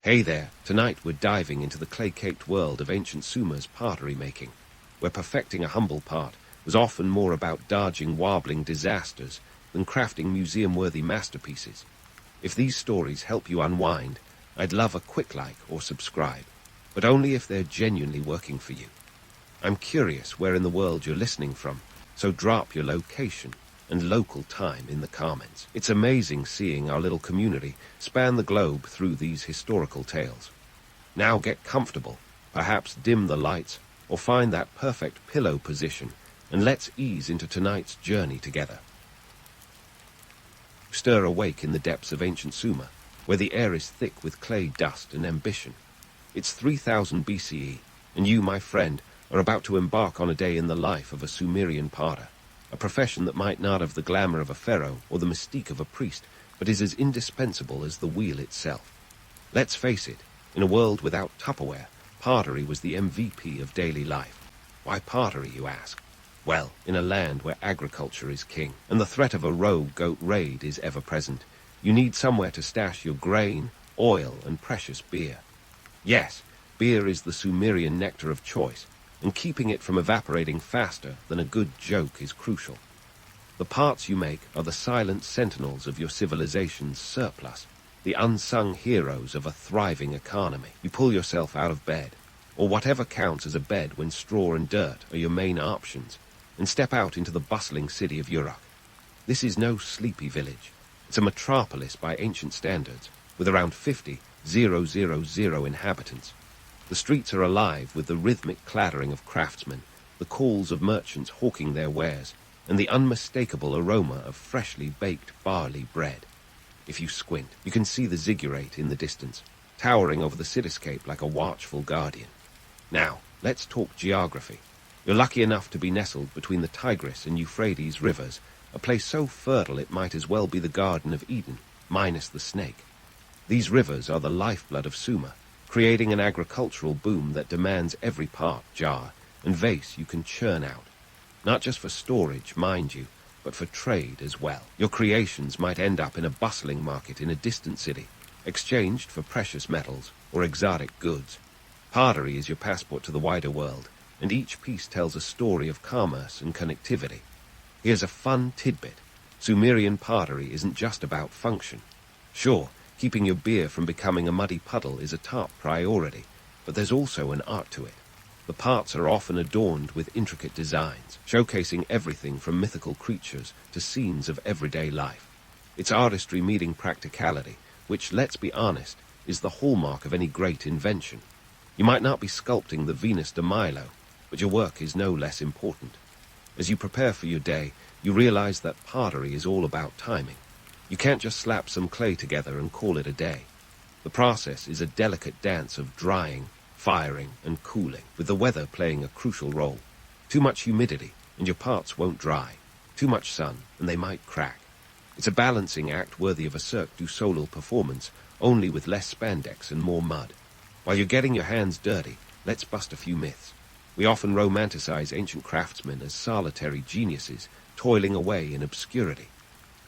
Hey there, tonight we're diving into the clay-caked world of ancient Sumer's pottery making, where perfecting a humble part was often more about dodging wobbling disasters than crafting museum-worthy masterpieces. If these stories help you unwind, I'd love a quick like or subscribe, but only if they're genuinely working for you. I'm curious where in the world you're listening from, so drop your location and local time in the comments. It's amazing seeing our little community span the globe through these historical tales. Now get comfortable, perhaps dim the lights, or find that perfect pillow position, and let's ease into tonight's journey together. Stir awake in the depths of ancient Sumer, where the air is thick with clay dust and ambition. It's 3000 BCE, and you, my friend, are about to embark on a day in the life of a Sumerian potter, a profession that might not have the glamour of a pharaoh or the mystique of a priest, but is as indispensable as the wheel itself. Let's face it, in a world without Tupperware, pottery was the MVP of daily life. Why pottery, you ask? Well, in a land where agriculture is king, and the threat of a rogue goat raid is ever present, you need somewhere to stash your grain, oil, and precious beer. Yes, beer is the Sumerian nectar of choice, and keeping it from evaporating faster than a good joke is crucial. The parts you make are the silent sentinels of your civilization's surplus, the unsung heroes of a thriving economy. You pull yourself out of bed, or whatever counts as a bed when straw and dirt are your main options, and step out into the bustling city of Uruk. This is no sleepy village. It's a metropolis by ancient standards, with around 50,000 inhabitants. The streets are alive with the rhythmic clattering of craftsmen, the calls of merchants hawking their wares, and the unmistakable aroma of freshly baked barley bread. If you squint, you can see the ziggurat in the distance, towering over the cityscape like a watchful guardian. Now, let's talk geography. You're lucky enough to be nestled between the Tigris and Euphrates rivers, a place so fertile it might as well be the Garden of Eden, minus the snake. These rivers are the lifeblood of Sumer, creating an agricultural boom that demands every part, jar, and vase you can churn out. Not just for storage, mind you, but for trade as well. Your creations might end up in a bustling market in a distant city, exchanged for precious metals or exotic goods. Pottery is your passport to the wider world, and each piece tells a story of commerce and connectivity. Here's a fun tidbit. Sumerian pottery isn't just about function. Sure, keeping your beer from becoming a muddy puddle is a top priority, but there's also an art to it. The parts are often adorned with intricate designs, showcasing everything from mythical creatures to scenes of everyday life. It's artistry meeting practicality, which, let's be honest, is the hallmark of any great invention. You might not be sculpting the Venus de Milo, but your work is no less important. As you prepare for your day, you realize that pottery is all about timing. You can't just slap some clay together and call it a day. The process is a delicate dance of drying, firing, and cooling, with the weather playing a crucial role. Too much humidity, and your parts won't dry. Too much sun, and they might crack. It's a balancing act worthy of a Cirque du Soleil performance, only with less spandex and more mud. While you're getting your hands dirty, let's bust a few myths. We often romanticize ancient craftsmen as solitary geniuses, toiling away in obscurity.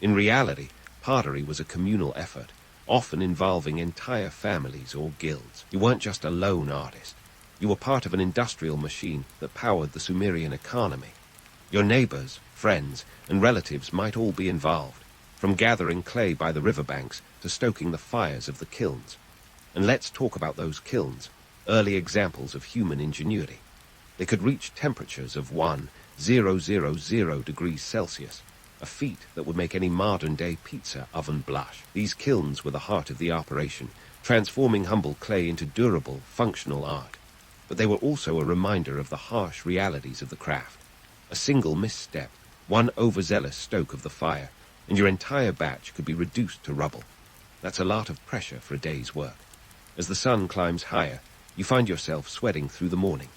In reality, pottery was a communal effort, often involving entire families or guilds. You weren't just a lone artist. You were part of an industrial machine that powered the Sumerian economy. Your neighbors, friends, and relatives might all be involved, from gathering clay by the riverbanks to stoking the fires of the kilns. And let's talk about those kilns, early examples of human ingenuity. They could reach temperatures of 1000 degrees Celsius, a feat that would make any modern-day pizza oven blush. These kilns were the heart of the operation, transforming humble clay into durable, functional art. But they were also a reminder of the harsh realities of the craft. A single misstep, one overzealous stoke of the fire, and your entire batch could be reduced to rubble. That's a lot of pressure for a day's work. As the sun climbs higher, you find yourself sweating through the morning.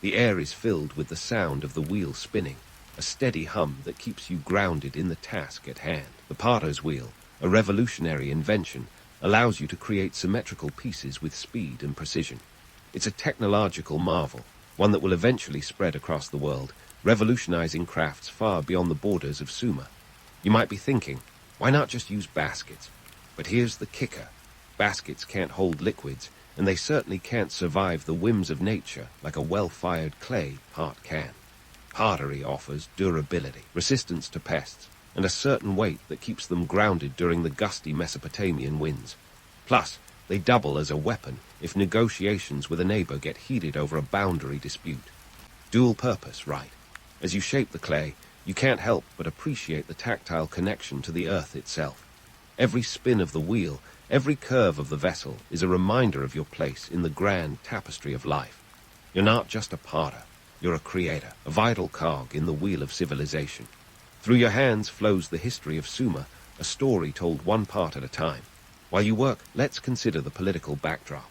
The air is filled with the sound of the wheel spinning, a steady hum that keeps you grounded in the task at hand. The potter's wheel, a revolutionary invention, allows you to create symmetrical pieces with speed and precision. It's a technological marvel, one that will eventually spread across the world, revolutionizing crafts far beyond the borders of Sumer. You might be thinking, why not just use baskets? But here's the kicker. Baskets can't hold liquids, and they certainly can't survive the whims of nature like a well-fired clay pot can. Pottery offers durability, resistance to pests, and a certain weight that keeps them grounded during the gusty Mesopotamian winds. Plus, they double as a weapon if negotiations with a neighbor get heated over a boundary dispute. Dual purpose, right? As you shape the clay, you can't help but appreciate the tactile connection to the earth itself. Every spin of the wheel, every curve of the vessel is a reminder of your place in the grand tapestry of life. You're not just a potter, you're a creator, a vital cog in the wheel of civilization. Through your hands flows the history of Sumer, a story told one part at a time. While you work, let's consider the political backdrop.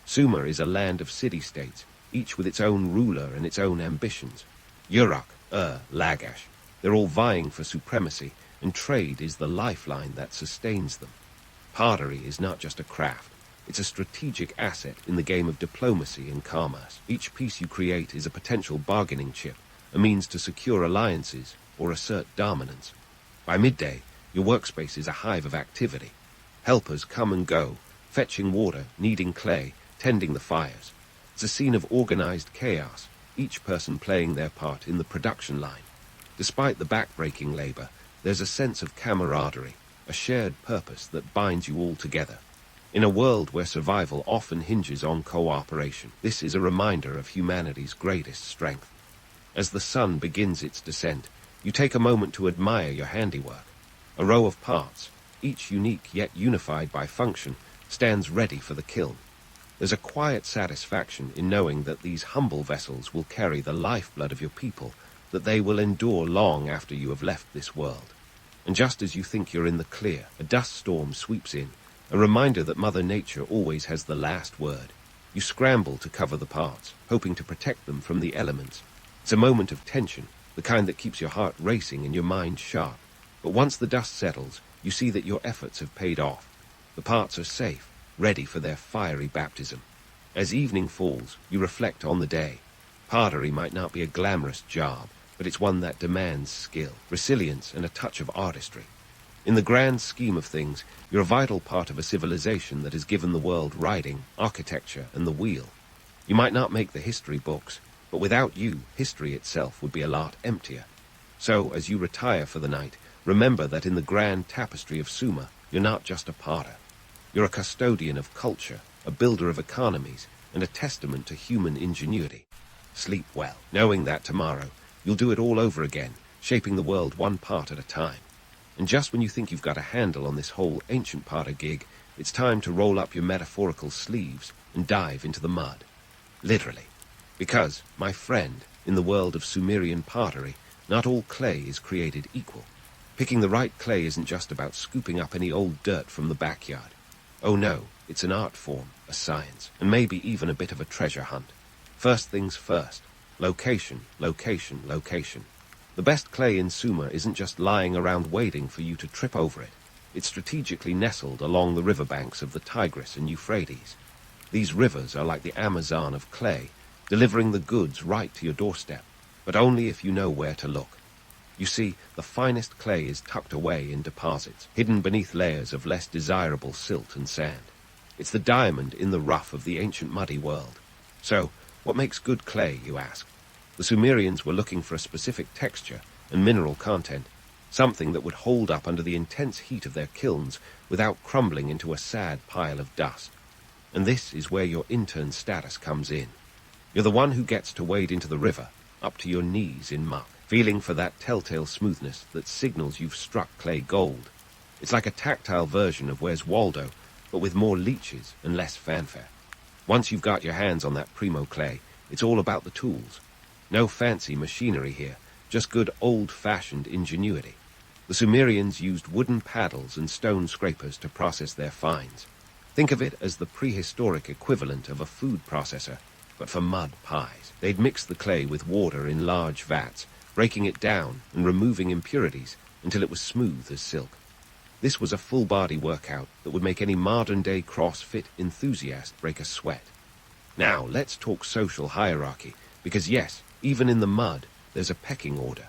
Sumer is a land of city-states, each with its own ruler and its own ambitions. Uruk, Lagash, they're all vying for supremacy, and trade is the lifeline that sustains them. Pottery is not just a craft, it's a strategic asset in the game of diplomacy and commerce. Each piece you create is a potential bargaining chip, a means to secure alliances or assert dominance. By midday, your workspace is a hive of activity. Helpers come and go, fetching water, kneading clay, tending the fires. It's a scene of organized chaos, each person playing their part in the production line. Despite the back-breaking labor, there's a sense of camaraderie, a shared purpose that binds you all together. In a world where survival often hinges on cooperation, this is a reminder of humanity's greatest strength. As the sun begins its descent, you take a moment to admire your handiwork. A row of parts, each unique yet unified by function, stands ready for the kiln. There's a quiet satisfaction in knowing that these humble vessels will carry the lifeblood of your people, that they will endure long after you have left this world. And just as you think you're in the clear, a dust storm sweeps in, a reminder that Mother Nature always has the last word. You scramble to cover the parts, hoping to protect them from the elements. It's a moment of tension, the kind that keeps your heart racing and your mind sharp. But once the dust settles, you see that your efforts have paid off. The parts are safe, ready for their fiery baptism. As evening falls, you reflect on the day. Pottery might not be a glamorous job, but it's one that demands skill, resilience, and a touch of artistry. In the grand scheme of things, you're a vital part of a civilization that has given the world writing, architecture, and the wheel. You might not make the history books, but without you, history itself would be a lot emptier. So, as you retire for the night, remember that in the grand tapestry of Sumer, you're not just a potter. You're a custodian of culture, a builder of economies, and a testament to human ingenuity. Sleep well, knowing that tomorrow, you'll do it all over again, shaping the world one part at a time. And just when you think you've got a handle on this whole ancient potter gig, it's time to roll up your metaphorical sleeves and dive into the mud. Literally. Because, my friend, in the world of Sumerian pottery, not all clay is created equal. Picking the right clay isn't just about scooping up any old dirt from the backyard. Oh no, it's an art form, a science, and maybe even a bit of a treasure hunt. First things first. Location, location, location. The best clay in Sumer isn't just lying around waiting for you to trip over it. It's strategically nestled along the riverbanks of the Tigris and Euphrates. These rivers are like the Amazon of clay, delivering the goods right to your doorstep, but only if you know where to look. You see, the finest clay is tucked away in deposits, hidden beneath layers of less desirable silt and sand. It's the diamond in the rough of the ancient muddy world. So, what makes good clay, you ask? The Sumerians were looking for a specific texture and mineral content, something that would hold up under the intense heat of their kilns without crumbling into a sad pile of dust. And this is where your intern status comes in. You're the one who gets to wade into the river, up to your knees in muck, feeling for that telltale smoothness that signals you've struck clay gold. It's like a tactile version of Where's Waldo, but with more leeches and less fanfare. Once you've got your hands on that primo clay, it's all about the tools. No fancy machinery here, just good old-fashioned ingenuity. The Sumerians used wooden paddles and stone scrapers to process their finds. Think of it as the prehistoric equivalent of a food processor, but for mud pies. They'd mix the clay with water in large vats, breaking it down and removing impurities until it was smooth as silk. This was a full-body workout that would make any modern-day CrossFit enthusiast break a sweat. Now, let's talk social hierarchy, because yes, even in the mud, there's a pecking order.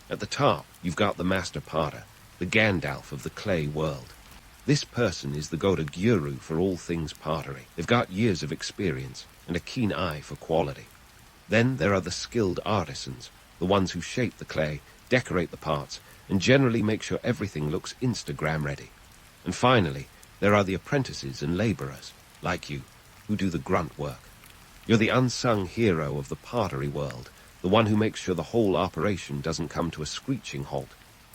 At the top, you've got the master potter, the Gandalf of the clay world. This person is the go-to guru for all things pottery. They've got years of experience and a keen eye for quality. Then there are the skilled artisans, the ones who shape the clay, decorate the parts, and generally make sure everything looks Instagram ready. And finally, there are the apprentices and laborers, like you, who do the grunt work. You're the unsung hero of the pottery world, the one who makes sure the whole operation doesn't come to a screeching halt.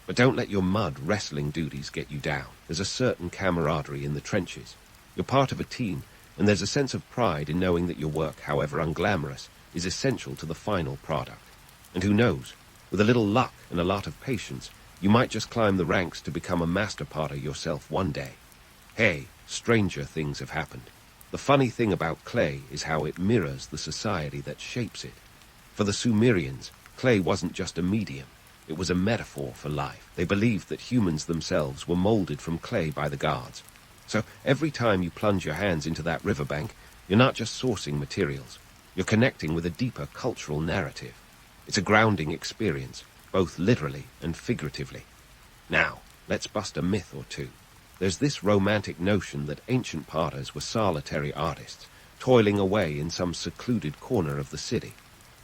But don't let your mud wrestling duties get you down. There's a certain camaraderie in the trenches. You're part of a team, and there's a sense of pride in knowing that your work, however unglamorous, is essential to the final product. And who knows, with a little luck and a lot of patience, you might just climb the ranks to become a master potter yourself one day. Hey, stranger things have happened. The funny thing about clay is how it mirrors the society that shapes it. For the Sumerians, clay wasn't just a medium. It was a metaphor for life. They believed that humans themselves were molded from clay by the gods. So every time you plunge your hands into that riverbank, you're not just sourcing materials. You're connecting with a deeper cultural narrative. It's a grounding experience, both literally and figuratively. Now, let's bust a myth or two. There's this romantic notion that ancient potters were solitary artists, toiling away in some secluded corner of the city.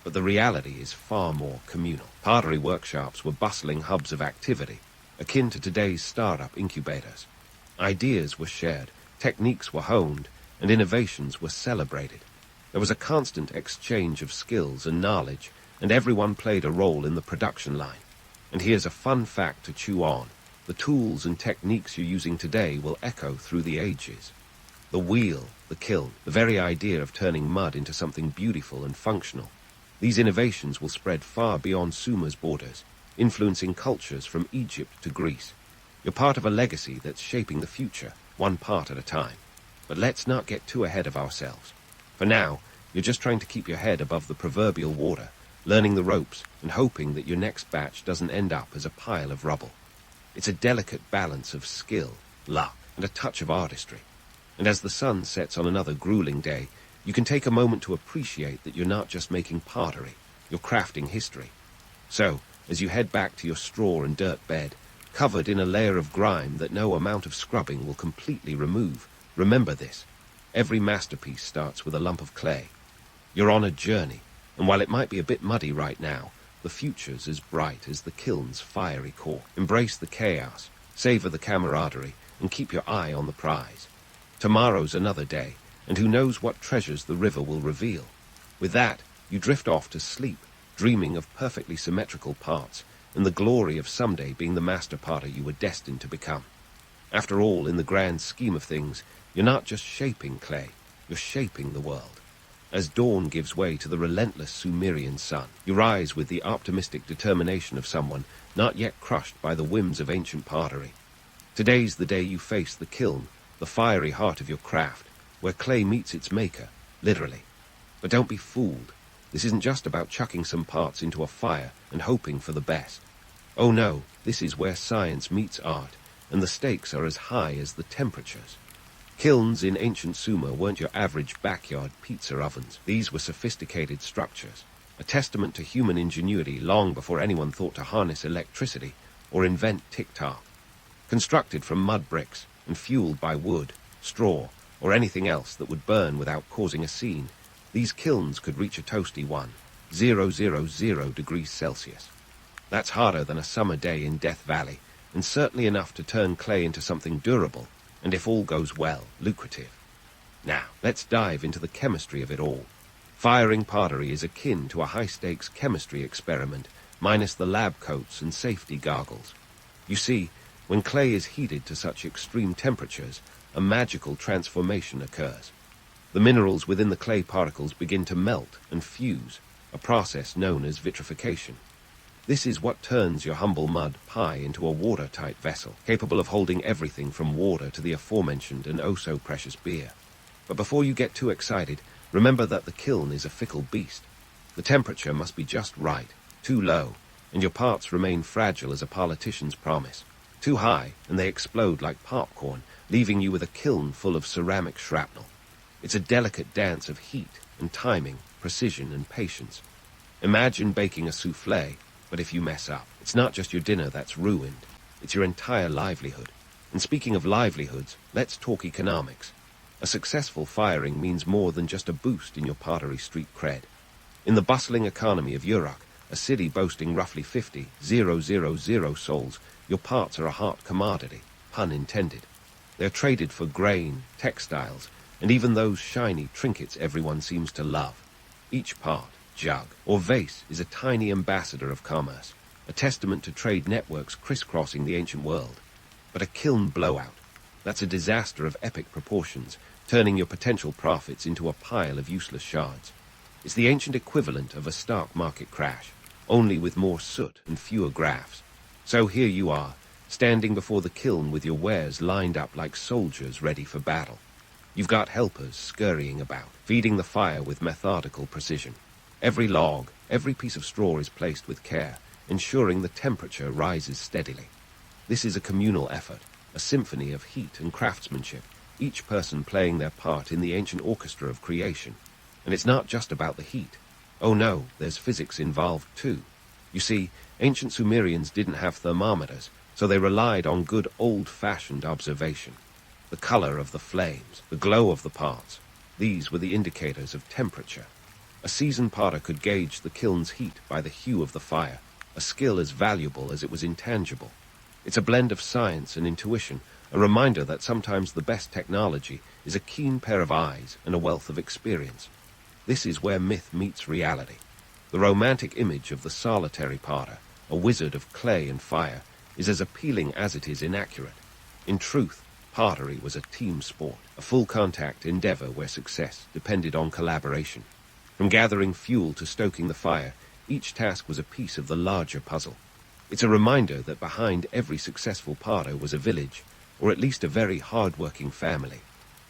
But the reality is far more communal. Pottery workshops were bustling hubs of activity, akin to today's startup incubators. Ideas were shared, techniques were honed, and innovations were celebrated. There was a constant exchange of skills and knowledge, and everyone played a role in the production line. And here's a fun fact to chew on. The tools and techniques you're using today will echo through the ages. The wheel, the kiln, the very idea of turning mud into something beautiful and functional. These innovations will spread far beyond Sumer's borders, influencing cultures from Egypt to Greece. You're part of a legacy that's shaping the future, one part at a time. But let's not get too ahead of ourselves. For now, you're just trying to keep your head above the proverbial water, learning the ropes and hoping that your next batch doesn't end up as a pile of rubble. It's a delicate balance of skill, luck, and a touch of artistry. And as the sun sets on another grueling day, you can take a moment to appreciate that you're not just making pottery, you're crafting history. So, as you head back to your straw and dirt bed, covered in a layer of grime that no amount of scrubbing will completely remove, remember this. Every masterpiece starts with a lump of clay. You're on a journey, and while it might be a bit muddy right now, the future's as bright as the kiln's fiery core. Embrace the chaos, savor the camaraderie, and keep your eye on the prize. Tomorrow's another day, and who knows what treasures the river will reveal. With that, you drift off to sleep, dreaming of perfectly symmetrical parts, and the glory of someday being the master potter you were destined to become. After all, in the grand scheme of things, you're not just shaping clay, you're shaping the world. As dawn gives way to the relentless Sumerian sun, you rise with the optimistic determination of someone not yet crushed by the whims of ancient pottery. Today's the day you face the kiln, the fiery heart of your craft, where clay meets its maker, literally. But don't be fooled. This isn't just about chucking some parts into a fire and hoping for the best. Oh no, this is where science meets art, and the stakes are as high as the temperatures. Kilns in ancient Sumer weren't your average backyard pizza ovens. These were sophisticated structures, a testament to human ingenuity long before anyone thought to harness electricity or invent tick-tock. Constructed from mud bricks and fueled by wood, straw, or anything else that would burn without causing a scene, these kilns could reach a toasty 1,000 degrees Celsius. That's harder than a summer day in Death Valley, and certainly enough to turn clay into something durable, and if all goes well, lucrative. Now, let's dive into the chemistry of it all. Firing pottery is akin to a high-stakes chemistry experiment, minus the lab coats and safety goggles. You see, when clay is heated to such extreme temperatures, a magical transformation occurs. The minerals within the clay particles begin to melt and fuse, a process known as vitrification. This is what turns your humble mud pie into a watertight vessel, capable of holding everything from water to the aforementioned and oh-so-precious beer. But before you get too excited, remember that the kiln is a fickle beast. The temperature must be just right, too low, and your parts remain fragile as a politician's promise. Too high, and they explode like popcorn, leaving you with a kiln full of ceramic shrapnel. It's a delicate dance of heat and timing, precision and patience. Imagine baking a soufflé, but if you mess up, it's not just your dinner that's ruined, it's your entire livelihood. And speaking of livelihoods, let's talk economics. A successful firing means more than just a boost in your pottery street cred. In the bustling economy of Uruk, a city boasting roughly 50,000 souls, your parts are a hot commodity, pun intended. They're traded for grain, textiles, and even those shiny trinkets everyone seems to love. Each part, jug, or vase is a tiny ambassador of commerce, a testament to trade networks crisscrossing the ancient world. But a kiln blowout, that's a disaster of epic proportions, turning your potential profits into a pile of useless shards. It's the ancient equivalent of a stock market crash, only with more soot and fewer graphs. So here you are, standing before the kiln with your wares lined up like soldiers ready for battle. You've got helpers scurrying about, feeding the fire with methodical precision. Every log, every piece of straw is placed with care, ensuring the temperature rises steadily. This is a communal effort, a symphony of heat and craftsmanship, each person playing their part in the ancient orchestra of creation. And it's not just about the heat. Oh no, there's physics involved too. You see, ancient Sumerians didn't have thermometers, so they relied on good old-fashioned observation. The color of the flames, the glow of the parts, these were the indicators of temperature. A seasoned potter could gauge the kiln's heat by the hue of the fire, a skill as valuable as it was intangible. It's a blend of science and intuition, a reminder that sometimes the best technology is a keen pair of eyes and a wealth of experience. This is where myth meets reality. The romantic image of the solitary potter, a wizard of clay and fire, is as appealing as it is inaccurate. In truth, pottery was a team sport, a full-contact endeavor where success depended on collaboration. From gathering fuel to stoking the fire, each task was a piece of the larger puzzle. It's a reminder that behind every successful potter was a village, or at least a very hard-working family.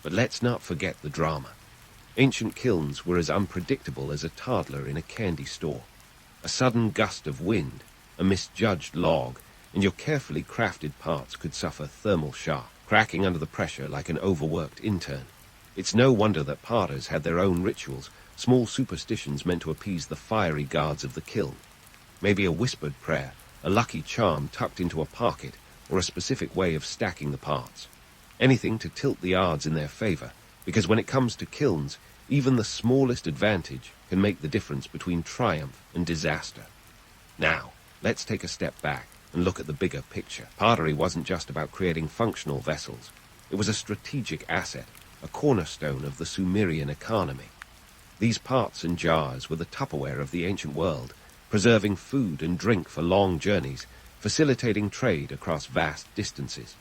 But let's not forget the drama. Ancient kilns were as unpredictable as a toddler in a candy store. A sudden gust of wind, a misjudged log, and your carefully crafted parts could suffer thermal shock, cracking under the pressure like an overworked intern. It's no wonder that potters had their own rituals, small superstitions meant to appease the fiery gods of the kiln. Maybe a whispered prayer, a lucky charm tucked into a pocket, or a specific way of stacking the parts. Anything to tilt the odds in their favor, because when it comes to kilns, even the smallest advantage can make the difference between triumph and disaster. Now, let's take a step back and look at the bigger picture. Pottery wasn't just about creating functional vessels. It was a strategic asset, a cornerstone of the Sumerian economy. These pots and jars were the Tupperware of the ancient world, preserving food and drink for long journeys, facilitating trade across vast distances.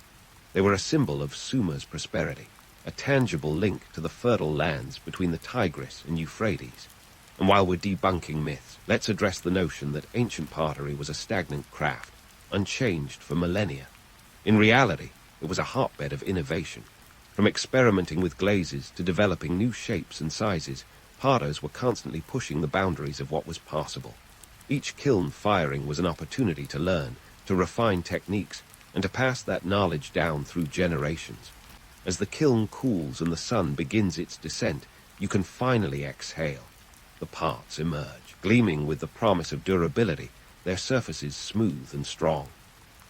They were a symbol of Sumer's prosperity, a tangible link to the fertile lands between the Tigris and Euphrates. And while we're debunking myths, let's address the notion that ancient pottery was a stagnant craft, unchanged for millennia. In reality, it was a hotbed of innovation. From experimenting with glazes to developing new shapes and sizes, potters were constantly pushing the boundaries of what was possible. Each kiln firing was an opportunity to learn, to refine techniques, and to pass that knowledge down through generations. As the kiln cools and the sun begins its descent, you can finally exhale. The parts emerge, gleaming with the promise of durability, their surfaces smooth and strong.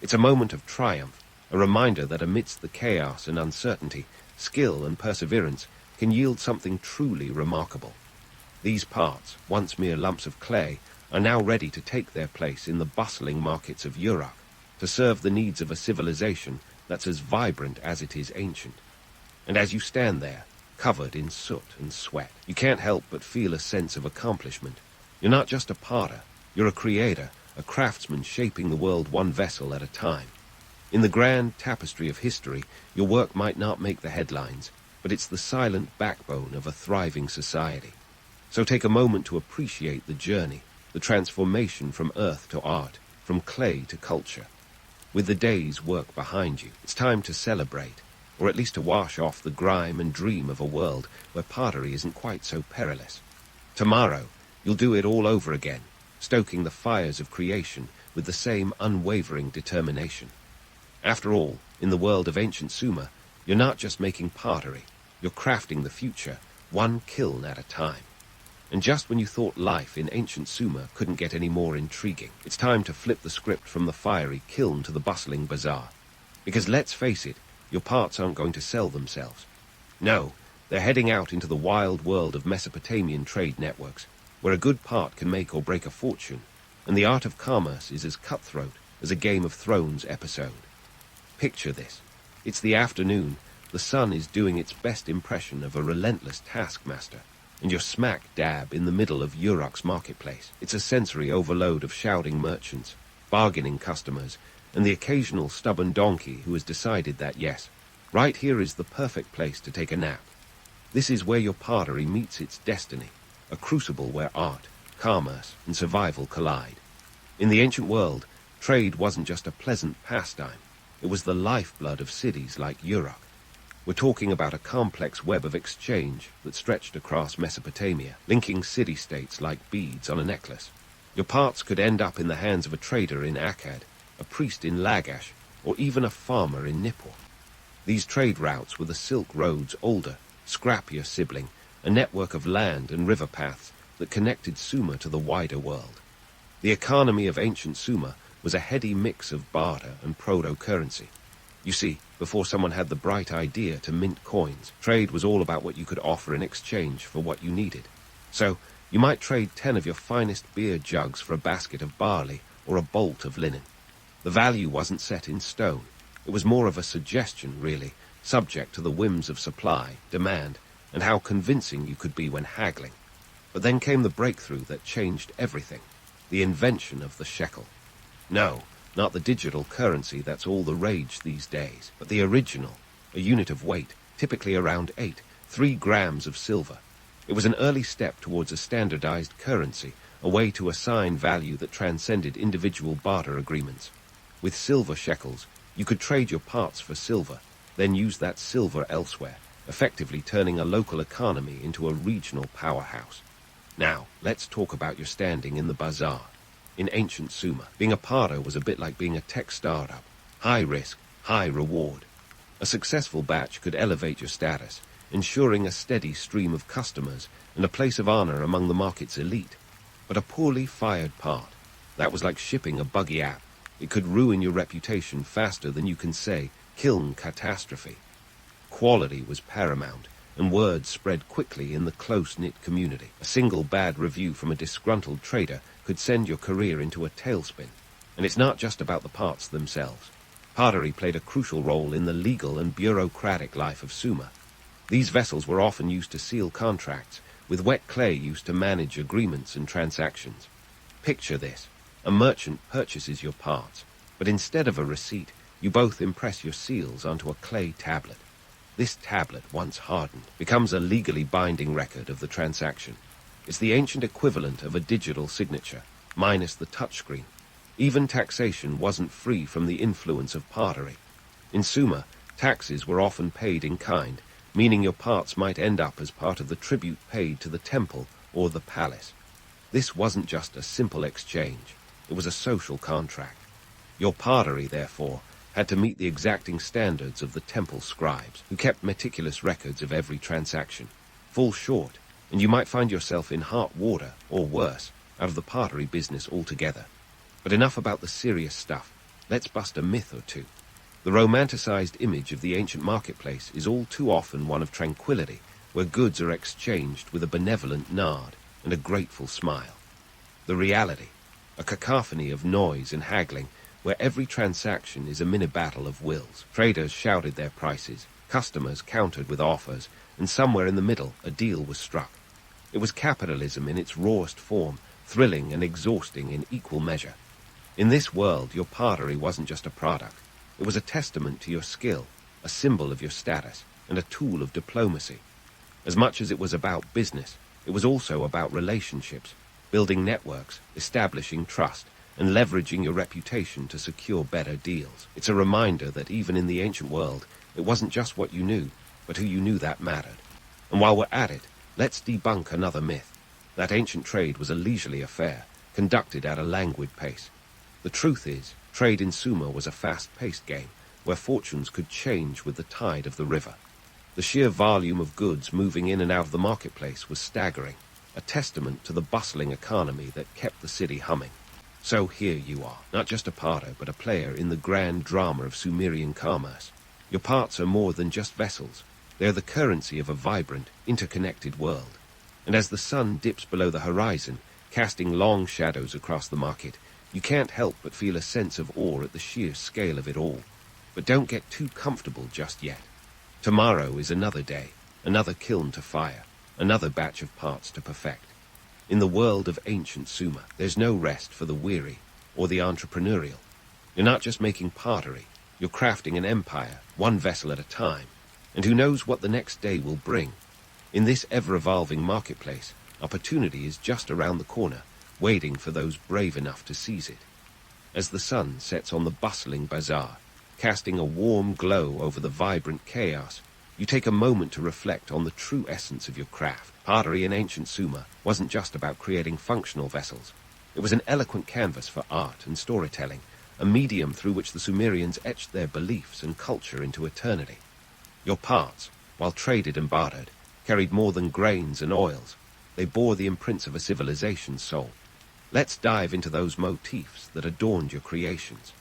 It's a moment of triumph, a reminder that amidst the chaos and uncertainty, skill and perseverance can yield something truly remarkable. These parts, once mere lumps of clay, are now ready to take their place in the bustling markets of Uruk, to serve the needs of a civilization that's as vibrant as it is ancient. And as you stand there, covered in soot and sweat, you can't help but feel a sense of accomplishment. You're not just a potter, you're a creator, a craftsman shaping the world one vessel at a time. In the grand tapestry of history, your work might not make the headlines, but it's the silent backbone of a thriving society. So take a moment to appreciate the journey, the transformation from earth to art, from clay to culture. With the day's work behind you, it's time to celebrate, or at least to wash off the grime and dream of a world where pottery isn't quite so perilous. Tomorrow, you'll do it all over again, stoking the fires of creation with the same unwavering determination. After all, in the world of ancient Sumer, you're not just making pottery, you're crafting the future, one kiln at a time. And just when you thought life in ancient Sumer couldn't get any more intriguing, it's time to flip the script from the fiery kiln to the bustling bazaar. Because let's face it, Your parts aren't going to sell themselves. No, they're heading out into the wild world of Mesopotamian trade networks, where a good part can make or break a fortune, and the art of commerce is as cutthroat as a Game of Thrones episode. Picture this. It's the afternoon, the sun is doing its best impression of a relentless taskmaster, and you're smack dab in the middle of Uruk's marketplace. It's a sensory overload of shouting merchants, bargaining customers, and the occasional stubborn donkey who has decided that, yes, right here is the perfect place to take a nap. This is where your pottery meets its destiny, a crucible where art, commerce, and survival collide. In the ancient world, trade wasn't just a pleasant pastime. It was the lifeblood of cities like Uruk. We're talking about a complex web of exchange that stretched across Mesopotamia, linking city-states like beads on a necklace. Your parts could end up in the hands of a trader in Akkad, a priest in Lagash, or even a farmer in Nippur. These trade routes were the Silk Road's older, scrappier sibling, a network of land and river paths that connected Sumer to the wider world. The economy of ancient Sumer was a heady mix of barter and proto-currency. You see, before someone had the bright idea to mint coins, trade was all about what you could offer in exchange for what you needed. So, you might trade 10 of your finest beer jugs for a basket of barley or a bolt of linen. The value wasn't set in stone. It was more of a suggestion, really, subject to the whims of supply, demand, and how convincing you could be when haggling. But then came the breakthrough that changed everything, the invention of the shekel. No, not the digital currency that's all the rage these days, but the original, a unit of weight, typically around 3 grams of silver. It was an early step towards a standardized currency, a way to assign value that transcended individual barter agreements. With silver shekels, you could trade your parts for silver, then use that silver elsewhere, effectively turning a local economy into a regional powerhouse. Now, let's talk about your standing in the bazaar. In ancient Sumer, being a potter was a bit like being a tech startup. High risk, high reward. A successful batch could elevate your status, ensuring a steady stream of customers and a place of honor among the market's elite. But a poorly fired part, that was like shipping a buggy app. It could ruin your reputation faster than you can say, kiln catastrophe. Quality was paramount, and word spread quickly in the close-knit community. A single bad review from a disgruntled trader could send your career into a tailspin. And it's not just about the parts themselves. Pottery played a crucial role in the legal and bureaucratic life of Sumer. These vessels were often used to seal contracts, with wet clay used to manage agreements and transactions. Picture this. A merchant purchases your parts, but instead of a receipt, you both impress your seals onto a clay tablet. This tablet, once hardened, becomes a legally binding record of the transaction. It's the ancient equivalent of a digital signature, minus the touchscreen. Even taxation wasn't free from the influence of pottery. In Sumer, taxes were often paid in kind, meaning your parts might end up as part of the tribute paid to the temple or the palace. This wasn't just a simple exchange. It was a social contract. Your pottery, therefore, had to meet the exacting standards of the temple scribes, who kept meticulous records of every transaction. Fall short, and you might find yourself in hot water, or worse, out of the pottery business altogether. But enough about the serious stuff. Let's bust a myth or two. The romanticized image of the ancient marketplace is all too often one of tranquility, where goods are exchanged with a benevolent nod and a grateful smile. The reality, a cacophony of noise and haggling, where every transaction is a mini-battle of wills. Traders shouted their prices, customers countered with offers, and somewhere in the middle a deal was struck. It was capitalism in its rawest form, thrilling and exhausting in equal measure. In this world, your pottery wasn't just a product. It was a testament to your skill, a symbol of your status, and a tool of diplomacy. As much as it was about business, it was also about relationships, building networks, establishing trust, and leveraging your reputation to secure better deals. It's a reminder that even in the ancient world, it wasn't just what you knew, but who you knew that mattered. And while we're at it, let's debunk another myth. That ancient trade was a leisurely affair, conducted at a languid pace. The truth is, trade in Sumer was a fast-paced game, where fortunes could change with the tide of the river. The sheer volume of goods moving in and out of the marketplace was staggering, a testament to the bustling economy that kept the city humming. So here you are, not just a potter, but a player in the grand drama of Sumerian commerce. Your parts are more than just vessels. They are the currency of a vibrant, interconnected world. And as the sun dips below the horizon, casting long shadows across the market, you can't help but feel a sense of awe at the sheer scale of it all. But don't get too comfortable just yet. Tomorrow is another day, another kiln to fire, another batch of parts to perfect. In the world of ancient Sumer, there's no rest for the weary or the entrepreneurial. You're not just making pottery, you're crafting an empire, one vessel at a time. And who knows what the next day will bring. In this ever-evolving marketplace, opportunity is just around the corner, waiting for those brave enough to seize it. As the sun sets on the bustling bazaar, casting a warm glow over the vibrant chaos, you take a moment to reflect on the true essence of your craft. Pottery in ancient Sumer wasn't just about creating functional vessels. It was an eloquent canvas for art and storytelling, a medium through which the Sumerians etched their beliefs and culture into eternity. Your parts, while traded and bartered, carried more than grains and oils. They bore the imprints of a civilization's soul. Let's dive into those motifs that adorned your creations.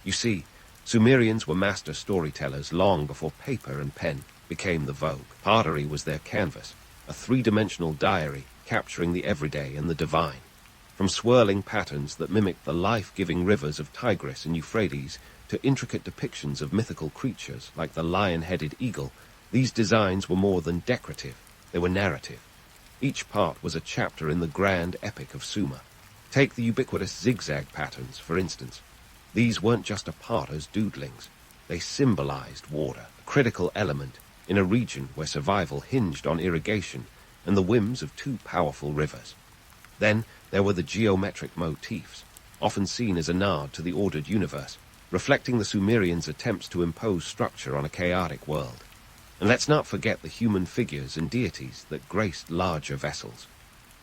You see, Sumerians were master storytellers long before paper and pen became the vogue. Pottery was their canvas, a three-dimensional diary capturing the everyday and the divine. From swirling patterns that mimicked the life-giving rivers of Tigris and Euphrates to intricate depictions of mythical creatures like the lion-headed eagle, these designs were more than decorative, they were narrative. Each part was a chapter in the grand epic of Sumer. Take the ubiquitous zigzag patterns, for instance. These weren't just a potter's doodlings. They symbolized water, a critical element in a region where survival hinged on irrigation and the whims of two powerful rivers. Then there were the geometric motifs, often seen as a nod to the ordered universe, reflecting the Sumerians' attempts to impose structure on a chaotic world. And let's not forget the human figures and deities that graced larger vessels.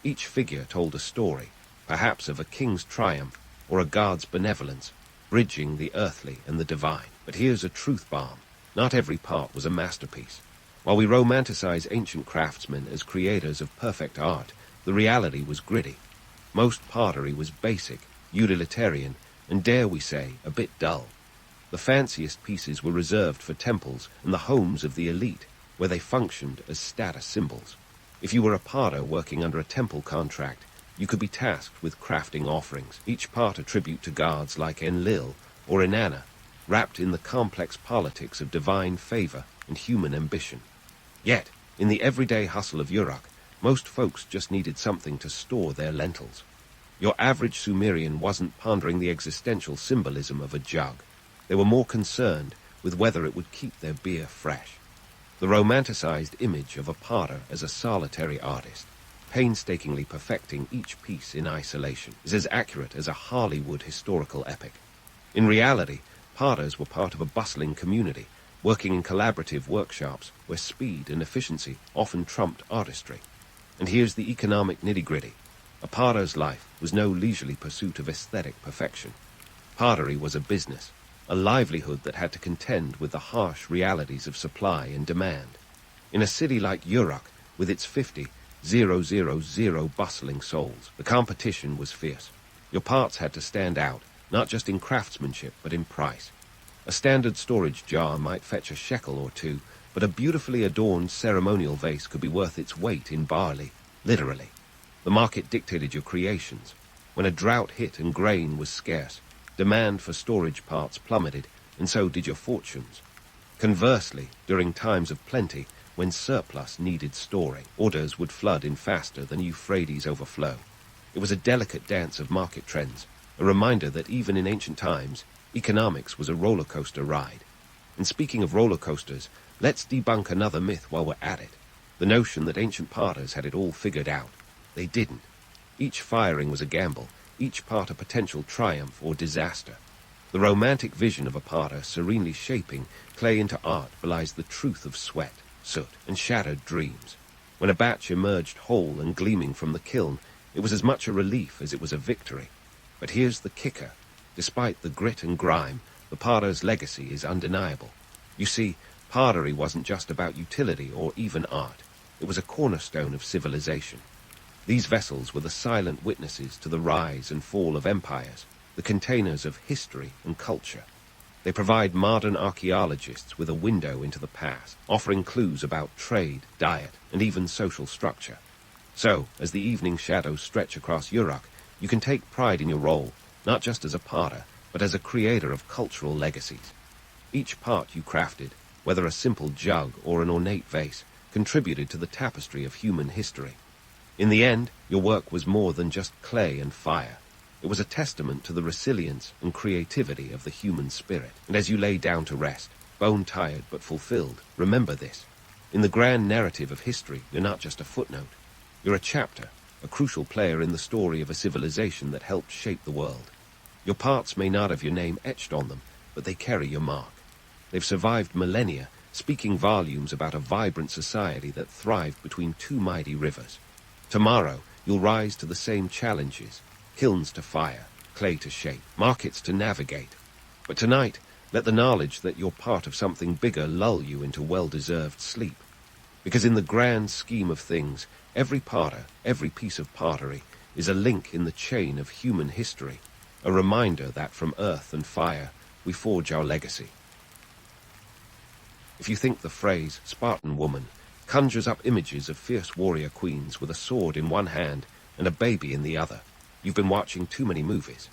Each figure told a story, perhaps of a king's triumph or a god's benevolence, bridging the earthly and the divine. But here's a truth bomb. Not every part was a masterpiece. While we romanticize ancient craftsmen as creators of perfect art, the reality was gritty. Most pottery was basic, utilitarian, and dare we say, a bit dull. The fanciest pieces were reserved for temples and the homes of the elite, where they functioned as status symbols. If you were a potter working under a temple contract, you could be tasked with crafting offerings, each part a tribute to gods like Enlil or Inanna, wrapped in the complex politics of divine favor and human ambition. Yet, in the everyday hustle of Uruk, most folks just needed something to store their lentils. Your average Sumerian wasn't pondering the existential symbolism of a jug. They were more concerned with whether it would keep their beer fresh. The romanticized image of a potter as a solitary artist, painstakingly perfecting each piece in isolation, is as accurate as a Hollywood historical epic. In reality, potters were part of a bustling community, working in collaborative workshops where speed and efficiency often trumped artistry. And here's the economic nitty-gritty. A potter's life was no leisurely pursuit of aesthetic perfection. Pottery was a business, a livelihood that had to contend with the harsh realities of supply and demand. In a city like Uruk, with its 50,000 bustling souls, the competition was fierce. Your parts had to stand out, not just in craftsmanship, but in price. A standard storage jar might fetch a shekel or two, but a beautifully adorned ceremonial vase could be worth its weight in barley, literally. The market dictated your creations. When a drought hit and grain was scarce, demand for storage parts plummeted, and so did your fortunes. Conversely, during times of plenty, when surplus needed storing, orders would flood in faster than Euphrates overflow. It was a delicate dance of market trends, a reminder that even in ancient times, economics was a roller coaster ride. And speaking of roller coasters, let's debunk another myth while we're at it. The notion that ancient potters had it all figured out. They didn't. Each firing was a gamble, each part a potential triumph or disaster. The romantic vision of a potter serenely shaping clay into art belies the truth of sweat, soot, and shattered dreams. When a batch emerged whole and gleaming from the kiln, it was as much a relief as it was a victory. But here's the kicker. Despite the grit and grime, the potter's legacy is undeniable. You see, pottery wasn't just about utility or even art. It was a cornerstone of civilization. These vessels were the silent witnesses to the rise and fall of empires, the containers of history and culture. They provide modern archaeologists with a window into the past, offering clues about trade, diet, and even social structure. So, as the evening shadows stretch across Uruk, you can take pride in your role, not just as a potter, but as a creator of cultural legacies. Each part you crafted, whether a simple jug or an ornate vase, contributed to the tapestry of human history. In the end, your work was more than just clay and fire. It was a testament to the resilience and creativity of the human spirit. And as you lay down to rest, bone-tired but fulfilled, remember this. In the grand narrative of history, you're not just a footnote. You're a chapter, a crucial player in the story of a civilization that helped shape the world. Your parts may not have your name etched on them, but they carry your mark. They've survived millennia, speaking volumes about a vibrant society that thrived between two mighty rivers. Tomorrow, you'll rise to the same challenges, kilns to fire, clay to shape, markets to navigate. But tonight, let the knowledge that you're part of something bigger lull you into well-deserved sleep. Because in the grand scheme of things, every potter, every piece of pottery, is a link in the chain of human history, a reminder that from earth and fire, we forge our legacy. If you think the phrase Spartan woman conjures up images of fierce warrior queens with a sword in one hand and a baby in the other, you've been watching too many movies.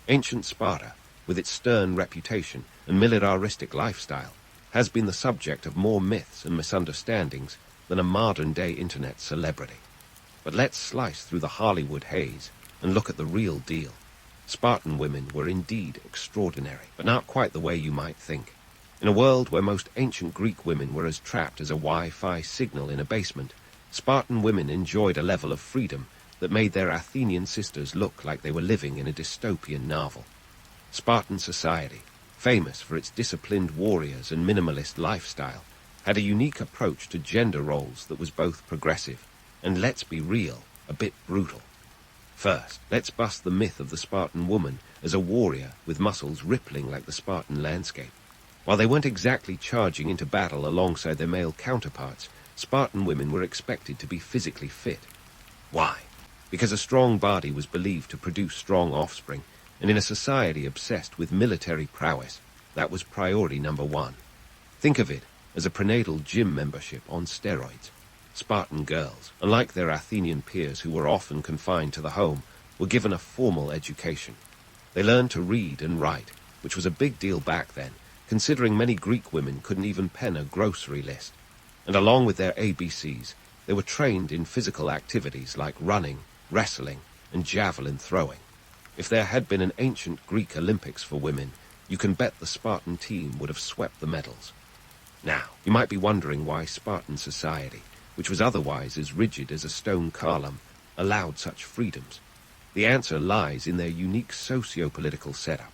Ancient Sparta, with its stern reputation and militaristic lifestyle, has been the subject of more myths and misunderstandings than a modern-day internet celebrity. But let's slice through the Hollywood haze and look at the real deal. Spartan women were indeed extraordinary, but not quite the way you might think. In a world where most ancient Greek women were as trapped as a Wi-Fi signal in a basement, Spartan women enjoyed a level of freedom that made their Athenian sisters look like they were living in a dystopian novel. Spartan society, famous for its disciplined warriors and minimalist lifestyle, had a unique approach to gender roles that was both progressive and, let's be real, a bit brutal. First, let's bust the myth of the Spartan woman as a warrior with muscles rippling like the Spartan landscape. While they weren't exactly charging into battle alongside their male counterparts, Spartan women were expected to be physically fit. Why? Because a strong body was believed to produce strong offspring, and in a society obsessed with military prowess, that was priority number one. Think of it as a prenatal gym membership on steroids. Spartan girls, unlike their Athenian peers who were often confined to the home, were given a formal education. They learned to read and write, which was a big deal back then, considering many Greek women couldn't even pen a grocery list. And along with their ABCs, they were trained in physical activities like running, wrestling, and javelin throwing. If there had been an ancient Greek Olympics for women, you can bet the Spartan team would have swept the medals. Now, you might be wondering why Spartan society, which was otherwise as rigid as a stone column, allowed such freedoms. The answer lies in their unique socio-political setup.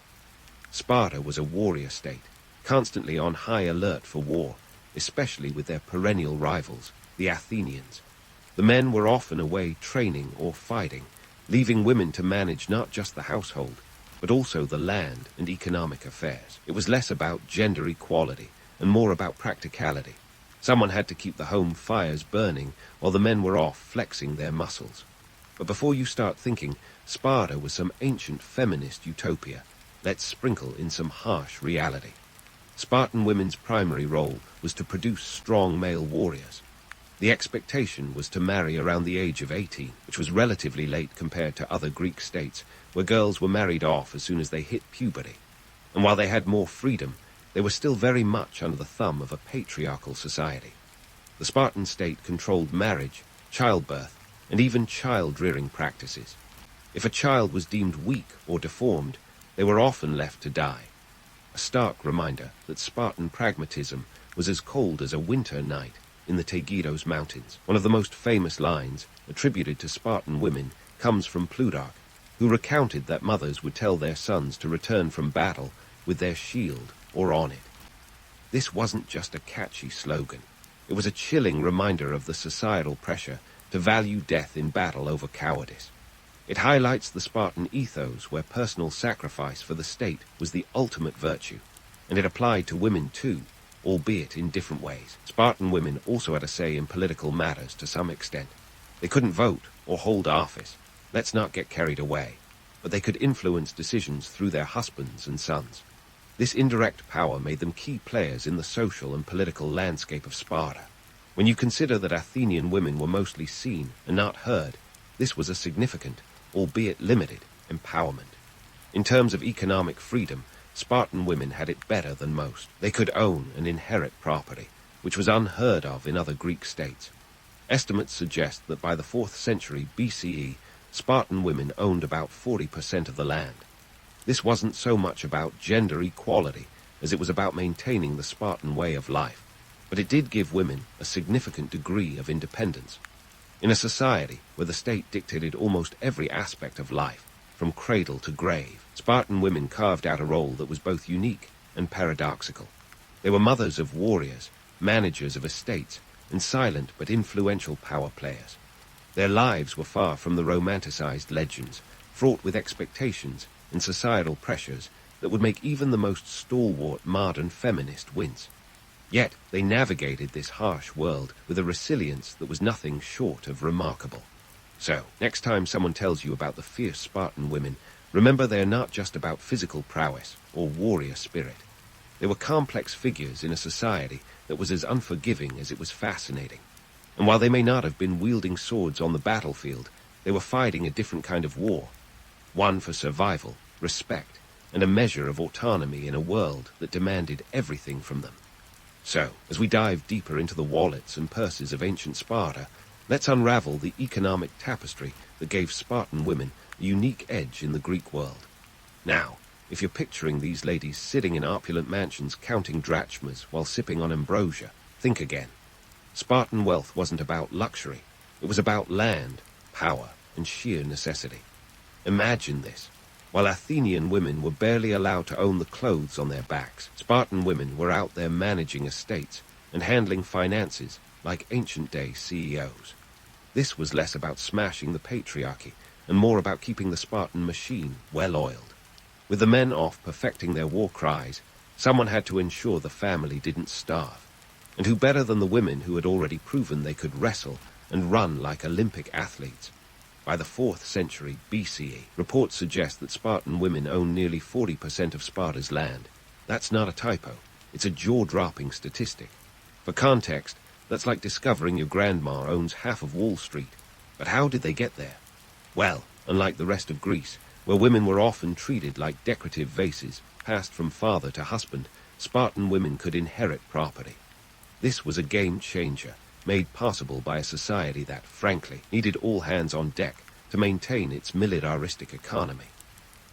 Sparta was a warrior state, constantly on high alert for war, especially with their perennial rivals, the Athenians. The men were often away training or fighting, leaving women to manage not just the household, but also the land and economic affairs. It was less about gender equality and more about practicality. Someone had to keep the home fires burning while the men were off flexing their muscles. But before you start thinking Sparta was some ancient feminist utopia, let's sprinkle in some harsh reality. Spartan women's primary role was to produce strong male warriors. The expectation was to marry around the age of 18, which was relatively late compared to other Greek states, where girls were married off as soon as they hit puberty. And while they had more freedom, they were still very much under the thumb of a patriarchal society. The Spartan state controlled marriage, childbirth, and even child-rearing practices. If a child was deemed weak or deformed, they were often left to die. A stark reminder that Spartan pragmatism was as cold as a winter night in the Tegidos Mountains. One of the most famous lines attributed to Spartan women comes from Plutarch, who recounted that mothers would tell their sons to return from battle with their shield or on it. This wasn't just a catchy slogan. It was a chilling reminder of the societal pressure to value death in battle over cowardice. It highlights the Spartan ethos where personal sacrifice for the state was the ultimate virtue, and it applied to women too, albeit in different ways. Spartan women also had a say in political matters to some extent. They couldn't vote or hold office, let's not get carried away, but they could influence decisions through their husbands and sons. This indirect power made them key players in the social and political landscape of Sparta. When you consider that Athenian women were mostly seen and not heard, this was a significant, albeit limited, empowerment. In terms of economic freedom, Spartan women had it better than most. They could own and inherit property, which was unheard of in other Greek states. Estimates suggest that by the 4th century BCE, Spartan women owned about 40% of the land. This wasn't so much about gender equality as it was about maintaining the Spartan way of life, but it did give women a significant degree of independence. In a society where the state dictated almost every aspect of life, from cradle to grave, Spartan women carved out a role that was both unique and paradoxical. They were mothers of warriors, managers of estates, and silent but influential power players. Their lives were far from the romanticized legends, fraught with expectations and societal pressures that would make even the most stalwart modern feminist wince. Yet they navigated this harsh world with a resilience that was nothing short of remarkable. So, next time someone tells you about the fierce Spartan women, remember they are not just about physical prowess or warrior spirit. They were complex figures in a society that was as unforgiving as it was fascinating. And while they may not have been wielding swords on the battlefield, they were fighting a different kind of war. One for survival, respect, and a measure of autonomy in a world that demanded everything from them. So, as we dive deeper into the wallets and purses of ancient Sparta, let's unravel the economic tapestry that gave Spartan women a unique edge in the Greek world. Now, if you're picturing these ladies sitting in opulent mansions counting drachmas while sipping on ambrosia, think again. Spartan wealth wasn't about luxury. It was about land, power, and sheer necessity. Imagine this. While Athenian women were barely allowed to own the clothes on their backs, Spartan women were out there managing estates and handling finances like ancient-day CEOs. This was less about smashing the patriarchy and more about keeping the Spartan machine well-oiled. With the men off perfecting their war cries, someone had to ensure the family didn't starve. And who better than the women who had already proven they could wrestle and run like Olympic athletes? By the 4th century BCE, reports suggest that Spartan women owned nearly 40% of Sparta's land. That's not a typo. It's a jaw-dropping statistic. For context, that's like discovering your grandma owns half of Wall Street. But how did they get there? Well, unlike the rest of Greece, where women were often treated like decorative vases, passed from father to husband, Spartan women could inherit property. This was a game changer, made possible by a society that, frankly, needed all hands on deck to maintain its militaristic economy.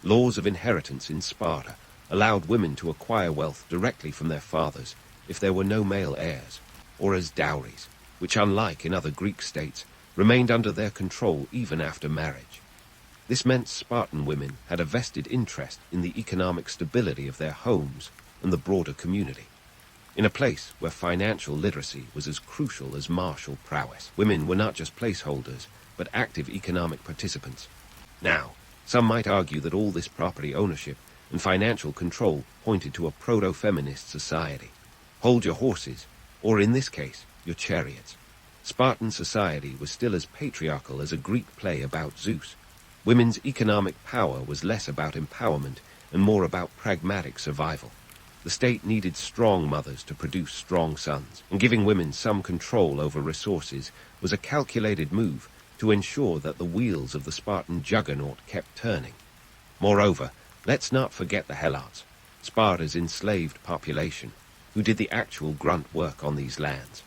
Laws of inheritance in Sparta allowed women to acquire wealth directly from their fathers if there were no male heirs, or as dowries, which, unlike in other Greek states, remained under their control even after marriage. This meant Spartan women had a vested interest in the economic stability of their homes and the broader community. In a place where financial literacy was as crucial as martial prowess, women were not just placeholders, but active economic participants. Now, some might argue that all this property ownership and financial control pointed to a proto-feminist society. Hold your horses, or in this case, your chariots. Spartan society was still as patriarchal as a Greek play about Zeus. Women's economic power was less about empowerment and more about pragmatic survival. The state needed strong mothers to produce strong sons, and giving women some control over resources was a calculated move to ensure that the wheels of the Spartan juggernaut kept turning. Moreover, let's not forget the Helots, Sparta's enslaved population, who did the actual grunt work on these lands.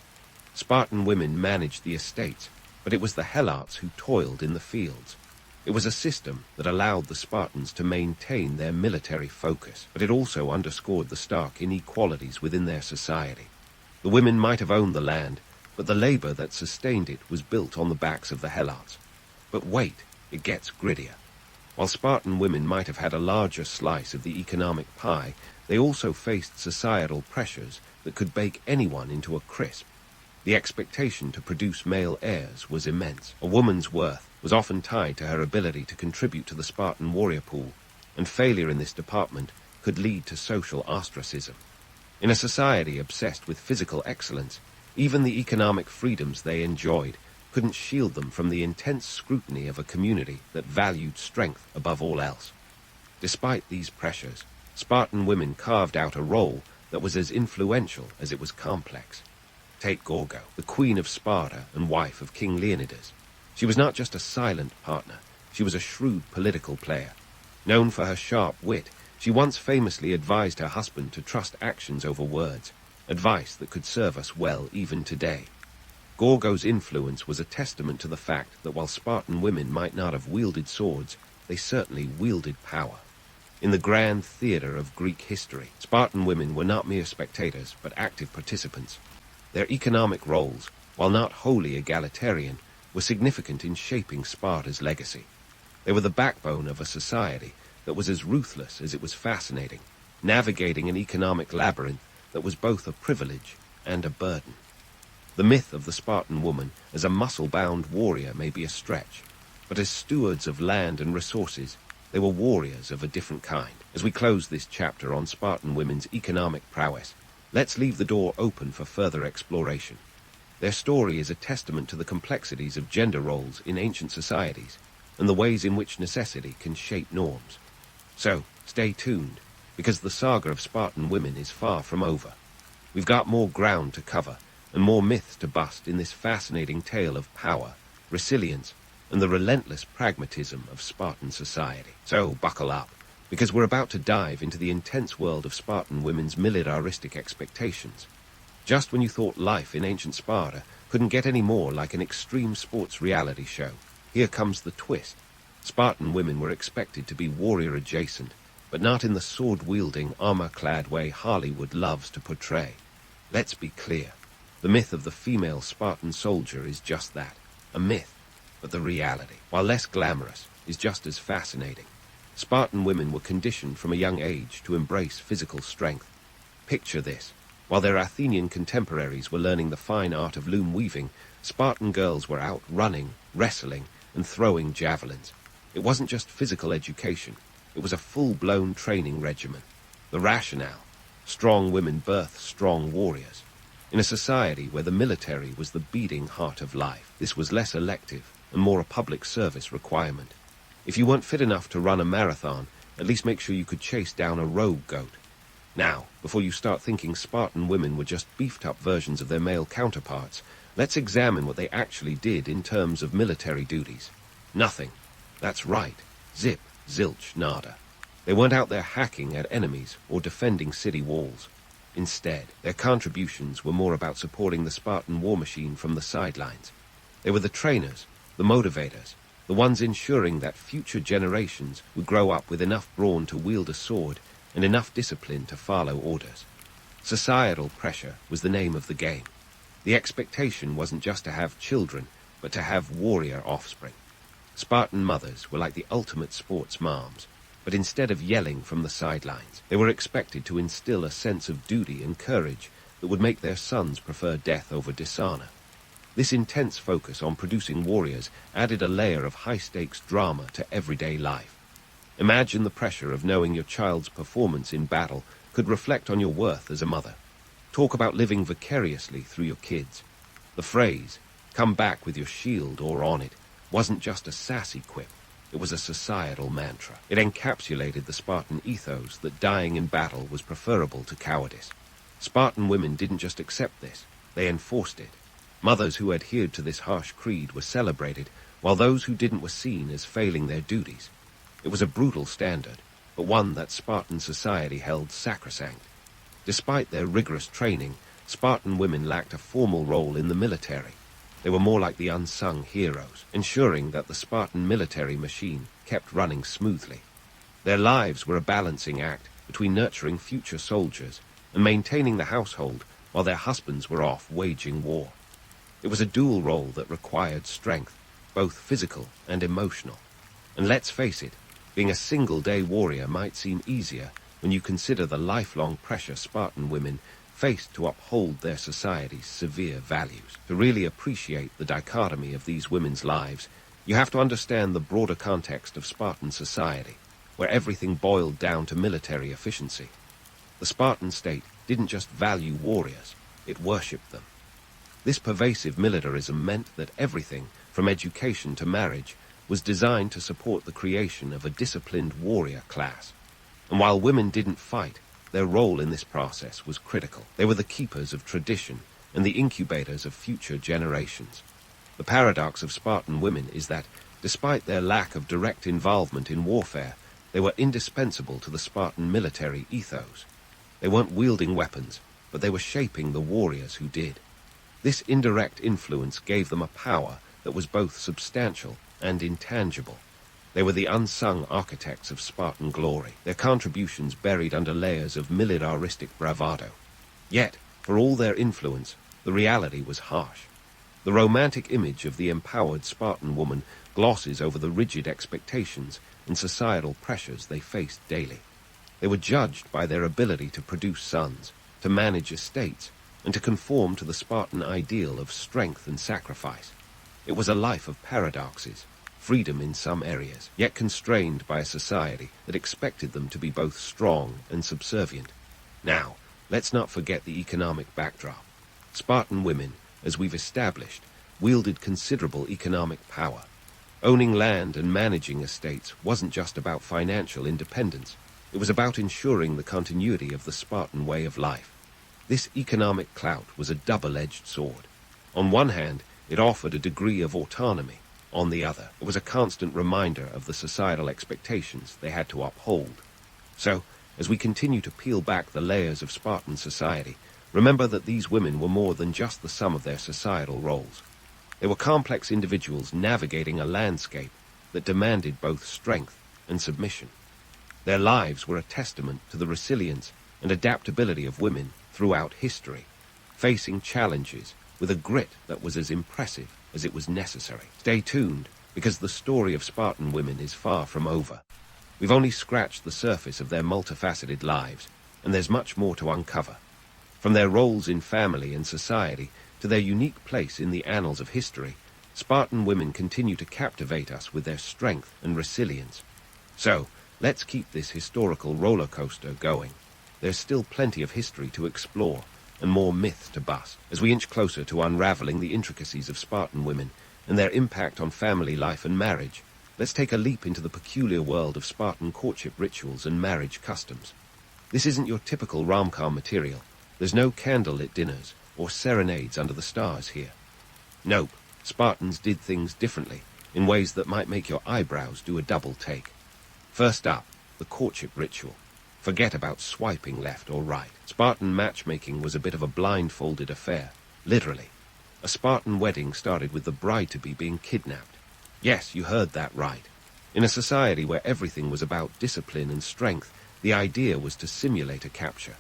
Spartan women managed the estates, but it was the Helots who toiled in the fields. It was a system that allowed the Spartans to maintain their military focus, but it also underscored the stark inequalities within their society. The women might have owned the land, but the labor that sustained it was built on the backs of the Helots. But wait, it gets grittier. While Spartan women might have had a larger slice of the economic pie, they also faced societal pressures that could bake anyone into a crisp. The expectation to produce male heirs was immense. A woman's worth was often tied to her ability to contribute to the Spartan warrior pool, and failure in this department could lead to social ostracism. In a society obsessed with physical excellence, even the economic freedoms they enjoyed couldn't shield them from the intense scrutiny of a community that valued strength above all else. Despite these pressures, Spartan women carved out a role that was as influential as it was complex. Take Gorgo, the queen of Sparta and wife of King Leonidas. She was not just a silent partner, she was a shrewd political player. Known for her sharp wit, she once famously advised her husband to trust actions over words, advice that could serve us well even today. Gorgo's influence was a testament to the fact that while Spartan women might not have wielded swords, they certainly wielded power. In the grand theater of Greek history, Spartan women were not mere spectators, but active participants. Their economic roles, while not wholly egalitarian, were significant in shaping Sparta's legacy. They were the backbone of a society that was as ruthless as it was fascinating, navigating an economic labyrinth that was both a privilege and a burden. The myth of the Spartan woman as a muscle-bound warrior may be a stretch, but as stewards of land and resources, they were warriors of a different kind. As we close this chapter on Spartan women's economic prowess, let's leave the door open for further exploration. Their story is a testament to the complexities of gender roles in ancient societies and the ways in which necessity can shape norms. So, stay tuned, because the saga of Spartan women is far from over. We've got more ground to cover and more myths to bust in this fascinating tale of power, resilience, and the relentless pragmatism of Spartan society. So, buckle up, because we're about to dive into the intense world of Spartan women's militaristic expectations. Just when you thought life in ancient Sparta couldn't get any more like an extreme sports reality show, here comes the twist. Spartan women were expected to be warrior-adjacent, but not in the sword-wielding, armor-clad way Hollywood loves to portray. Let's be clear. The myth of the female Spartan soldier is just that, a myth, but the reality, while less glamorous, is just as fascinating. Spartan women were conditioned from a young age to embrace physical strength. Picture this. While their Athenian contemporaries were learning the fine art of loom weaving, Spartan girls were out running, wrestling, and throwing javelins. It wasn't just physical education, it was a full-blown training regimen. The rationale: strong women birth strong warriors. In a society where the military was the beating heart of life, this was less elective and more a public service requirement. If you weren't fit enough to run a marathon, at least make sure you could chase down a rogue goat. Now, before you start thinking Spartan women were just beefed-up versions of their male counterparts, let's examine what they actually did in terms of military duties. Nothing. That's right. Zip, zilch, nada. They weren't out there hacking at enemies or defending city walls. Instead, their contributions were more about supporting the Spartan war machine from the sidelines. They were the trainers, the motivators, the ones ensuring that future generations would grow up with enough brawn to wield a sword and enough discipline to follow orders. Societal pressure was the name of the game. The expectation wasn't just to have children, but to have warrior offspring. Spartan mothers were like the ultimate sports moms, but instead of yelling from the sidelines, they were expected to instill a sense of duty and courage that would make their sons prefer death over dishonor. This intense focus on producing warriors added a layer of high-stakes drama to everyday life. Imagine the pressure of knowing your child's performance in battle could reflect on your worth as a mother. Talk about living vicariously through your kids. The phrase, "come back with your shield or on it," wasn't just a sassy quip. It was a societal mantra. It encapsulated the Spartan ethos that dying in battle was preferable to cowardice. Spartan women didn't just accept this, they enforced it. Mothers who adhered to this harsh creed were celebrated, while those who didn't were seen as failing their duties. It was a brutal standard, but one that Spartan society held sacrosanct. Despite their rigorous training, Spartan women lacked a formal role in the military. They were more like the unsung heroes, ensuring that the Spartan military machine kept running smoothly. Their lives were a balancing act between nurturing future soldiers and maintaining the household while their husbands were off waging war. It was a dual role that required strength, both physical and emotional. And let's face it, being a single-day warrior might seem easier when you consider the lifelong pressure Spartan women faced to uphold their society's severe values. To really appreciate the dichotomy of these women's lives, you have to understand the broader context of Spartan society, where everything boiled down to military efficiency. The Spartan state didn't just value warriors, it worshipped them. This pervasive militarism meant that everything, from education to marriage, was designed to support the creation of a disciplined warrior class. And while women didn't fight, their role in this process was critical. They were the keepers of tradition and the incubators of future generations. The paradox of Spartan women is that, despite their lack of direct involvement in warfare, they were indispensable to the Spartan military ethos. They weren't wielding weapons, but they were shaping the warriors who did. This indirect influence gave them a power that was both substantial and intangible. They were the unsung architects of Spartan glory, their contributions buried under layers of militaristic bravado. Yet, for all their influence, the reality was harsh. The romantic image of the empowered Spartan woman glosses over the rigid expectations and societal pressures they faced daily. They were judged by their ability to produce sons, to manage estates, and to conform to the Spartan ideal of strength and sacrifice. It was a life of paradoxes, freedom in some areas, yet constrained by a society that expected them to be both strong and subservient. Now, let's not forget the economic backdrop. Spartan women, as we've established, wielded considerable economic power. Owning land and managing estates wasn't just about financial independence. It was about ensuring the continuity of the Spartan way of life. This economic clout was a double-edged sword. On one hand, it offered a degree of autonomy. On the other, it was a constant reminder of the societal expectations they had to uphold. So, as we continue to peel back the layers of Spartan society, remember that these women were more than just the sum of their societal roles. They were complex individuals navigating a landscape that demanded both strength and submission. Their lives were a testament to the resilience and adaptability of women throughout history, facing challenges with a grit that was as impressive as it was necessary. Stay tuned, because the story of Spartan women is far from over. We've only scratched the surface of their multifaceted lives, and there's much more to uncover. From their roles in family and society to their unique place in the annals of history, Spartan women continue to captivate us with their strength and resilience. So, let's keep this historical roller coaster going. There's still plenty of history to explore and more myths to bust as we inch closer to unraveling the intricacies of Spartan women and their impact on family life and marriage. Let's take a leap into the peculiar world of Spartan courtship rituals and marriage customs. This isn't your typical rom-com material. There's no candlelit dinners or serenades under the stars here. Nope, Spartans did things differently, in ways that might make your eyebrows do a double take. First up, the courtship ritual. Forget about swiping left or right. Spartan matchmaking was a bit of a blindfolded affair, literally. A Spartan wedding started with the bride-to-be being kidnapped. Yes, you heard that right. In a society where everything was about discipline and strength, the idea was to simulate a capture.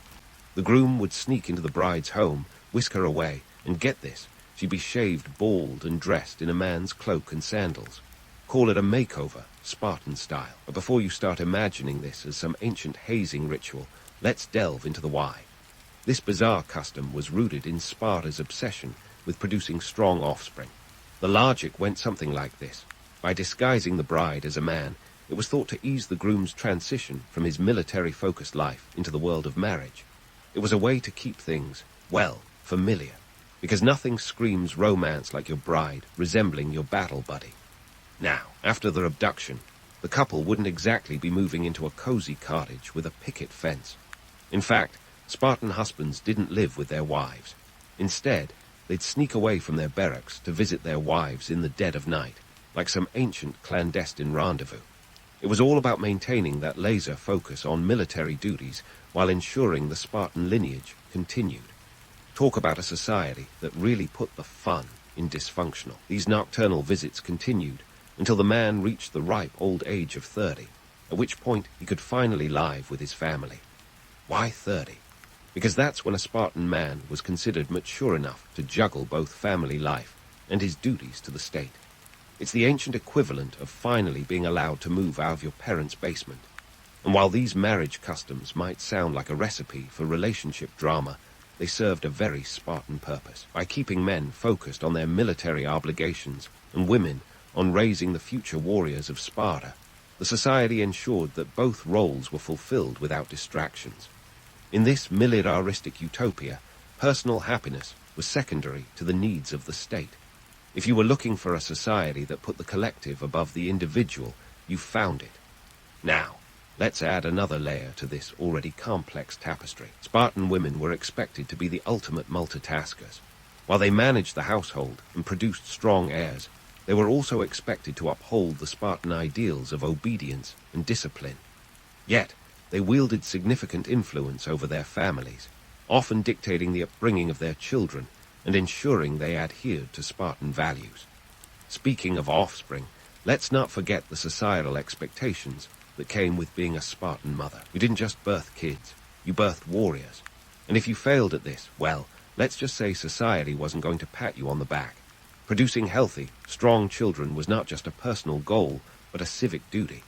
The groom would sneak into the bride's home, whisk her away, and get this, she'd be shaved bald and dressed in a man's cloak and sandals. Call it a makeover, Spartan style. But before you start imagining this as some ancient hazing ritual, let's delve into the why. This bizarre custom was rooted in Sparta's obsession with producing strong offspring. The logic went something like this. By disguising the bride as a man, it was thought to ease the groom's transition from his military-focused life into the world of marriage. It was a way to keep things, well, familiar, because nothing screams romance like your bride resembling your battle buddy. Now, after their abduction, the couple wouldn't exactly be moving into a cozy cottage with a picket fence. In fact, Spartan husbands didn't live with their wives. Instead, they'd sneak away from their barracks to visit their wives in the dead of night, like some ancient clandestine rendezvous. It was all about maintaining that laser focus on military duties while ensuring the Spartan lineage continued. Talk about a society that really put the fun in dysfunctional. These nocturnal visits continued until the man reached the ripe old age of 30, at which point he could finally live with his family. Why 30? Because that's when a Spartan man was considered mature enough to juggle both family life and his duties to the state. It's the ancient equivalent of finally being allowed to move out of your parents' basement. And while these marriage customs might sound like a recipe for relationship drama, they served a very Spartan purpose by keeping men focused on their military obligations and women on raising the future warriors of Sparta. The society ensured that both roles were fulfilled without distractions. In this militaristic utopia, personal happiness was secondary to the needs of the state. If you were looking for a society that put the collective above the individual, you found it. Now, Let's add another layer to this already complex tapestry. Spartan women were expected to be the ultimate multitaskers. While they managed the household and produced strong heirs, they were also expected to uphold the Spartan ideals of obedience and discipline. Yet, they wielded significant influence over their families, often dictating the upbringing of their children and ensuring they adhered to Spartan values. Speaking of offspring, let's not forget the societal expectations that came with being a Spartan mother. You didn't just birth kids, you birthed warriors. And if you failed at this, well, let's just say society wasn't going to pat you on the back. Producing healthy, strong children was not just a personal goal, but a civic duty.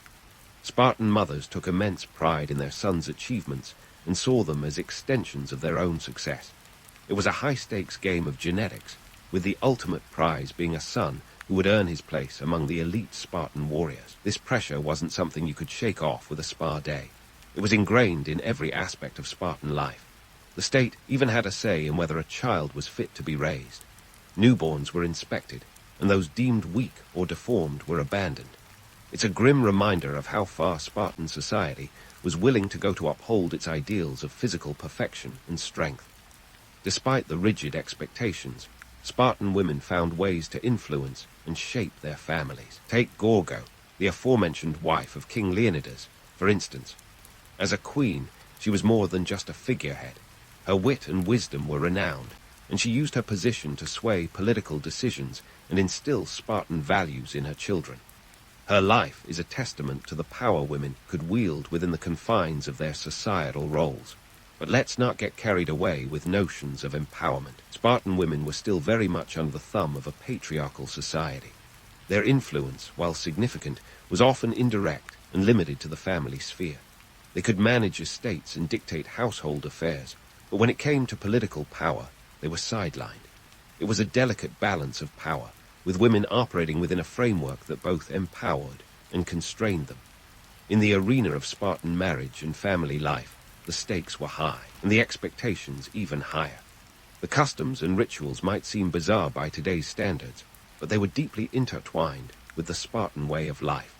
Spartan mothers took immense pride in their sons' achievements and saw them as extensions of their own success. It was a high-stakes game of genetics, with the ultimate prize being a son who would earn his place among the elite Spartan warriors. This pressure wasn't something you could shake off with a spa day. It was ingrained in every aspect of Spartan life. The state even had a say in whether a child was fit to be raised. Newborns were inspected, and those deemed weak or deformed were abandoned. It's a grim reminder of how far Spartan society was willing to go to uphold its ideals of physical perfection and strength. Despite the rigid expectations, Spartan women found ways to influence and shape their families. Take Gorgo, the aforementioned wife of King Leonidas, for instance. As a queen, she was more than just a figurehead. Her wit and wisdom were renowned, and she used her position to sway political decisions and instill Spartan values in her children. Her life is a testament to the power women could wield within the confines of their societal roles. But let's not get carried away with notions of empowerment. Spartan women were still very much under the thumb of a patriarchal society. Their influence, while significant, was often indirect and limited to the family sphere. They could manage estates and dictate household affairs, but when it came to political power, they were sidelined. It was a delicate balance of power, with women operating within a framework that both empowered and constrained them. In the arena of Spartan marriage and family life, the stakes were high, and the expectations even higher. The customs and rituals might seem bizarre by today's standards, but they were deeply intertwined with the Spartan way of life.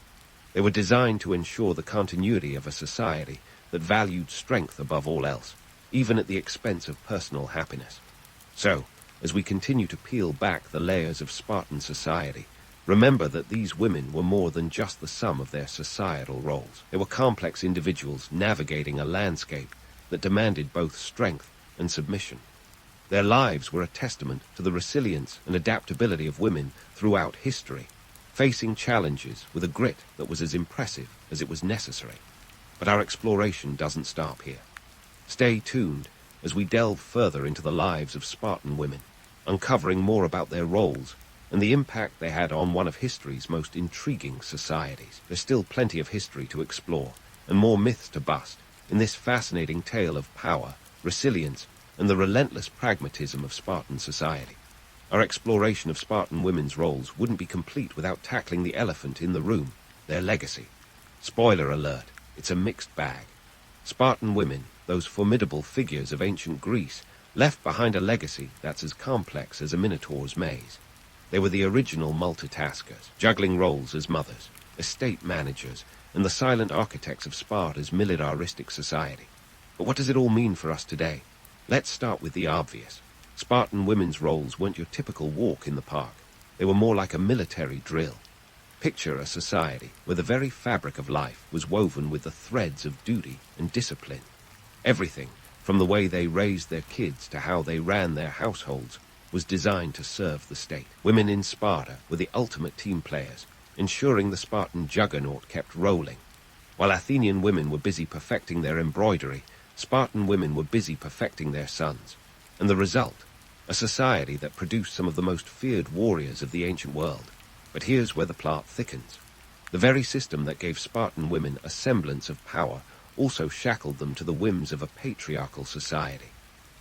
They were designed to ensure the continuity of a society that valued strength above all else, even at the expense of personal happiness. So, as we continue to peel back the layers of Spartan society, remember that these women were more than just the sum of their societal roles. They were complex individuals navigating a landscape that demanded both strength and submission. Their lives were a testament to the resilience and adaptability of women throughout history, facing challenges with a grit that was as impressive as it was necessary. But our exploration doesn't stop here. Stay tuned as we delve further into the lives of Spartan women, uncovering more about their roles and the impact they had on one of history's most intriguing societies. There's still plenty of history to explore, and more myths to bust, in this fascinating tale of power, resilience, and the relentless pragmatism of Spartan society. Our exploration of Spartan women's roles wouldn't be complete without tackling the elephant in the room, their legacy. Spoiler alert, it's a mixed bag. Spartan women, those formidable figures of ancient Greece, left behind a legacy that's as complex as a minotaur's maze. They were the original multitaskers, juggling roles as mothers, estate managers, and the silent architects of Sparta's militaristic society. But what does it all mean for us today? Let's start with the obvious. Spartan women's roles weren't your typical walk in the park. They were more like a military drill. Picture a society where the very fabric of life was woven with the threads of duty and discipline. Everything, from the way they raised their kids to how they ran their households, was designed to serve the state. Women in Sparta were the ultimate team players, ensuring the Spartan juggernaut kept rolling. While Athenian women were busy perfecting their embroidery, Spartan women were busy perfecting their sons. And the result, a society that produced some of the most feared warriors of the ancient world. But here's where the plot thickens. The very system that gave Spartan women a semblance of power also shackled them to the whims of a patriarchal society.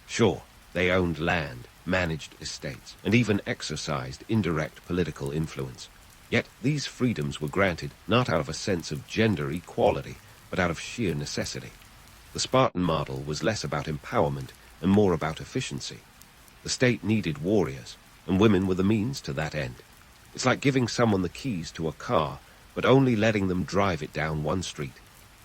Sure, they owned land, managed estates, and even exercised indirect political influence. Yet these freedoms were granted not out of a sense of gender equality, but out of sheer necessity. The Spartan model was less about empowerment and more about efficiency. The state needed warriors, and women were the means to that end. It's like giving someone the keys to a car, but only letting them drive it down one street.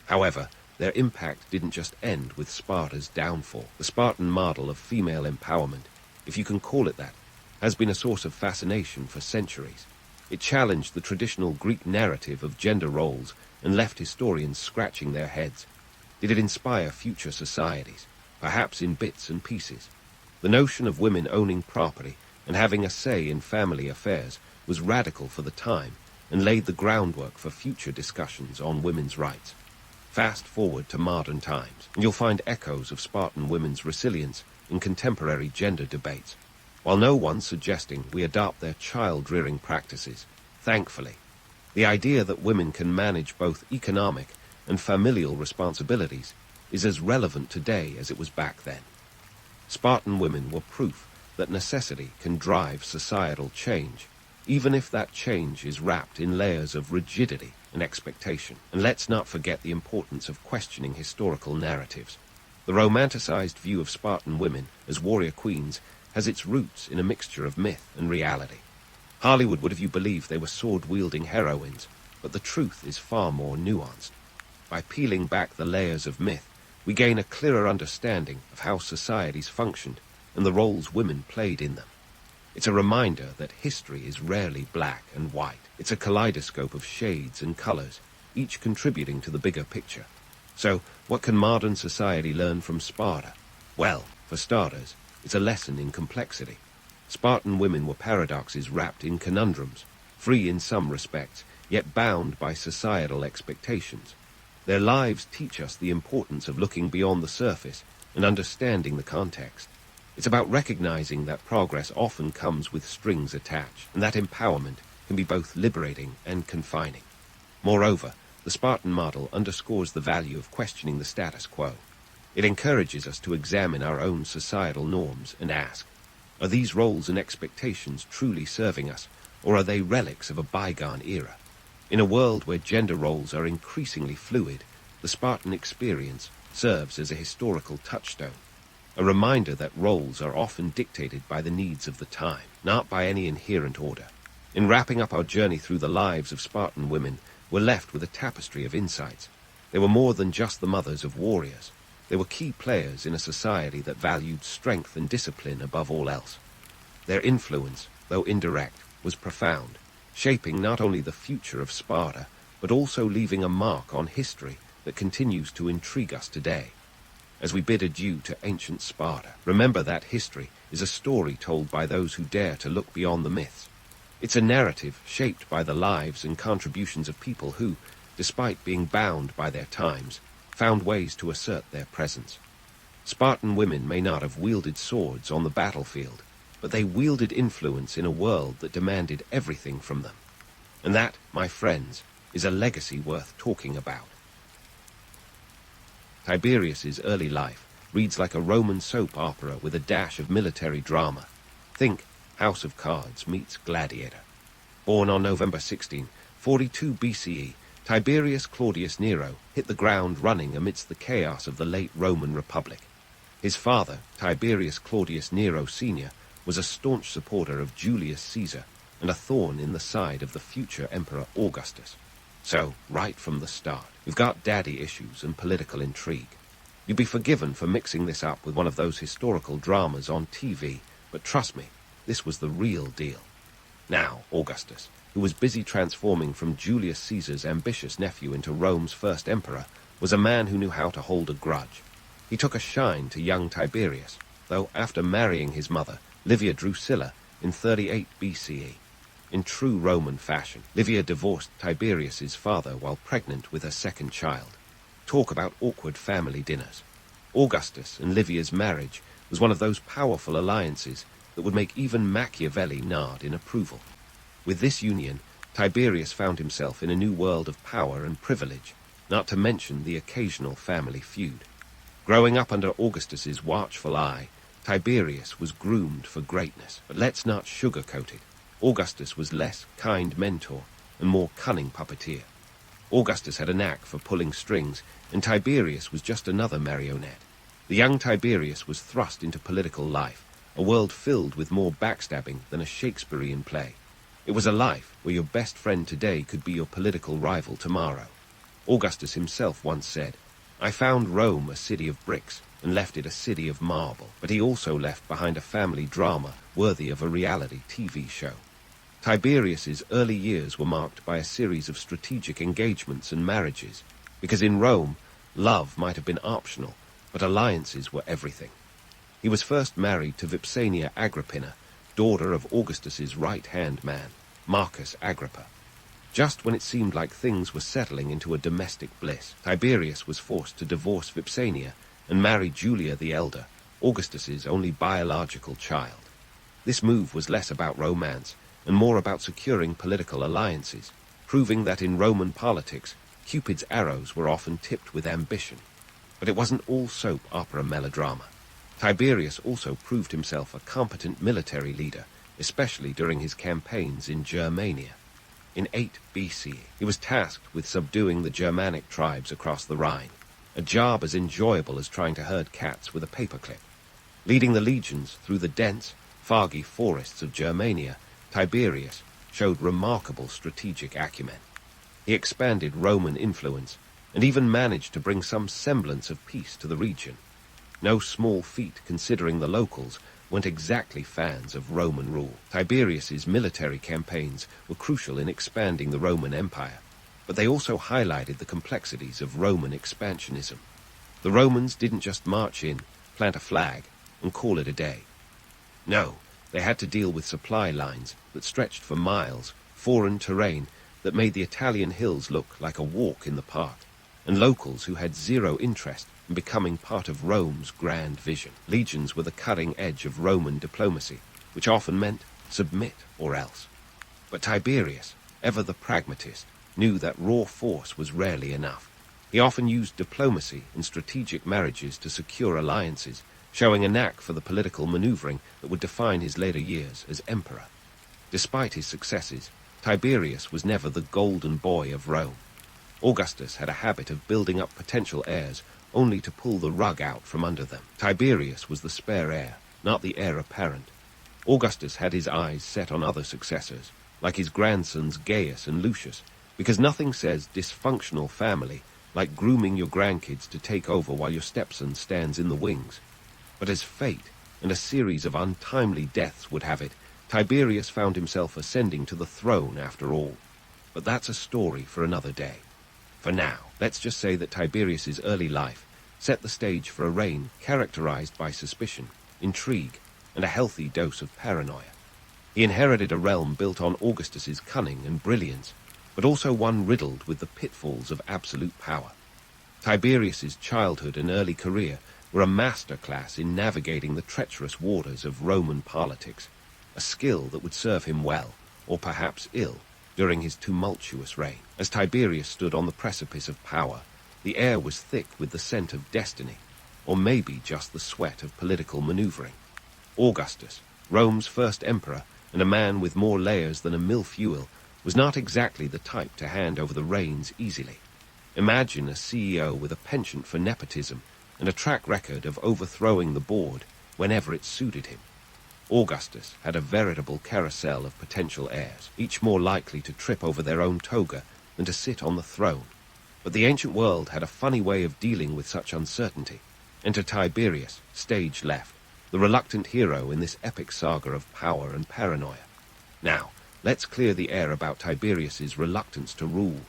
However, their impact didn't just end with Sparta's downfall. The Spartan model of female empowerment, if you can call it that, has been a source of fascination for centuries. It challenged the traditional Greek narrative of gender roles and left historians scratching their heads. Did it inspire future societies? Perhaps in bits and pieces. The notion of women owning property and having a say in family affairs was radical for the time and laid the groundwork for future discussions on women's rights. Fast forward to modern times, and you'll find echoes of Spartan women's resilience in contemporary gender debates. While no one's suggesting we adopt their child-rearing practices, thankfully, the idea that women can manage both economic and familial responsibilities is as relevant today as it was back then. Spartan women were proof that necessity can drive societal change, even if that change is wrapped in layers of rigidity and expectation. And let's not forget the importance of questioning historical narratives. The romanticized view of Spartan women as warrior queens has its roots in a mixture of myth and reality. Hollywood would have you believe they were sword-wielding heroines, but the truth is far more nuanced. By peeling back the layers of myth, we gain a clearer understanding of how societies functioned and the roles women played in them. It's a reminder that history is rarely black and white. It's a kaleidoscope of shades and colors, each contributing to the bigger picture. So, what can modern society learn from Sparta? Well, for starters, it's a lesson in complexity. Spartan women were paradoxes wrapped in conundrums, free in some respects, yet bound by societal expectations. Their lives teach us the importance of looking beyond the surface and understanding the context. It's about recognizing that progress often comes with strings attached, and that empowerment can be both liberating and confining. Moreover, the Spartan model underscores the value of questioning the status quo. It encourages us to examine our own societal norms and ask, are these roles and expectations truly serving us, or are they relics of a bygone era? In a world where gender roles are increasingly fluid, the Spartan experience serves as a historical touchstone, a reminder that roles are often dictated by the needs of the time, not by any inherent order. In wrapping up our journey through the lives of Spartan women, we're left with a tapestry of insights. They were more than just the mothers of warriors. They were key players in a society that valued strength and discipline above all else. Their influence, though indirect, was profound, shaping not only the future of Sparta, but also leaving a mark on history that continues to intrigue us today. As we bid adieu to ancient Sparta, remember that history is a story told by those who dare to look beyond the myths. It's a narrative shaped by the lives and contributions of people who, despite being bound by their times, found ways to assert their presence. Spartan women may not have wielded swords on the battlefield, but they wielded influence in a world that demanded everything from them. And that, my friends, is a legacy worth talking about. Tiberius's early life reads like a Roman soap opera with a dash of military drama. Think House of Cards meets Gladiator. Born on November 16, 42 BCE, Tiberius Claudius Nero hit the ground running amidst the chaos of the late Roman Republic. His father, Tiberius Claudius Nero Sr., was a staunch supporter of Julius Caesar and a thorn in the side of the future Emperor Augustus. So, right from the start, we've got daddy issues and political intrigue. You'd be forgiven for mixing this up with one of those historical dramas on TV, but trust me, this was the real deal. Now, Augustus, who was busy transforming from Julius Caesar's ambitious nephew into Rome's first emperor, was a man who knew how to hold a grudge. He took a shine to young Tiberius, though after marrying his mother, Livia Drusilla, in 38 BCE. In true Roman fashion, Livia divorced Tiberius's father while pregnant with her second child. Talk about awkward family dinners. Augustus and Livia's marriage was one of those powerful alliances that would make even Machiavelli nod in approval. With this union, Tiberius found himself in a new world of power and privilege, not to mention the occasional family feud. Growing up under Augustus's watchful eye, Tiberius was groomed for greatness, but let's not sugarcoat it. Augustus was less kind mentor and more cunning puppeteer. Augustus had a knack for pulling strings, and Tiberius was just another marionette. The young Tiberius was thrust into political life, a world filled with more backstabbing than a Shakespearean play. It was a life where your best friend today could be your political rival tomorrow. Augustus himself once said, "I found Rome a city of bricks and left it a city of marble," but he also left behind a family drama worthy of a reality TV show. Tiberius's early years were marked by a series of strategic engagements and marriages, because in Rome, love might have been optional, but alliances were everything. He was first married to Vipsania Agrippina, daughter of Augustus's right-hand man, Marcus Agrippa. Just when it seemed like things were settling into a domestic bliss, Tiberius was forced to divorce Vipsania and marry Julia the Elder, Augustus's only biological child. This move was less about romance and more about securing political alliances, proving that in Roman politics, Cupid's arrows were often tipped with ambition. But it wasn't all soap opera melodrama. Tiberius also proved himself a competent military leader, especially during his campaigns in Germania. In 8 BC, he was tasked with subduing the Germanic tribes across the Rhine, a job as enjoyable as trying to herd cats with a paperclip. Leading the legions through the dense, foggy forests of Germania, Tiberius showed remarkable strategic acumen. He expanded Roman influence and even managed to bring some semblance of peace to the region. No small feat considering the locals weren't exactly fans of Roman rule. Tiberius's military campaigns were crucial in expanding the Roman Empire, but they also highlighted the complexities of Roman expansionism. The Romans didn't just march in, plant a flag, and call it a day. No, they had to deal with supply lines that stretched for miles, foreign terrain that made the Italian hills look like a walk in the park, and locals who had zero interest in becoming part of Rome's grand vision. Legions were the cutting edge of Roman diplomacy, which often meant submit or else. But Tiberius, ever the pragmatist, knew that raw force was rarely enough. He often used diplomacy and strategic marriages to secure alliances, showing a knack for the political maneuvering that would define his later years as emperor. Despite his successes, Tiberius was never the golden boy of Rome. Augustus had a habit of building up potential heirs only to pull the rug out from under them. Tiberius was the spare heir, not the heir apparent. Augustus had his eyes set on other successors, like his grandsons Gaius and Lucius, because nothing says dysfunctional family like grooming your grandkids to take over while your stepson stands in the wings. But as fate and a series of untimely deaths would have it, Tiberius found himself ascending to the throne after all. But that's a story for another day. For now, let's just say that Tiberius's early life set the stage for a reign characterized by suspicion, intrigue, and a healthy dose of paranoia. He inherited a realm built on Augustus's cunning and brilliance, but also one riddled with the pitfalls of absolute power. Tiberius's childhood and early career were a masterclass in navigating the treacherous waters of Roman politics, a skill that would serve him well, or perhaps ill, during his tumultuous reign. As Tiberius stood on the precipice of power, the air was thick with the scent of destiny, or maybe just the sweat of political maneuvering. Augustus, Rome's first emperor, and a man with more layers than a millfuel, was not exactly the type to hand over the reins easily. Imagine a CEO with a penchant for nepotism and a track record of overthrowing the board whenever it suited him. Augustus had a veritable carousel of potential heirs, each more likely to trip over their own toga than to sit on the throne. But the ancient world had a funny way of dealing with such uncertainty. Enter Tiberius, stage left, the reluctant hero in this epic saga of power and paranoia. Now, let's clear the air about Tiberius's reluctance to rule.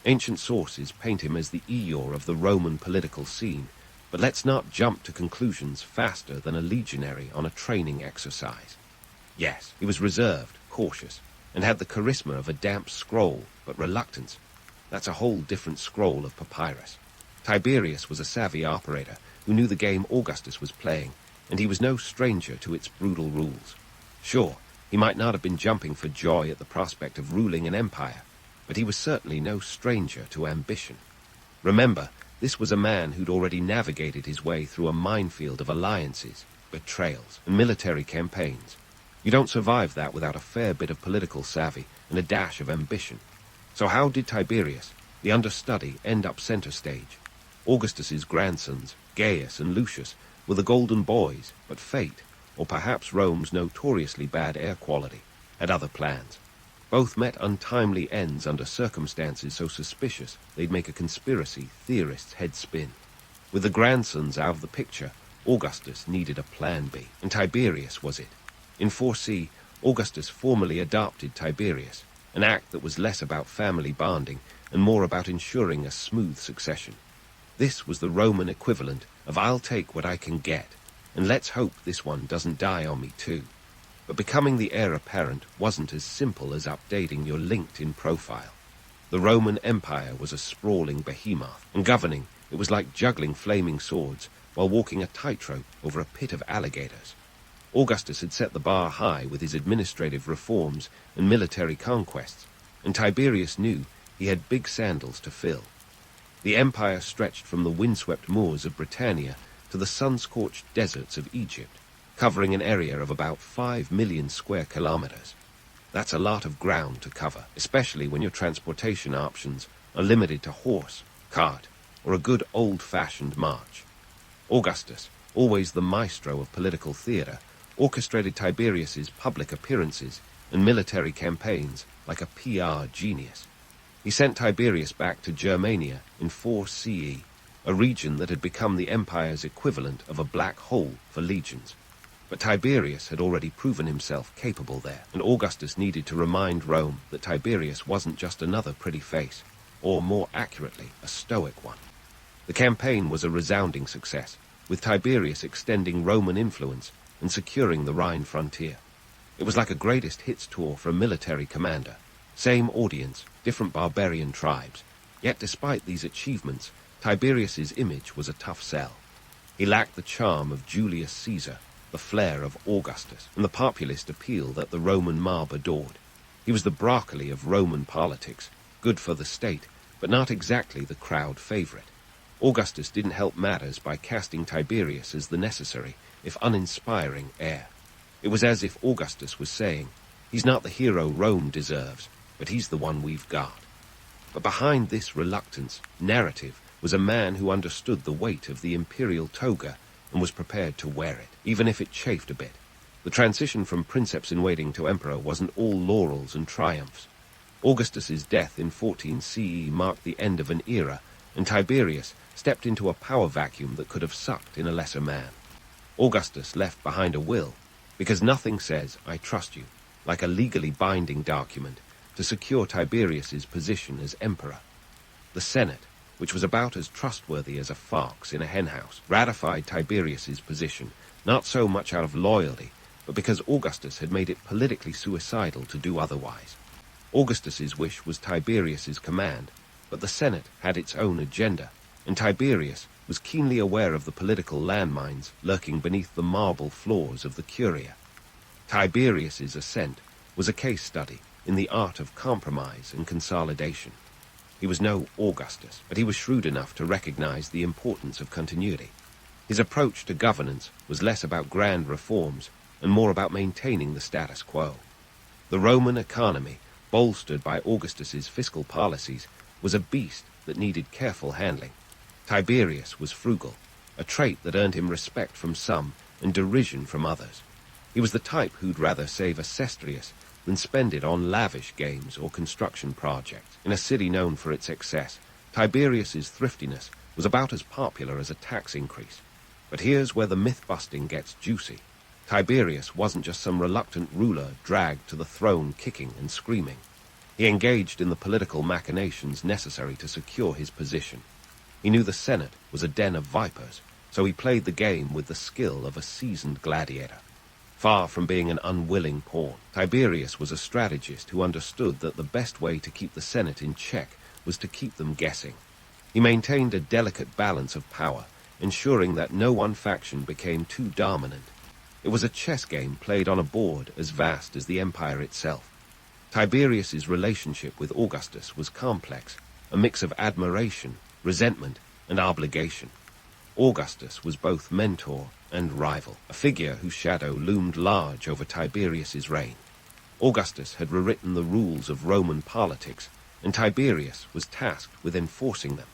Ancient sources paint him as the Eeyore of the Roman political scene, but let's not jump to conclusions faster than a legionary on a training exercise. Yes, he was reserved, cautious, and had the charisma of a damp scroll, but reluctance, that's a whole different scroll of papyrus. Tiberius was a savvy operator who knew the game Augustus was playing, and he was no stranger to its brutal rules. Sure, he might not have been jumping for joy at the prospect of ruling an empire, but he was certainly no stranger to ambition. Remember, this was a man who'd already navigated his way through a minefield of alliances, betrayals, and military campaigns. You don't survive that without a fair bit of political savvy and a dash of ambition. So how did Tiberius, the understudy, end up center stage? Augustus's grandsons, Gaius and Lucius, were the golden boys, but fate, or perhaps Rome's notoriously bad air quality, had other plans. Both met untimely ends under circumstances so suspicious they'd make a conspiracy theorist's head spin. With the grandsons out of the picture, Augustus needed a plan B, and Tiberius was it. In 4C, Augustus formally adopted Tiberius, an act that was less about family bonding and more about ensuring a smooth succession. This was the Roman equivalent of "I'll take what I can get, and let's hope this one doesn't die on me too." But becoming the heir apparent wasn't as simple as updating your LinkedIn profile. The Roman Empire was a sprawling behemoth, and governing, it was like juggling flaming swords while walking a tightrope over a pit of alligators. Augustus had set the bar high with his administrative reforms and military conquests, and Tiberius knew he had big sandals to fill. The empire stretched from the windswept moors of Britannia to the sun-scorched deserts of Egypt, covering an area of about 5 million square kilometers. That's a lot of ground to cover, especially when your transportation options are limited to horse, cart, or a good old-fashioned march. Augustus, always the maestro of political theater, orchestrated Tiberius's public appearances and military campaigns like a PR genius. He sent Tiberius back to Germania in 4 CE, a region that had become the empire's equivalent of a black hole for legions. But Tiberius had already proven himself capable there, and Augustus needed to remind Rome that Tiberius wasn't just another pretty face, or more accurately, a stoic one. The campaign was a resounding success, with Tiberius extending Roman influence and securing the Rhine frontier. It was like a greatest hits tour for a military commander. Same audience, different barbarian tribes. Yet despite these achievements, Tiberius's image was a tough sell. He lacked the charm of Julius Caesar, the flair of Augustus, and the populist appeal that the Roman mob adored. He was the broccoli of Roman politics, good for the state, but not exactly the crowd favorite. Augustus didn't help matters by casting Tiberius as the necessary, if uninspiring, heir. It was as if Augustus was saying, "He's not the hero Rome deserves, but he's the one we've got." But behind this reluctance, narrative, was a man who understood the weight of the imperial toga and was prepared to wear it, even if it chafed a bit. The transition from princeps-in-waiting to emperor wasn't all laurels and triumphs. Augustus's death in 14 CE marked the end of an era, and Tiberius stepped into a power vacuum that could have sucked in a lesser man. Augustus left behind a will, because nothing says, "I trust you," like a legally binding document, to secure Tiberius's position as emperor. The Senate, which was about as trustworthy as a fox in a henhouse, ratified Tiberius's position, not so much out of loyalty, but because Augustus had made it politically suicidal to do otherwise. Augustus's wish was Tiberius's command, but the Senate had its own agenda, and Tiberius was keenly aware of the political landmines lurking beneath the marble floors of the Curia. Tiberius's ascent was a case study in the art of compromise and consolidation. He was no Augustus, but he was shrewd enough to recognize the importance of continuity. His approach to governance was less about grand reforms and more about maintaining the status quo. The Roman economy, bolstered by Augustus's fiscal policies, was a beast that needed careful handling. Tiberius was frugal, a trait that earned him respect from some and derision from others. He was the type who'd rather save a sestrius than spend it on lavish games or construction projects. In a city known for its excess, Tiberius's thriftiness was about as popular as a tax increase. But here's where the myth-busting gets juicy. Tiberius wasn't just some reluctant ruler dragged to the throne kicking and screaming. He engaged in the political machinations necessary to secure his position. He knew the Senate was a den of vipers, so he played the game with the skill of a seasoned gladiator. Far from being an unwilling pawn, Tiberius was a strategist who understood that the best way to keep the Senate in check was to keep them guessing. He maintained a delicate balance of power, ensuring that no one faction became too dominant. It was a chess game played on a board as vast as the empire itself. Tiberius's relationship with Augustus was complex, a mix of admiration, resentment, and obligation. Augustus was both mentor and rival, a figure whose shadow loomed large over Tiberius's reign. Augustus had rewritten the rules of Roman politics, and Tiberius was tasked with enforcing them.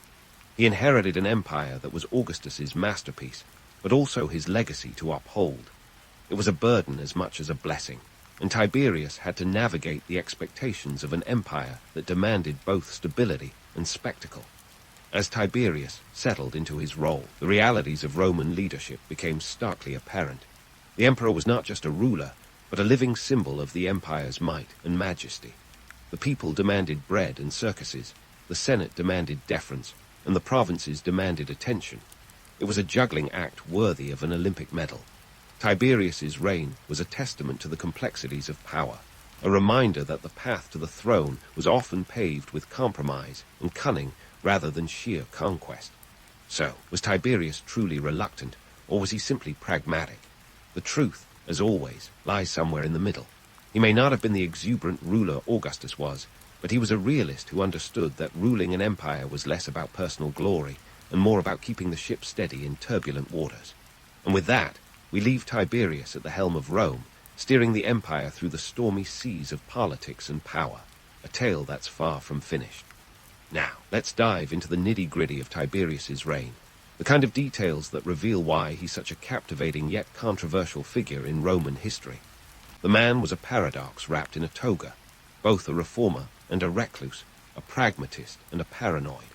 He inherited an empire that was Augustus's masterpiece, but also his legacy to uphold. It was a burden as much as a blessing. and Tiberius had to navigate the expectations of an empire that demanded both stability and spectacle. As Tiberius settled into his role, the realities of Roman leadership became starkly apparent. The emperor was not just a ruler, but a living symbol of the empire's might and majesty. The people demanded bread and circuses, the Senate demanded deference, and the provinces demanded attention. It was a juggling act worthy of an Olympic medal. Tiberius's reign was a testament to the complexities of power, a reminder that the path to the throne was often paved with compromise and cunning rather than sheer conquest. So, was Tiberius truly reluctant, or was he simply pragmatic? The truth, as always, lies somewhere in the middle. He may not have been the exuberant ruler Augustus was, but he was a realist who understood that ruling an empire was less about personal glory and more about keeping the ship steady in turbulent waters. And with that, we leave Tiberius at the helm of Rome, steering the empire through the stormy seas of politics and power, a tale that's far from finished. Now, let's dive into the nitty-gritty of Tiberius's reign, the kind of details that reveal why he's such a captivating yet controversial figure in Roman history. The man was a paradox wrapped in a toga, both a reformer and a recluse, a pragmatist and a paranoid.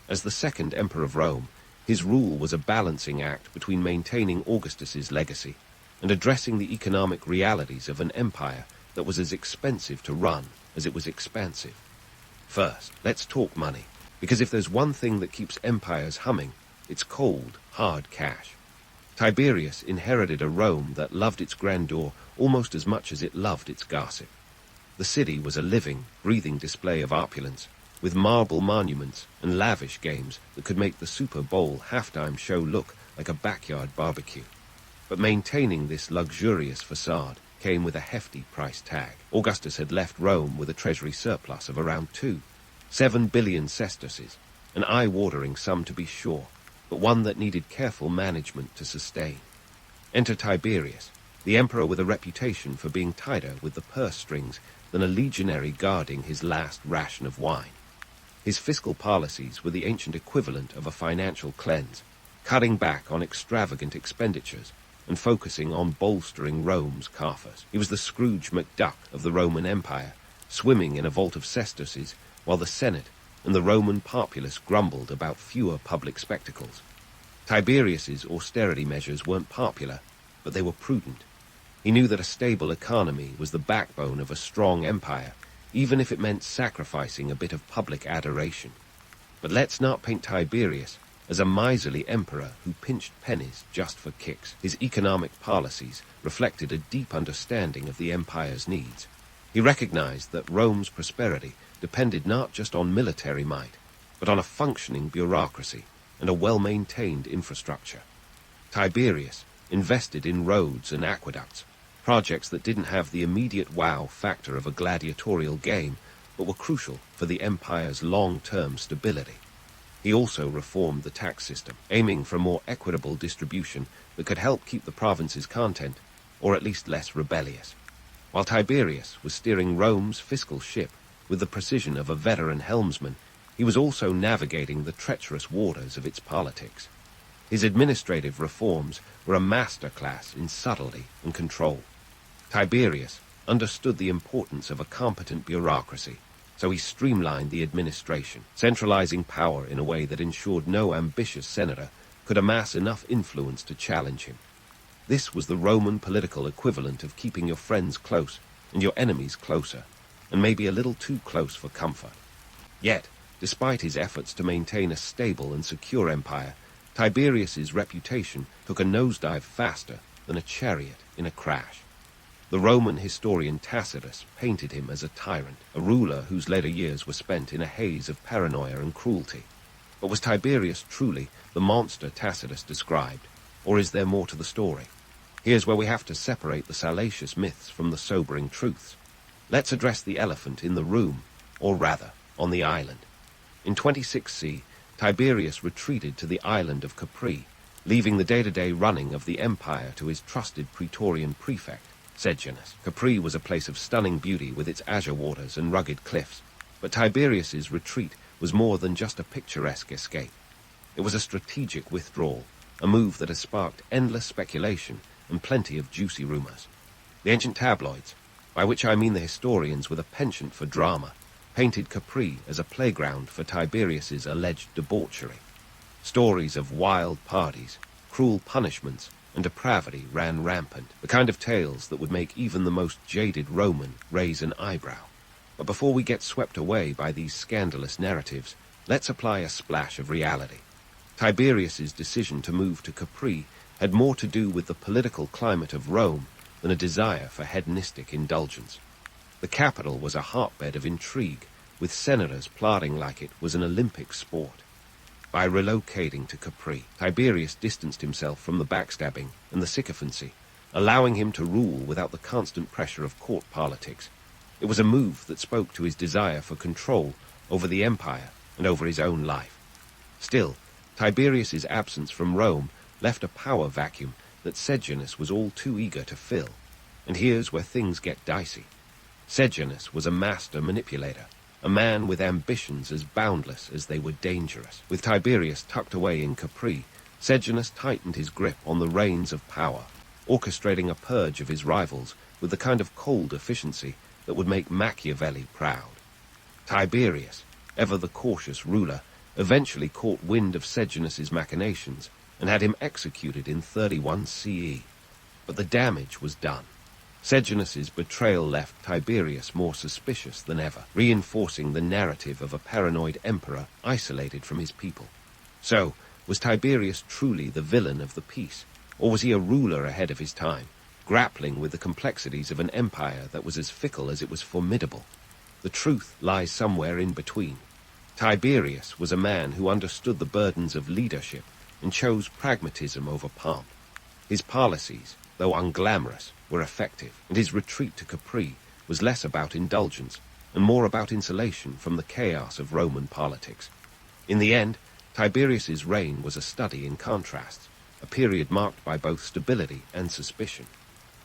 As the second emperor of Rome, his rule was a balancing act between maintaining Augustus's legacy and addressing the economic realities of an empire that was as expensive to run as it was expansive. First, let's talk money, because if there's one thing that keeps empires humming, it's cold, hard cash. Tiberius inherited a Rome that loved its grandeur almost as much as it loved its gossip. The city was a living, breathing display of opulence, with marble monuments and lavish games that could make the Super Bowl halftime show look like a backyard barbecue. But maintaining this luxurious facade came with a hefty price tag. Augustus had left Rome with a treasury surplus of around 7 billion sesterces, an eye-watering sum to be sure, but one that needed careful management to sustain. Enter Tiberius, the emperor with a reputation for being tighter with the purse strings than a legionary guarding his last ration of wine. His fiscal policies were the ancient equivalent of a financial cleanse, cutting back on extravagant expenditures and focusing on bolstering Rome's coffers. He was the Scrooge McDuck of the Roman Empire, swimming in a vault of sesterces, while the Senate and the Roman populace grumbled about fewer public spectacles. Tiberius's austerity measures weren't popular, but they were prudent. He knew that a stable economy was the backbone of a strong empire, even if it meant sacrificing a bit of public adoration. But let's not paint Tiberius as a miserly emperor who pinched pennies just for kicks. His economic policies reflected a deep understanding of the empire's needs. He recognized that Rome's prosperity depended not just on military might, but on a functioning bureaucracy and a well-maintained infrastructure. Tiberius invested in roads and aqueducts, projects that didn't have the immediate wow factor of a gladiatorial game, but were crucial for the empire's long-term stability. He also reformed the tax system, aiming for a more equitable distribution that could help keep the provinces content, or at least less rebellious. While Tiberius was steering Rome's fiscal ship with the precision of a veteran helmsman, he was also navigating the treacherous waters of its politics. His administrative reforms were a masterclass in subtlety and control. Tiberius understood the importance of a competent bureaucracy, so he streamlined the administration, centralizing power in a way that ensured no ambitious senator could amass enough influence to challenge him. This was the Roman political equivalent of keeping your friends close and your enemies closer, and maybe a little too close for comfort. Yet, despite his efforts to maintain a stable and secure empire, Tiberius's reputation took a nosedive faster than a chariot in a crash. The Roman historian Tacitus painted him as a tyrant, a ruler whose later years were spent in a haze of paranoia and cruelty. But was Tiberius truly the monster Tacitus described, or is there more to the story? Here's where we have to separate the salacious myths from the sobering truths. Let's address the elephant in the room, or rather, on the island. In 26C, Tiberius retreated to the island of Capri, leaving the day-to-day running of the empire to his trusted praetorian prefect, Sejanus. Capri was a place of stunning beauty with its azure waters and rugged cliffs, but Tiberius's retreat was more than just a picturesque escape. It was a strategic withdrawal, a move that has sparked endless speculation and plenty of juicy rumors. The ancient tabloids, by which I mean the historians with a penchant for drama, painted Capri as a playground for Tiberius's alleged debauchery. Stories of wild parties, cruel punishments, and depravity ran rampant, the kind of tales that would make even the most jaded Roman raise an eyebrow. But before we get swept away by these scandalous narratives, let's apply a splash of reality. Tiberius's decision to move to Capri had more to do with the political climate of Rome than a desire for hedonistic indulgence. The capital was a hotbed of intrigue, with senators plotting like it was an Olympic sport. By relocating to Capri, Tiberius distanced himself from the backstabbing and the sycophancy, allowing him to rule without the constant pressure of court politics. It was a move that spoke to his desire for control over the empire and over his own life. Still, Tiberius's absence from Rome left a power vacuum that Sejanus was all too eager to fill. And here's where things get dicey. Sejanus was a master manipulator, a man with ambitions as boundless as they were dangerous. With Tiberius tucked away in Capri, Sejanus tightened his grip on the reins of power, orchestrating a purge of his rivals with the kind of cold efficiency that would make Machiavelli proud. Tiberius, ever the cautious ruler, eventually caught wind of Sejanus's machinations and had him executed in 31 CE. But the damage was done. Sejanus's betrayal left Tiberius more suspicious than ever, reinforcing the narrative of a paranoid emperor isolated from his people. So, was Tiberius truly the villain of the piece, or was he a ruler ahead of his time, grappling with the complexities of an empire that was as fickle as it was formidable? The truth lies somewhere in between. Tiberius was a man who understood the burdens of leadership and chose pragmatism over pomp. His policies, though unglamorous, were effective, and his retreat to Capri was less about indulgence and more about insulation from the chaos of Roman politics. In the end, Tiberius's reign was a study in contrasts, a period marked by both stability and suspicion.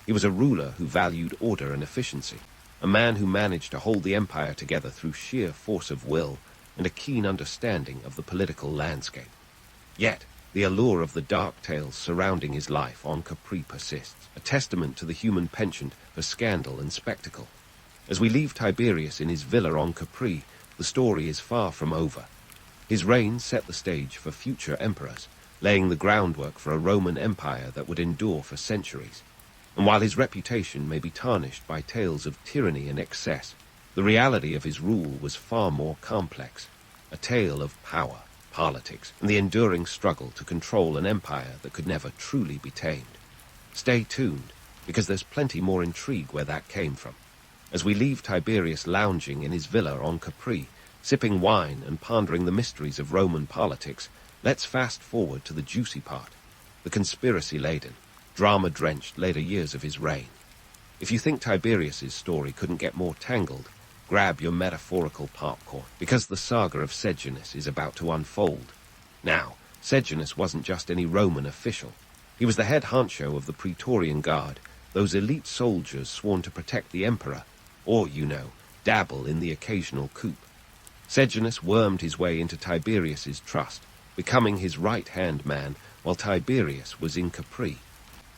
He was a ruler who valued order and efficiency, a man who managed to hold the empire together through sheer force of will and a keen understanding of the political landscape. Yet, the allure of the dark tales surrounding his life on Capri persists, a testament to the human penchant for scandal and spectacle. As we leave Tiberius in his villa on Capri, the story is far from over. His reign set the stage for future emperors, laying the groundwork for a Roman empire that would endure for centuries. And while his reputation may be tarnished by tales of tyranny and excess, the reality of his rule was far more complex, a tale of power, politics, and the enduring struggle to control an empire that could never truly be tamed. Stay tuned, because there's plenty more intrigue where that came from. As we leave Tiberius lounging in his villa on Capri, sipping wine and pondering the mysteries of Roman politics, let's fast forward to the juicy part, the conspiracy-laden, drama-drenched later years of his reign. If you think Tiberius's story couldn't get more tangled, grab your metaphorical popcorn, because the saga of Sejanus is about to unfold. Now, Sejanus wasn't just any Roman official. He was the head honcho of the Praetorian Guard, those elite soldiers sworn to protect the emperor, or, dabble in the occasional coup. Sejanus wormed his way into Tiberius's trust, becoming his right-hand man while Tiberius was in Capri.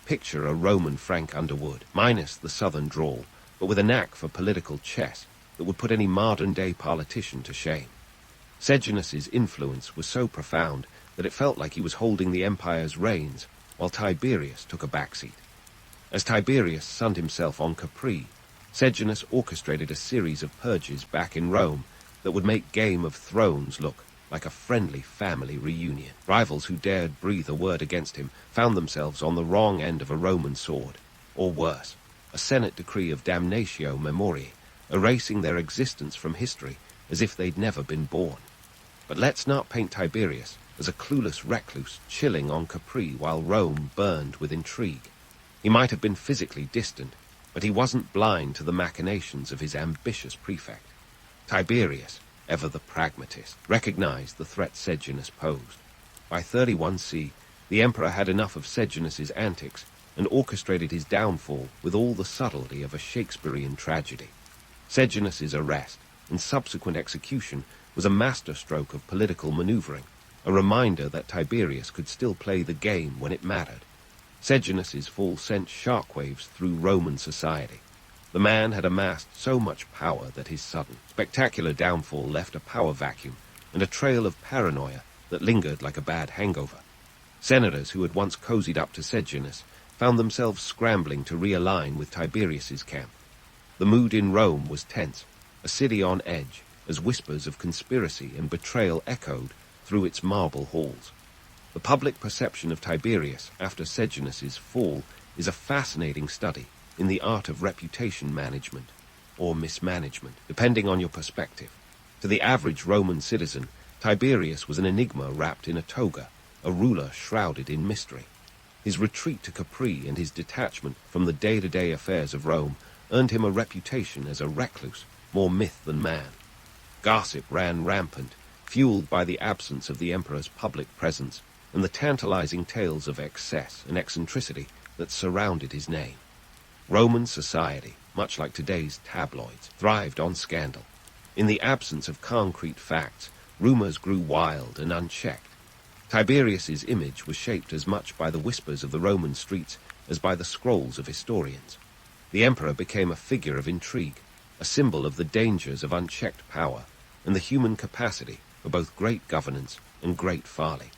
Picture a Roman Frank Underwood, minus the southern drawl, but with a knack for political chess that would put any modern-day politician to shame. Sejanus's influence was so profound that it felt like he was holding the empire's reins while Tiberius took a backseat. As Tiberius sunned himself on Capri, Sejanus orchestrated a series of purges back in Rome that would make Game of Thrones look like a friendly family reunion. Rivals who dared breathe a word against him found themselves on the wrong end of a Roman sword, or worse, a Senate decree of damnatio memoriae, erasing their existence from history as if they'd never been born. But let's not paint Tiberius as a clueless recluse chilling on Capri while Rome burned with intrigue. He might have been physically distant, but he wasn't blind to the machinations of his ambitious prefect. Tiberius, ever the pragmatist, recognized the threat Sejanus posed. By 31 C, the emperor had enough of Sejanus's antics and orchestrated his downfall with all the subtlety of a Shakespearean tragedy. Sejanus's arrest and subsequent execution was a masterstroke of political maneuvering, a reminder that Tiberius could still play the game when it mattered. Sejanus's fall sent shockwaves through Roman society. The man had amassed so much power that his sudden, spectacular downfall left a power vacuum and a trail of paranoia that lingered like a bad hangover. Senators who had once cozied up to Sejanus found themselves scrambling to realign with Tiberius's camp. The mood in Rome was tense, a city on edge, as whispers of conspiracy and betrayal echoed through its marble halls. The public perception of Tiberius after Sejanus's fall is a fascinating study in the art of reputation management, or mismanagement, depending on your perspective. To the average Roman citizen, Tiberius was an enigma wrapped in a toga, a ruler shrouded in mystery. His retreat to Capri and his detachment from the day-to-day affairs of Rome earned him a reputation as a recluse, more myth than man. Gossip ran rampant, fueled by the absence of the emperor's public presence and the tantalizing tales of excess and eccentricity that surrounded his name. Roman society, much like today's tabloids, thrived on scandal. In the absence of concrete facts, rumors grew wild and unchecked. Tiberius's image was shaped as much by the whispers of the Roman streets as by the scrolls of historians. The emperor became a figure of intrigue, a symbol of the dangers of unchecked power and the human capacity for both great governance and great folly.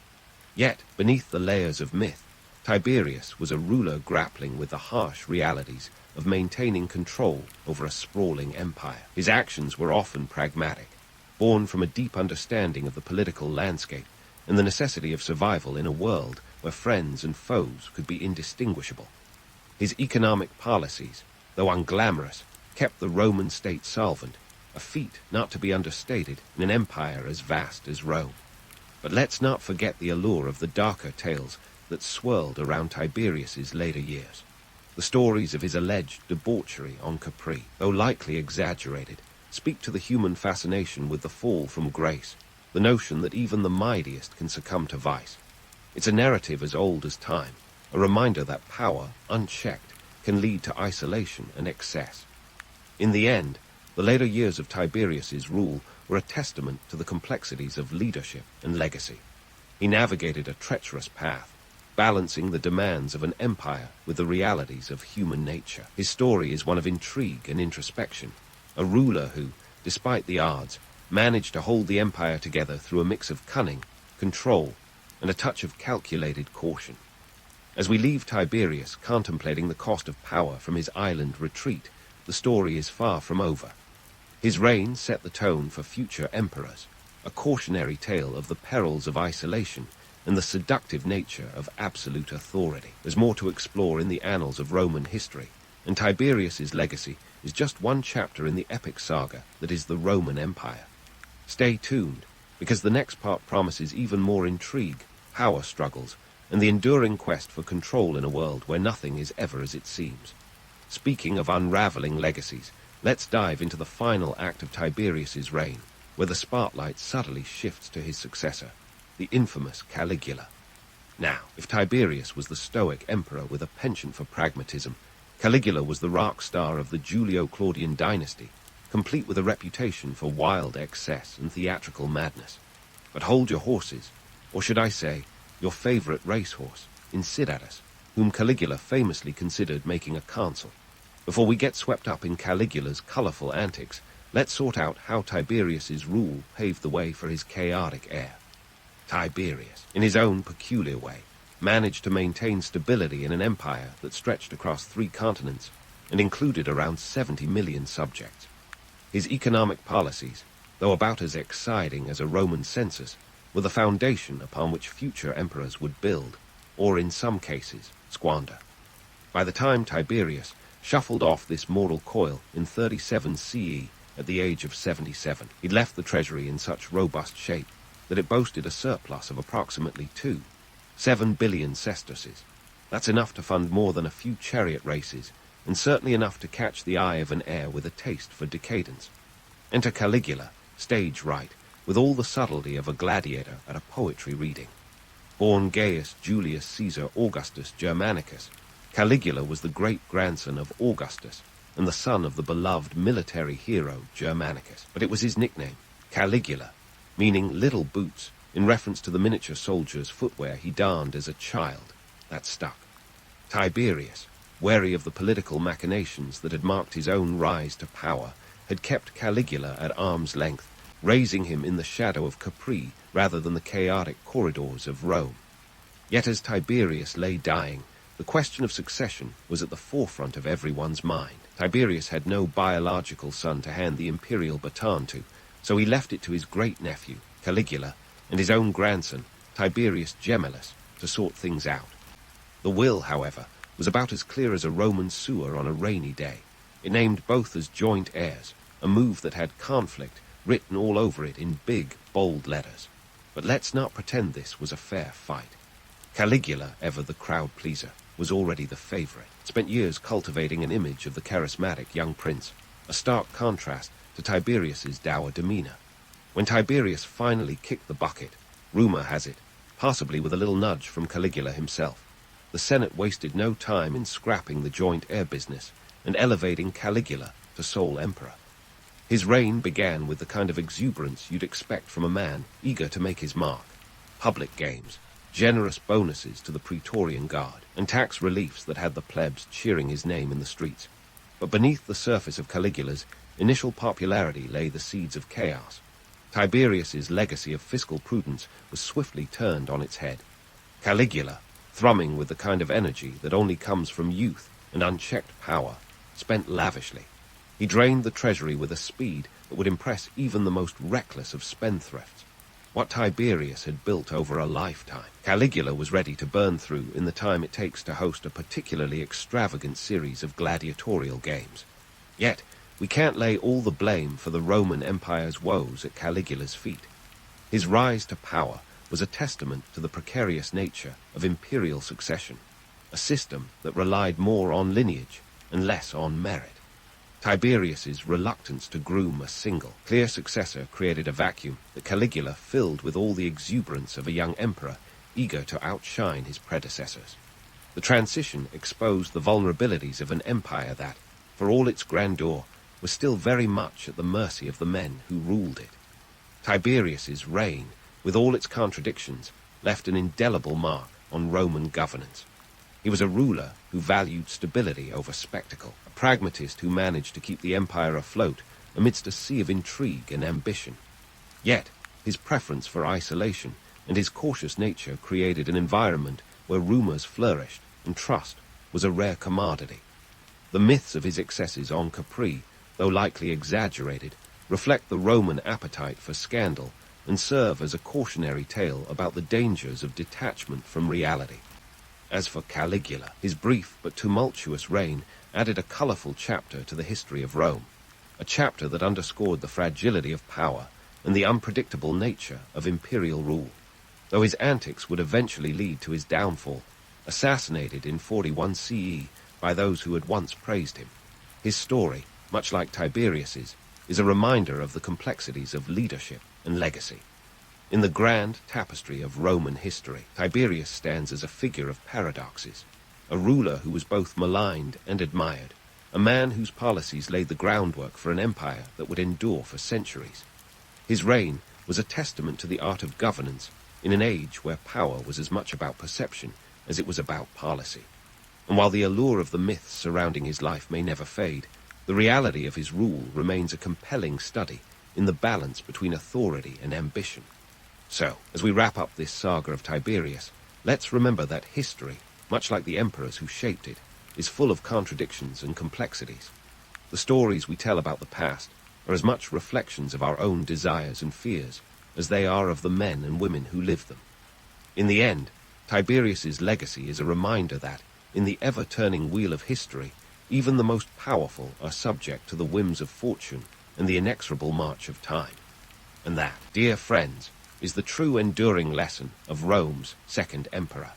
Yet, beneath the layers of myth, Tiberius was a ruler grappling with the harsh realities of maintaining control over a sprawling empire. His actions were often pragmatic, born from a deep understanding of the political landscape and the necessity of survival in a world where friends and foes could be indistinguishable. His economic policies, though unglamorous, kept the Roman state solvent, a feat not to be understated in an empire as vast as Rome. But let's not forget the allure of the darker tales that swirled around Tiberius's later years. The stories of his alleged debauchery on Capri, though likely exaggerated, speak to the human fascination with the fall from grace, the notion that even the mightiest can succumb to vice. It's a narrative as old as time, a reminder that power, unchecked, can lead to isolation and excess. In the end, the later years of Tiberius's rule were a testament to the complexities of leadership and legacy. He navigated a treacherous path, balancing the demands of an empire with the realities of human nature. His story is one of intrigue and introspection, a ruler who, despite the odds, managed to hold the empire together through a mix of cunning, control, and a touch of calculated caution. As we leave Tiberius contemplating the cost of power from his island retreat, the story is far from over. His reign set the tone for future emperors, a cautionary tale of the perils of isolation and the seductive nature of absolute authority. There's more to explore in the annals of Roman history, and Tiberius's legacy is just one chapter in the epic saga that is the Roman Empire. Stay tuned, because the next part promises even more intrigue, power struggles, and the enduring quest for control in a world where nothing is ever as it seems. Speaking of unraveling legacies, let's dive into the final act of Tiberius's reign, where the spotlight subtly shifts to his successor, the infamous Caligula. Now, if Tiberius was the stoic emperor with a penchant for pragmatism, Caligula was the rock star of the Julio-Claudian dynasty, complete with a reputation for wild excess and theatrical madness. But hold your horses, or should I say, your favorite racehorse, Insidatus, whom Caligula famously considered making a consul. Before we get swept up in Caligula's colorful antics, let's sort out how Tiberius's rule paved the way for his chaotic heir. Tiberius, in his own peculiar way, managed to maintain stability in an empire that stretched across 3 continents and included around 70 million subjects. His economic policies, though about as exciting as a Roman census, were the foundation upon which future emperors would build, or in some cases, squander. By the time Tiberius shuffled off this mortal coil in 37 CE at the age of 77, he'd left the treasury in such robust shape that it boasted a surplus of approximately 7 billion sesterces. That's enough to fund more than a few chariot races, and certainly enough to catch the eye of an heir with a taste for decadence. Enter Caligula, stage right, with all the subtlety of a gladiator at a poetry reading. Born Gaius Julius Caesar Augustus Germanicus, Caligula was the great-grandson of Augustus and the son of the beloved military hero Germanicus. But it was his nickname, Caligula, meaning little boots, in reference to the miniature soldier's footwear he donned as a child, that stuck. Tiberius, wary of the political machinations that had marked his own rise to power, had kept Caligula at arm's length, raising him in the shadow of Capri rather than the chaotic corridors of Rome. Yet as Tiberius lay dying, the question of succession was at the forefront of everyone's mind. Tiberius had no biological son to hand the imperial baton to, so he left it to his great-nephew, Caligula, and his own grandson, Tiberius Gemellus, to sort things out. The will, however, was about as clear as a Roman sewer on a rainy day. It named both as joint heirs, a move that had conflict written all over it in big, bold letters. But let's not pretend this was a fair fight. Caligula, ever the crowd-pleaser, was already the favorite, spent years cultivating an image of the charismatic young prince, a stark contrast to Tiberius's dour demeanor. When Tiberius finally kicked the bucket, rumor has it, possibly with a little nudge from Caligula himself, the Senate wasted no time in scrapping the joint heir business and elevating Caligula to sole emperor. His reign began with the kind of exuberance you'd expect from a man eager to make his mark. Public games, generous bonuses to the Praetorian Guard, and tax reliefs that had the plebs cheering his name in the streets. But beneath the surface of Caligula's initial popularity lay the seeds of chaos. Tiberius's legacy of fiscal prudence was swiftly turned on its head. Caligula, thrumming with the kind of energy that only comes from youth and unchecked power, spent lavishly. He drained the treasury with a speed that would impress even the most reckless of spendthrifts. What Tiberius had built over a lifetime, Caligula was ready to burn through in the time it takes to host a particularly extravagant series of gladiatorial games. Yet, we can't lay all the blame for the Roman Empire's woes at Caligula's feet. His rise to power was a testament to the precarious nature of imperial succession, a system that relied more on lineage and less on merit. Tiberius's reluctance to groom a single, clear successor created a vacuum that Caligula filled with all the exuberance of a young emperor eager to outshine his predecessors. The transition exposed the vulnerabilities of an empire that, for all its grandeur, was still very much at the mercy of the men who ruled it. Tiberius's reign, with all its contradictions, left an indelible mark on Roman governance. He was a ruler who valued stability over spectacle, a pragmatist who managed to keep the empire afloat amidst a sea of intrigue and ambition. Yet, his preference for isolation and his cautious nature created an environment where rumors flourished and trust was a rare commodity. The myths of his excesses on Capri, though likely exaggerated, reflect the Roman appetite for scandal and serve as a cautionary tale about the dangers of detachment from reality. As for Caligula, his brief but tumultuous reign added a colorful chapter to the history of Rome, a chapter that underscored the fragility of power and the unpredictable nature of imperial rule. Though his antics would eventually lead to his downfall, assassinated in 41 CE by those who had once praised him, his story, much like Tiberius's, is a reminder of the complexities of leadership and legacy. In the grand tapestry of Roman history, Tiberius stands as a figure of paradoxes, a ruler who was both maligned and admired, a man whose policies laid the groundwork for an empire that would endure for centuries. His reign was a testament to the art of governance in an age where power was as much about perception as it was about policy. And while the allure of the myths surrounding his life may never fade, the reality of his rule remains a compelling study in the balance between authority and ambition. So, as we wrap up this saga of Tiberius, let's remember that history, much like the emperors who shaped it, is full of contradictions and complexities. The stories we tell about the past are as much reflections of our own desires and fears as they are of the men and women who lived them. In the end, Tiberius's legacy is a reminder that, in the ever-turning wheel of history, even the most powerful are subject to the whims of fortune and the inexorable march of time. And that, dear friends, is the true enduring lesson of Rome's second emperor.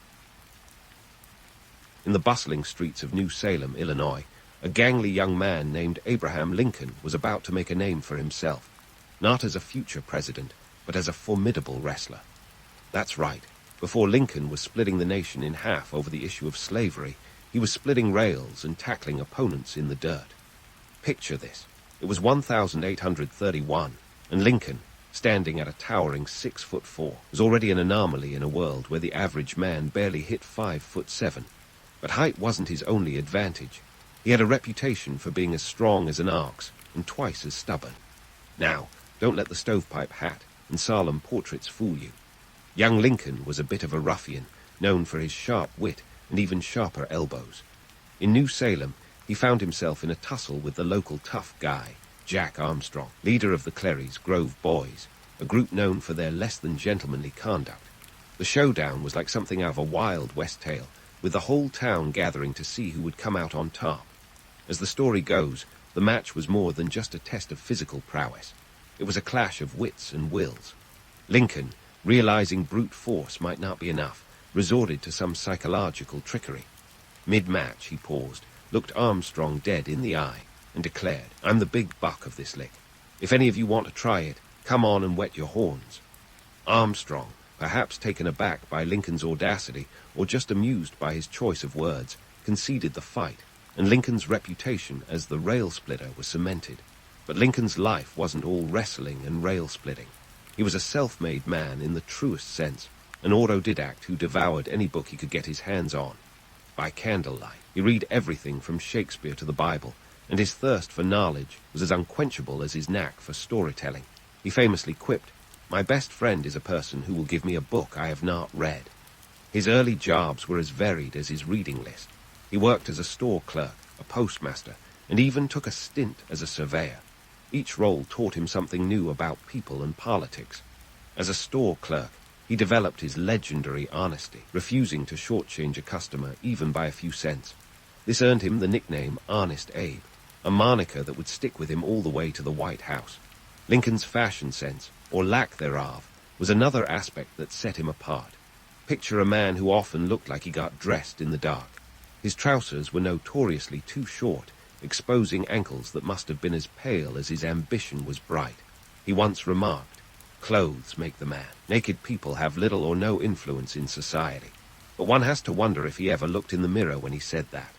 In the bustling streets of New Salem, Illinois, a gangly young man named Abraham Lincoln was about to make a name for himself, not as a future president, but as a formidable wrestler. That's right. Before Lincoln was splitting the nation in half over the issue of slavery, he was splitting rails and tackling opponents in the dirt. Picture this. It was 1831, and Lincoln, standing at a towering 6'4", was already an anomaly in a world where the average man barely hit 5'7". But height wasn't his only advantage. He had a reputation for being as strong as an ox and twice as stubborn. Now, don't let the stovepipe hat and solemn portraits fool you. Young Lincoln was a bit of a ruffian, known for his sharp wit and even sharper elbows. In New Salem, he found himself in a tussle with the local tough guy, Jack Armstrong, leader of the Clary's Grove Boys, a group known for their less-than-gentlemanly conduct. The showdown was like something out of a Wild West tale, with the whole town gathering to see who would come out on top. As the story goes, the match was more than just a test of physical prowess. It was a clash of wits and wills. Lincoln, realizing brute force might not be enough, resorted to some psychological trickery. Mid-match, he paused, looked Armstrong dead in the eye, and declared, "I'm the big buck of this lick. If any of you want to try it, come on and wet your horns." Armstrong, perhaps taken aback by Lincoln's audacity or just amused by his choice of words, conceded the fight, and Lincoln's reputation as the rail-splitter was cemented. But Lincoln's life wasn't all wrestling and rail-splitting. He was a self-made man in the truest sense, an autodidact who devoured any book he could get his hands on. By candlelight, he read everything from Shakespeare to the Bible, and his thirst for knowledge was as unquenchable as his knack for storytelling. He famously quipped, "My best friend is a person who will give me a book I have not read." His early jobs were as varied as his reading list. He worked as a store clerk, a postmaster, and even took a stint as a surveyor. Each role taught him something new about people and politics. As a store clerk, he developed his legendary honesty, refusing to shortchange a customer even by a few cents. This earned him the nickname Honest Abe, a moniker that would stick with him all the way to the White House. Lincoln's fashion sense, or lack thereof, was another aspect that set him apart. Picture a man who often looked like he got dressed in the dark. His trousers were notoriously too short, exposing ankles that must have been as pale as his ambition was bright. He once remarked, "Clothes make the man. Naked people have little or no influence in society." But one has to wonder if he ever looked in the mirror when he said that.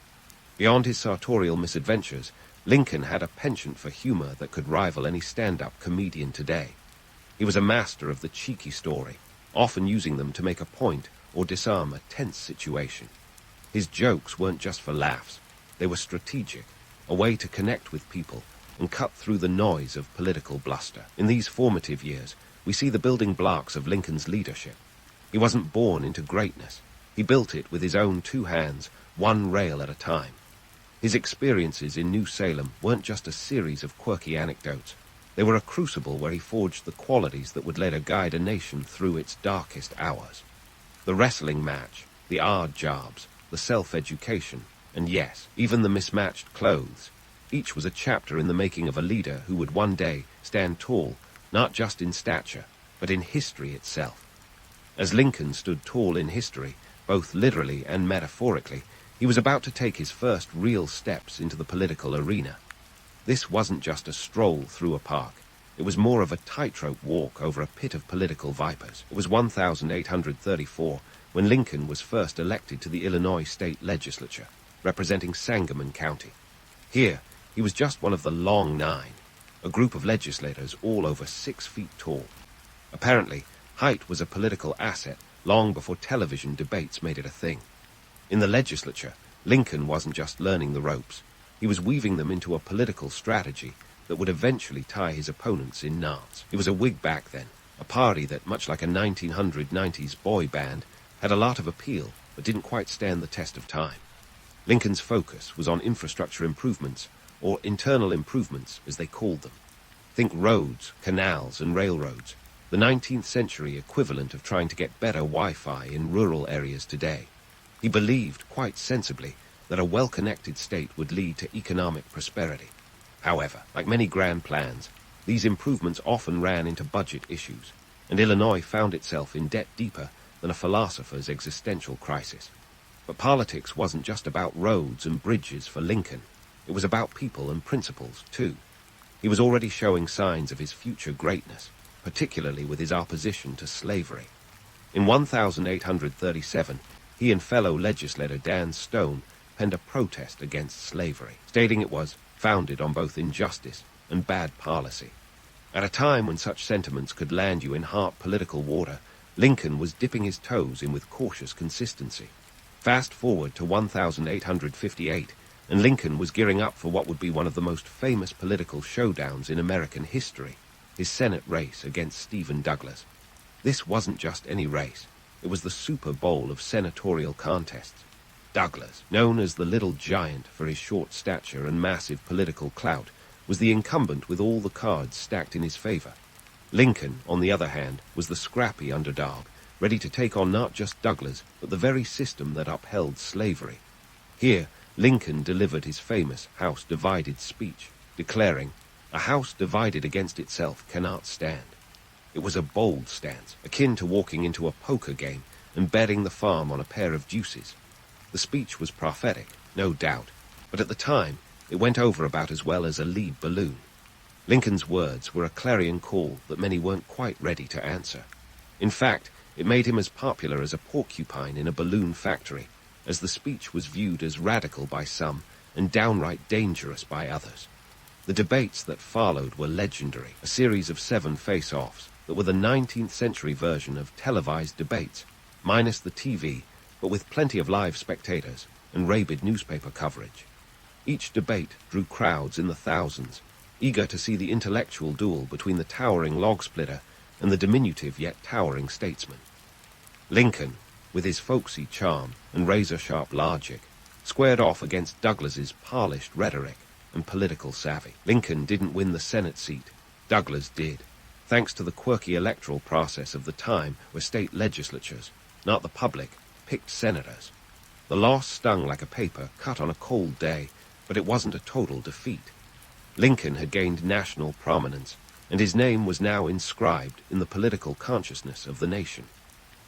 Beyond his sartorial misadventures, Lincoln had a penchant for humor that could rival any stand-up comedian today. He was a master of the cheeky story, often using them to make a point or disarm a tense situation. His jokes weren't just for laughs. They were strategic, a way to connect with people and cut through the noise of political bluster. In these formative years, we see the building blocks of Lincoln's leadership. He wasn't born into greatness. He built it with his own two hands, one rail at a time. His experiences in New Salem weren't just a series of quirky anecdotes. They were a crucible where he forged the qualities that would later guide a nation through its darkest hours. The wrestling match, the odd jobs, the self-education, and yes, even the mismatched clothes. Each was a chapter in the making of a leader who would one day stand tall, not just in stature, but in history itself. As Lincoln stood tall in history, both literally and metaphorically, he was about to take his first real steps into the political arena. This wasn't just a stroll through a park. It was more of a tightrope walk over a pit of political vipers. It was 1834 when Lincoln was first elected to the Illinois state legislature, representing Sangamon County. Here, he was just one of the Long Nine, a group of legislators all over 6 feet tall. Apparently, height was a political asset long before television debates made it a thing. In the legislature, Lincoln wasn't just learning the ropes. He was weaving them into a political strategy that would eventually tie his opponents in knots. He was a Whig back then, a party that, much like a 1990s boy band, had a lot of appeal but didn't quite stand the test of time. Lincoln's focus was on infrastructure improvements, or internal improvements as they called them. Think roads, canals, and railroads, the 19th century equivalent of trying to get better Wi-Fi in rural areas today. He believed, quite sensibly, that a well-connected state would lead to economic prosperity. However, like many grand plans, these improvements often ran into budget issues, and Illinois found itself in debt deeper than a philosopher's existential crisis. But politics wasn't just about roads and bridges for Lincoln. It was about people and principles, too. He was already showing signs of his future greatness, particularly with his opposition to slavery. In 1837, he and fellow legislator Dan Stone penned a protest against slavery, stating it was founded on both injustice and bad policy. At a time when such sentiments could land you in hot political water, Lincoln was dipping his toes in with cautious consistency. Fast forward to 1858, and Lincoln was gearing up for what would be one of the most famous political showdowns in American history, his Senate race against Stephen Douglas. This wasn't just any race. It was the Super Bowl of senatorial contests. Douglas, known as the Little Giant for his short stature and massive political clout, was the incumbent with all the cards stacked in his favor. Lincoln, on the other hand, was the scrappy underdog, ready to take on not just Douglas, but the very system that upheld slavery. Here, Lincoln delivered his famous House Divided speech, declaring, "A house divided against itself cannot stand." It was a bold stance, akin to walking into a poker game and betting the farm on a pair of deuces. The speech was prophetic, no doubt, but at the time, it went over about as well as a lead balloon. Lincoln's words were a clarion call that many weren't quite ready to answer. In fact, it made him as popular as a porcupine in a balloon factory, as the speech was viewed as radical by some and downright dangerous by others. The debates that followed were legendary, a series of 7 face-offs that were the 19th century version of televised debates, minus the TV, but with plenty of live spectators and rabid newspaper coverage. Each debate drew crowds in the thousands, eager to see the intellectual duel between the towering log splitter and the diminutive yet towering statesman. Lincoln, with his folksy charm and razor-sharp logic, squared off against Douglas's polished rhetoric and political savvy. Lincoln didn't win the Senate seat. Douglas did, thanks to the quirky electoral process of the time where state legislatures, not the public, picked senators. The loss stung like a paper cut on a cold day, but it wasn't a total defeat. Lincoln had gained national prominence, and his name was now inscribed in the political consciousness of the nation.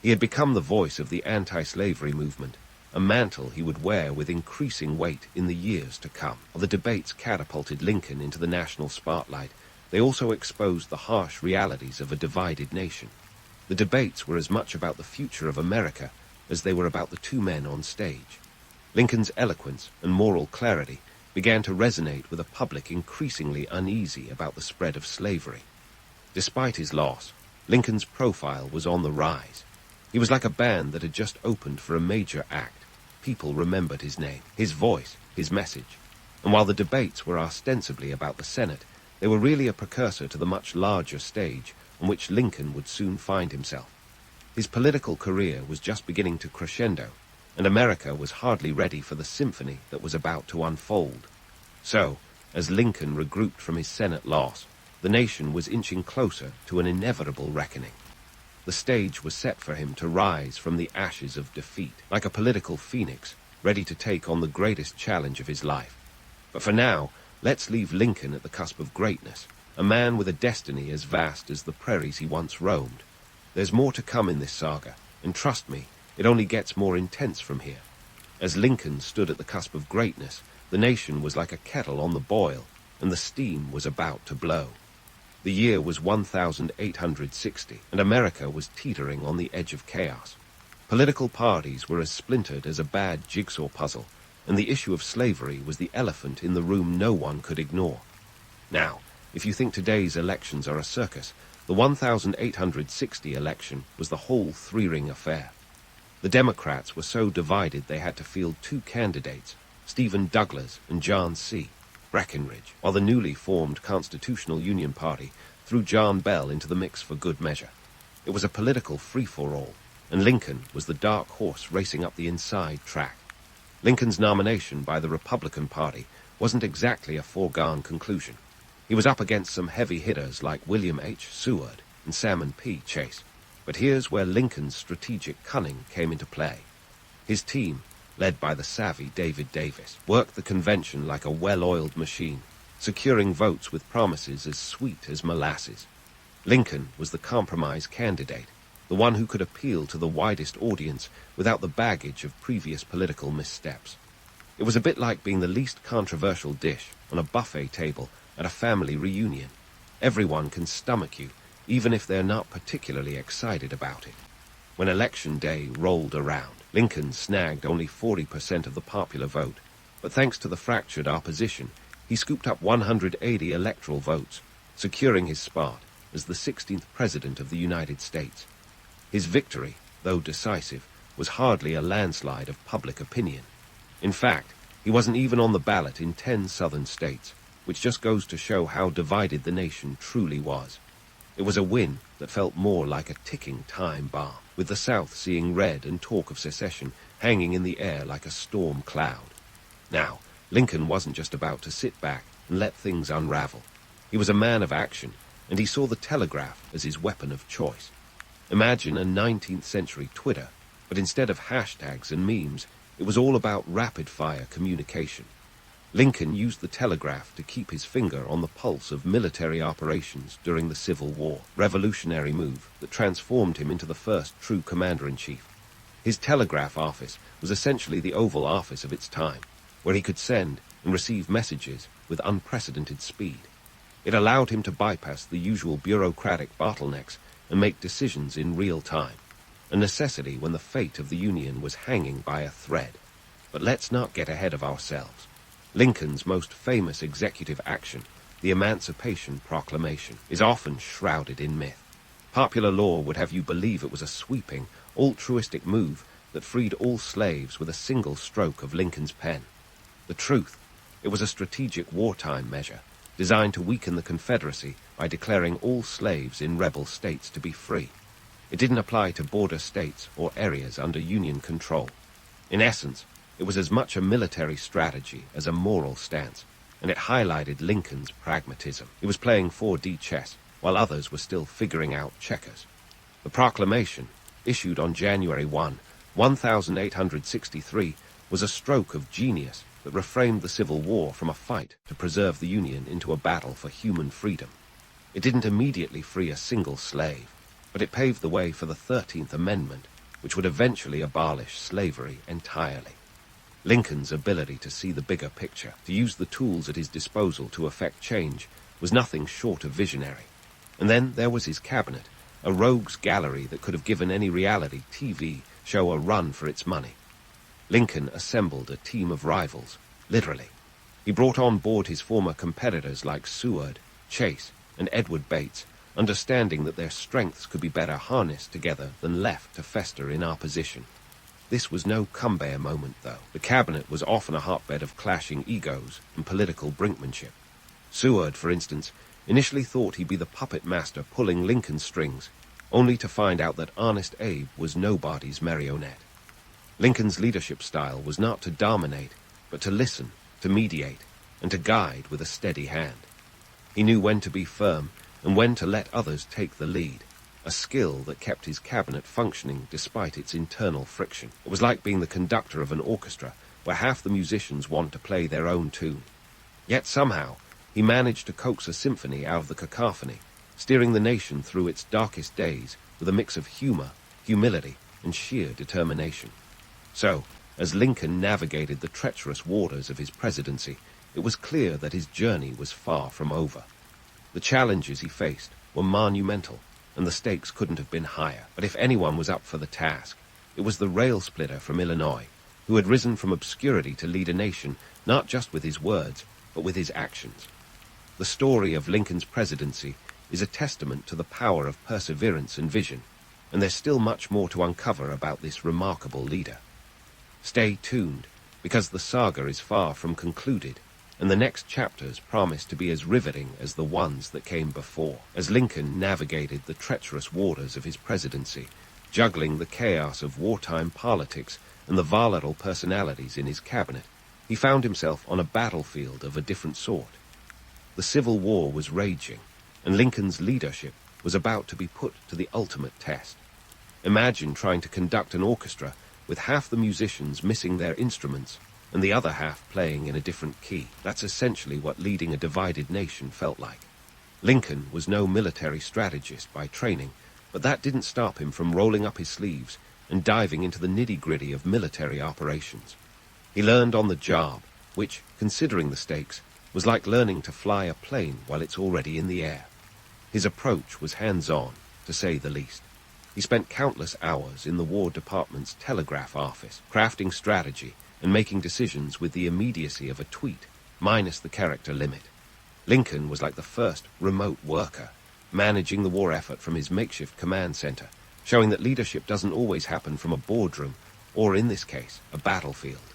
He had become the voice of the anti-slavery movement, a mantle he would wear with increasing weight in the years to come. While the debates catapulted Lincoln into the national spotlight, they also exposed the harsh realities of a divided nation. The debates were as much about the future of America as they were about the two men on stage. Lincoln's eloquence and moral clarity began to resonate with a public increasingly uneasy about the spread of slavery. Despite his loss, Lincoln's profile was on the rise. He was like a band that had just opened for a major act. People remembered his name, his voice, his message. And while the debates were ostensibly about the Senate, they were really a precursor to the much larger stage on which Lincoln would soon find himself. His political career was just beginning to crescendo, and America was hardly ready for the symphony that was about to unfold. So, as Lincoln regrouped from his Senate loss, the nation was inching closer to an inevitable reckoning. The stage was set for him to rise from the ashes of defeat, like a political phoenix, ready to take on the greatest challenge of his life. But for now, let's leave Lincoln at the cusp of greatness, a man with a destiny as vast as the prairies he once roamed. There's more to come in this saga, and trust me, it only gets more intense from here. As Lincoln stood at the cusp of greatness, the nation was like a kettle on the boil, and the steam was about to blow. The year was 1860, and America was teetering on the edge of chaos. Political parties were as splintered as a bad jigsaw puzzle, and the issue of slavery was the elephant in the room no one could ignore. Now, if you think today's elections are a circus, the 1860 election was the whole three-ring affair. The Democrats were so divided they had to field 2 candidates, Stephen Douglas and John C. Breckinridge, while the newly formed Constitutional Union Party threw John Bell into the mix for good measure. It was a political free-for-all, and Lincoln was the dark horse racing up the inside track. Lincoln's nomination by the Republican Party wasn't exactly a foregone conclusion. He was up against some heavy hitters like William H. Seward and Salmon P. Chase. But here's where Lincoln's strategic cunning came into play. His team, led by the savvy David Davis, worked the convention like a well-oiled machine, securing votes with promises as sweet as molasses. Lincoln was the compromise candidate, the one who could appeal to the widest audience without the baggage of previous political missteps. It was a bit like being the least controversial dish on a buffet table at a family reunion. Everyone can stomach you, even if they're not particularly excited about it. When election day rolled around, Lincoln snagged only 40% of the popular vote, but thanks to the fractured opposition, he scooped up 180 electoral votes, securing his spot as the 16th President of the United States. His victory, though decisive, was hardly a landslide of public opinion. In fact, he wasn't even on the ballot in 10 southern states, which just goes to show how divided the nation truly was. It was a win that felt more like a ticking time bomb, with the South seeing red and talk of secession hanging in the air like a storm cloud. Now, Lincoln wasn't just about to sit back and let things unravel. He was a man of action, and he saw the telegraph as his weapon of choice. Imagine a 19th century Twitter, but instead of hashtags and memes, it was all about rapid-fire communication. Lincoln used the telegraph to keep his finger on the pulse of military operations during the Civil War, revolutionary move that transformed him into the first true commander-in-chief. His telegraph office was essentially the Oval Office of its time, where he could send and receive messages with unprecedented speed. It allowed him to bypass the usual bureaucratic bottlenecks and make decisions in real time, a necessity when the fate of the Union was hanging by a thread. But let's not get ahead of ourselves. Lincoln's most famous executive action, the Emancipation Proclamation, is often shrouded in myth. Popular lore would have you believe it was a sweeping, altruistic move that freed all slaves with a single stroke of Lincoln's pen. The truth, it was a strategic wartime measure designed to weaken the Confederacy by declaring all slaves in rebel states to be free. It didn't apply to border states or areas under Union control. In essence, it was as much a military strategy as a moral stance, and it highlighted Lincoln's pragmatism. He was playing 4D chess, while others were still figuring out checkers. The proclamation, issued on January 1, 1863, was a stroke of genius that reframed the Civil War from a fight to preserve the Union into a battle for human freedom. It didn't immediately free a single slave, but it paved the way for the 13th Amendment, which would eventually abolish slavery entirely. Lincoln's ability to see the bigger picture, to use the tools at his disposal to effect change, was nothing short of visionary. And then there was his cabinet, a rogues gallery that could have given any reality TV show a run for its money. Lincoln assembled a team of rivals, literally. He brought on board his former competitors like Seward, Chase, and Edward Bates, understanding that their strengths could be better harnessed together than left to fester in opposition. This was no Cumbere moment, though. The cabinet was often a hotbed of clashing egos and political brinkmanship. Seward, for instance, initially thought he'd be the puppet master pulling Lincoln's strings, only to find out that Honest Abe was nobody's marionette. Lincoln's leadership style was not to dominate, but to listen, to mediate, and to guide with a steady hand. He knew when to be firm and when to let others take the lead, a skill that kept his cabinet functioning despite its internal friction. It was like being the conductor of an orchestra where half the musicians want to play their own tune. Yet somehow, he managed to coax a symphony out of the cacophony, steering the nation through its darkest days with a mix of humor, humility, and sheer determination. So, as Lincoln navigated the treacherous waters of his presidency, it was clear that his journey was far from over. The challenges he faced were monumental, and the stakes couldn't have been higher. But if anyone was up for the task, it was the rail splitter from Illinois, who had risen from obscurity to lead a nation not just with his words, but with his actions. The story of Lincoln's presidency is a testament to the power of perseverance and vision, and there's still much more to uncover about this remarkable leader. Stay tuned, because the saga is far from concluded, and the next chapters promise to be as riveting as the ones that came before. As Lincoln navigated the treacherous waters of his presidency, juggling the chaos of wartime politics and the volatile personalities in his cabinet, he found himself on a battlefield of a different sort. The Civil War was raging, and Lincoln's leadership was about to be put to the ultimate test. Imagine trying to conduct an orchestra with half the musicians missing their instruments and the other half playing in a different key. That's essentially what leading a divided nation felt like. Lincoln was no military strategist by training, but that didn't stop him from rolling up his sleeves and diving into the nitty-gritty of military operations. He learned on the job, which, considering the stakes, was like learning to fly a plane while it's already in the air. His approach was hands-on, to say the least. He spent countless hours in the War Department's telegraph office, crafting strategy and making decisions with the immediacy of a tweet, minus the character limit. Lincoln was like the first remote worker, managing the war effort from his makeshift command center, showing that leadership doesn't always happen from a boardroom, or in this case, a battlefield.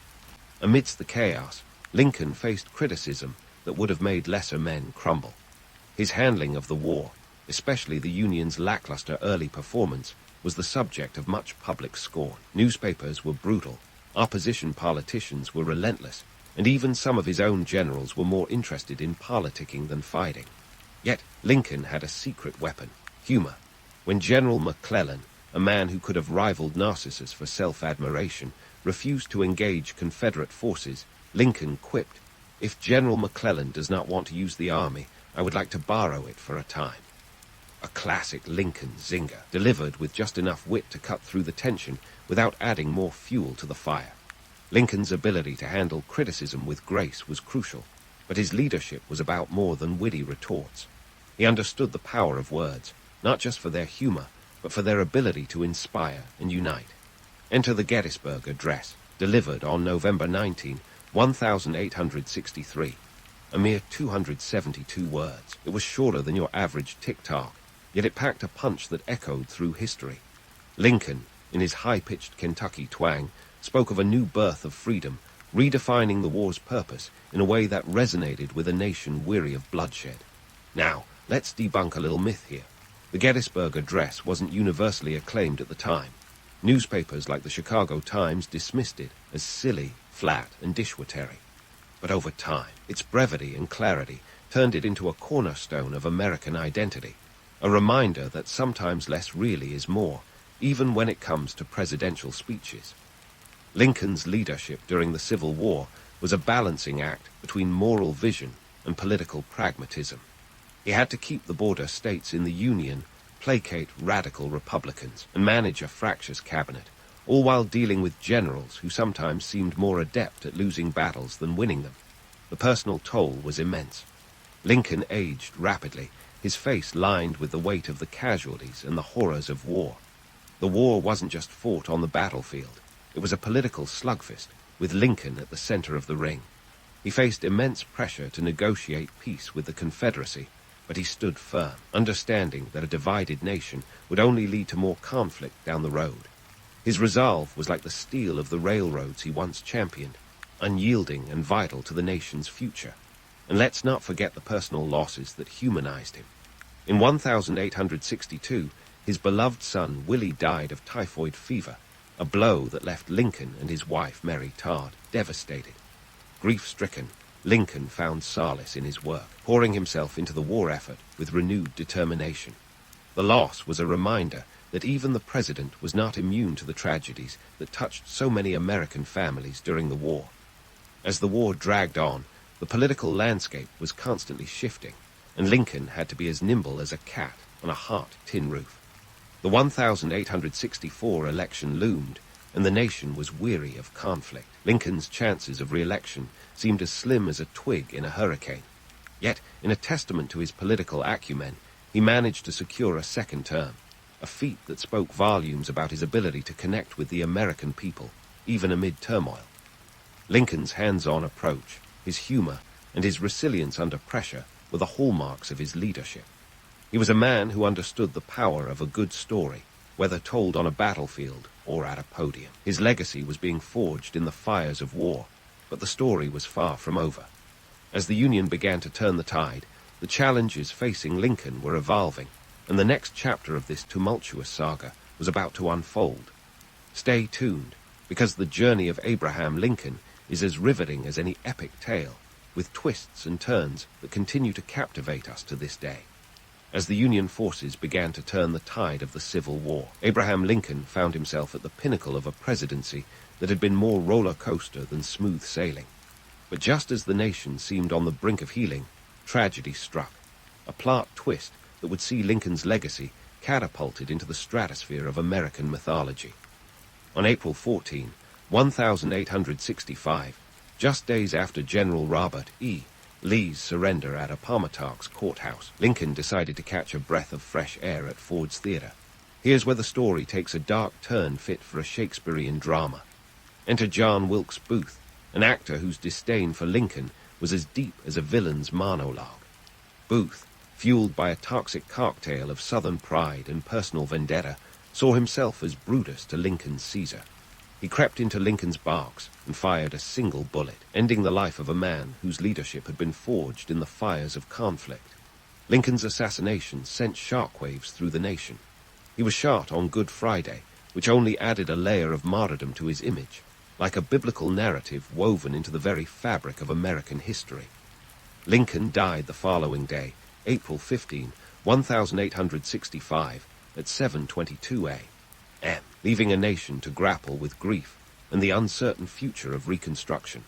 Amidst the chaos, Lincoln faced criticism that would have made lesser men crumble. His handling of the war, especially the Union's lackluster early performance, was the subject of much public scorn. Newspapers were brutal, opposition politicians were relentless, and even some of his own generals were more interested in politicking than fighting. Yet Lincoln had a secret weapon, humor. When General McClellan, a man who could have rivaled Narcissus for self-admiration, refused to engage Confederate forces, Lincoln quipped, "If General McClellan does not want to use the army, I would like to borrow it for a time." A classic Lincoln zinger, delivered with just enough wit to cut through the tension without adding more fuel to the fire. Lincoln's ability to handle criticism with grace was crucial, but his leadership was about more than witty retorts. He understood the power of words, not just for their humor, but for their ability to inspire and unite. Enter the Gettysburg Address, delivered on November 19, 1863. A mere 272 words. It was shorter than your average tick-tock, yet it packed a punch that echoed through history. Lincoln, in his high-pitched Kentucky twang, spoke of a new birth of freedom, redefining the war's purpose in a way that resonated with a nation weary of bloodshed. Now, let's debunk a little myth here. The Gettysburg Address wasn't universally acclaimed at the time. Newspapers like the Chicago Times dismissed it as silly, flat, and dishwatery. But over time, its brevity and clarity turned it into a cornerstone of American identity, a reminder that sometimes less really is more, even when it comes to presidential speeches. Lincoln's leadership during the Civil War was a balancing act between moral vision and political pragmatism. He had to keep the border states in the Union, placate radical Republicans, and manage a fractious cabinet, all while dealing with generals who sometimes seemed more adept at losing battles than winning them. The personal toll was immense. Lincoln aged rapidly, his face lined with the weight of the casualties and the horrors of war. The war wasn't just fought on the battlefield. It was a political slugfest, with Lincoln at the center of the ring. He faced immense pressure to negotiate peace with the Confederacy, but he stood firm, understanding that a divided nation would only lead to more conflict down the road. His resolve was like the steel of the railroads he once championed, unyielding and vital to the nation's future. And let's not forget the personal losses that humanized him. In 1862, his beloved son Willie died of typhoid fever, a blow that left Lincoln and his wife Mary Todd devastated. Grief-stricken, Lincoln found solace in his work, pouring himself into the war effort with renewed determination. The loss was a reminder that even the president was not immune to the tragedies that touched so many American families during the war. As the war dragged on, the political landscape was constantly shifting, and Lincoln had to be as nimble as a cat on a hot tin roof. The 1864 election loomed, and the nation was weary of conflict. Lincoln's chances of re-election seemed as slim as a twig in a hurricane. Yet, in a testament to his political acumen, he managed to secure a second term, a feat that spoke volumes about his ability to connect with the American people, even amid turmoil. Lincoln's hands-on approach, his humor, and his resilience under pressure were the hallmarks of his leadership. He was a man who understood the power of a good story, whether told on a battlefield or at a podium. His legacy was being forged in the fires of war, but the story was far from over. As the Union began to turn the tide, the challenges facing Lincoln were evolving, and the next chapter of this tumultuous saga was about to unfold. Stay tuned, because the journey of Abraham Lincoln is as riveting as any epic tale, with twists and turns that continue to captivate us to this day. As the Union forces began to turn the tide of the Civil War, Abraham Lincoln found himself at the pinnacle of a presidency that had been more roller coaster than smooth sailing. But just as the nation seemed on the brink of healing, tragedy struck, a plot twist that would see Lincoln's legacy catapulted into the stratosphere of American mythology. On April 14, 1865, just days after General Robert E. Lee's surrender at Appomattox Courthouse, Lincoln decided to catch a breath of fresh air at Ford's Theater. Here's where the story takes a dark turn fit for a Shakespearean drama. Enter John Wilkes Booth, an actor whose disdain for Lincoln was as deep as a villain's monologue. Booth, fueled by a toxic cocktail of Southern pride and personal vendetta, saw himself as Brutus to Lincoln's Caesar. He crept into Lincoln's barks and fired a single bullet, ending the life of a man whose leadership had been forged in the fires of conflict. Lincoln's assassination sent shockwaves through the nation. He was shot on Good Friday, which only added a layer of martyrdom to his image, like a biblical narrative woven into the very fabric of American history. Lincoln died the following day, April 15, 1865, at 7:22 a.m., leaving a nation to grapple with grief and the uncertain future of Reconstruction.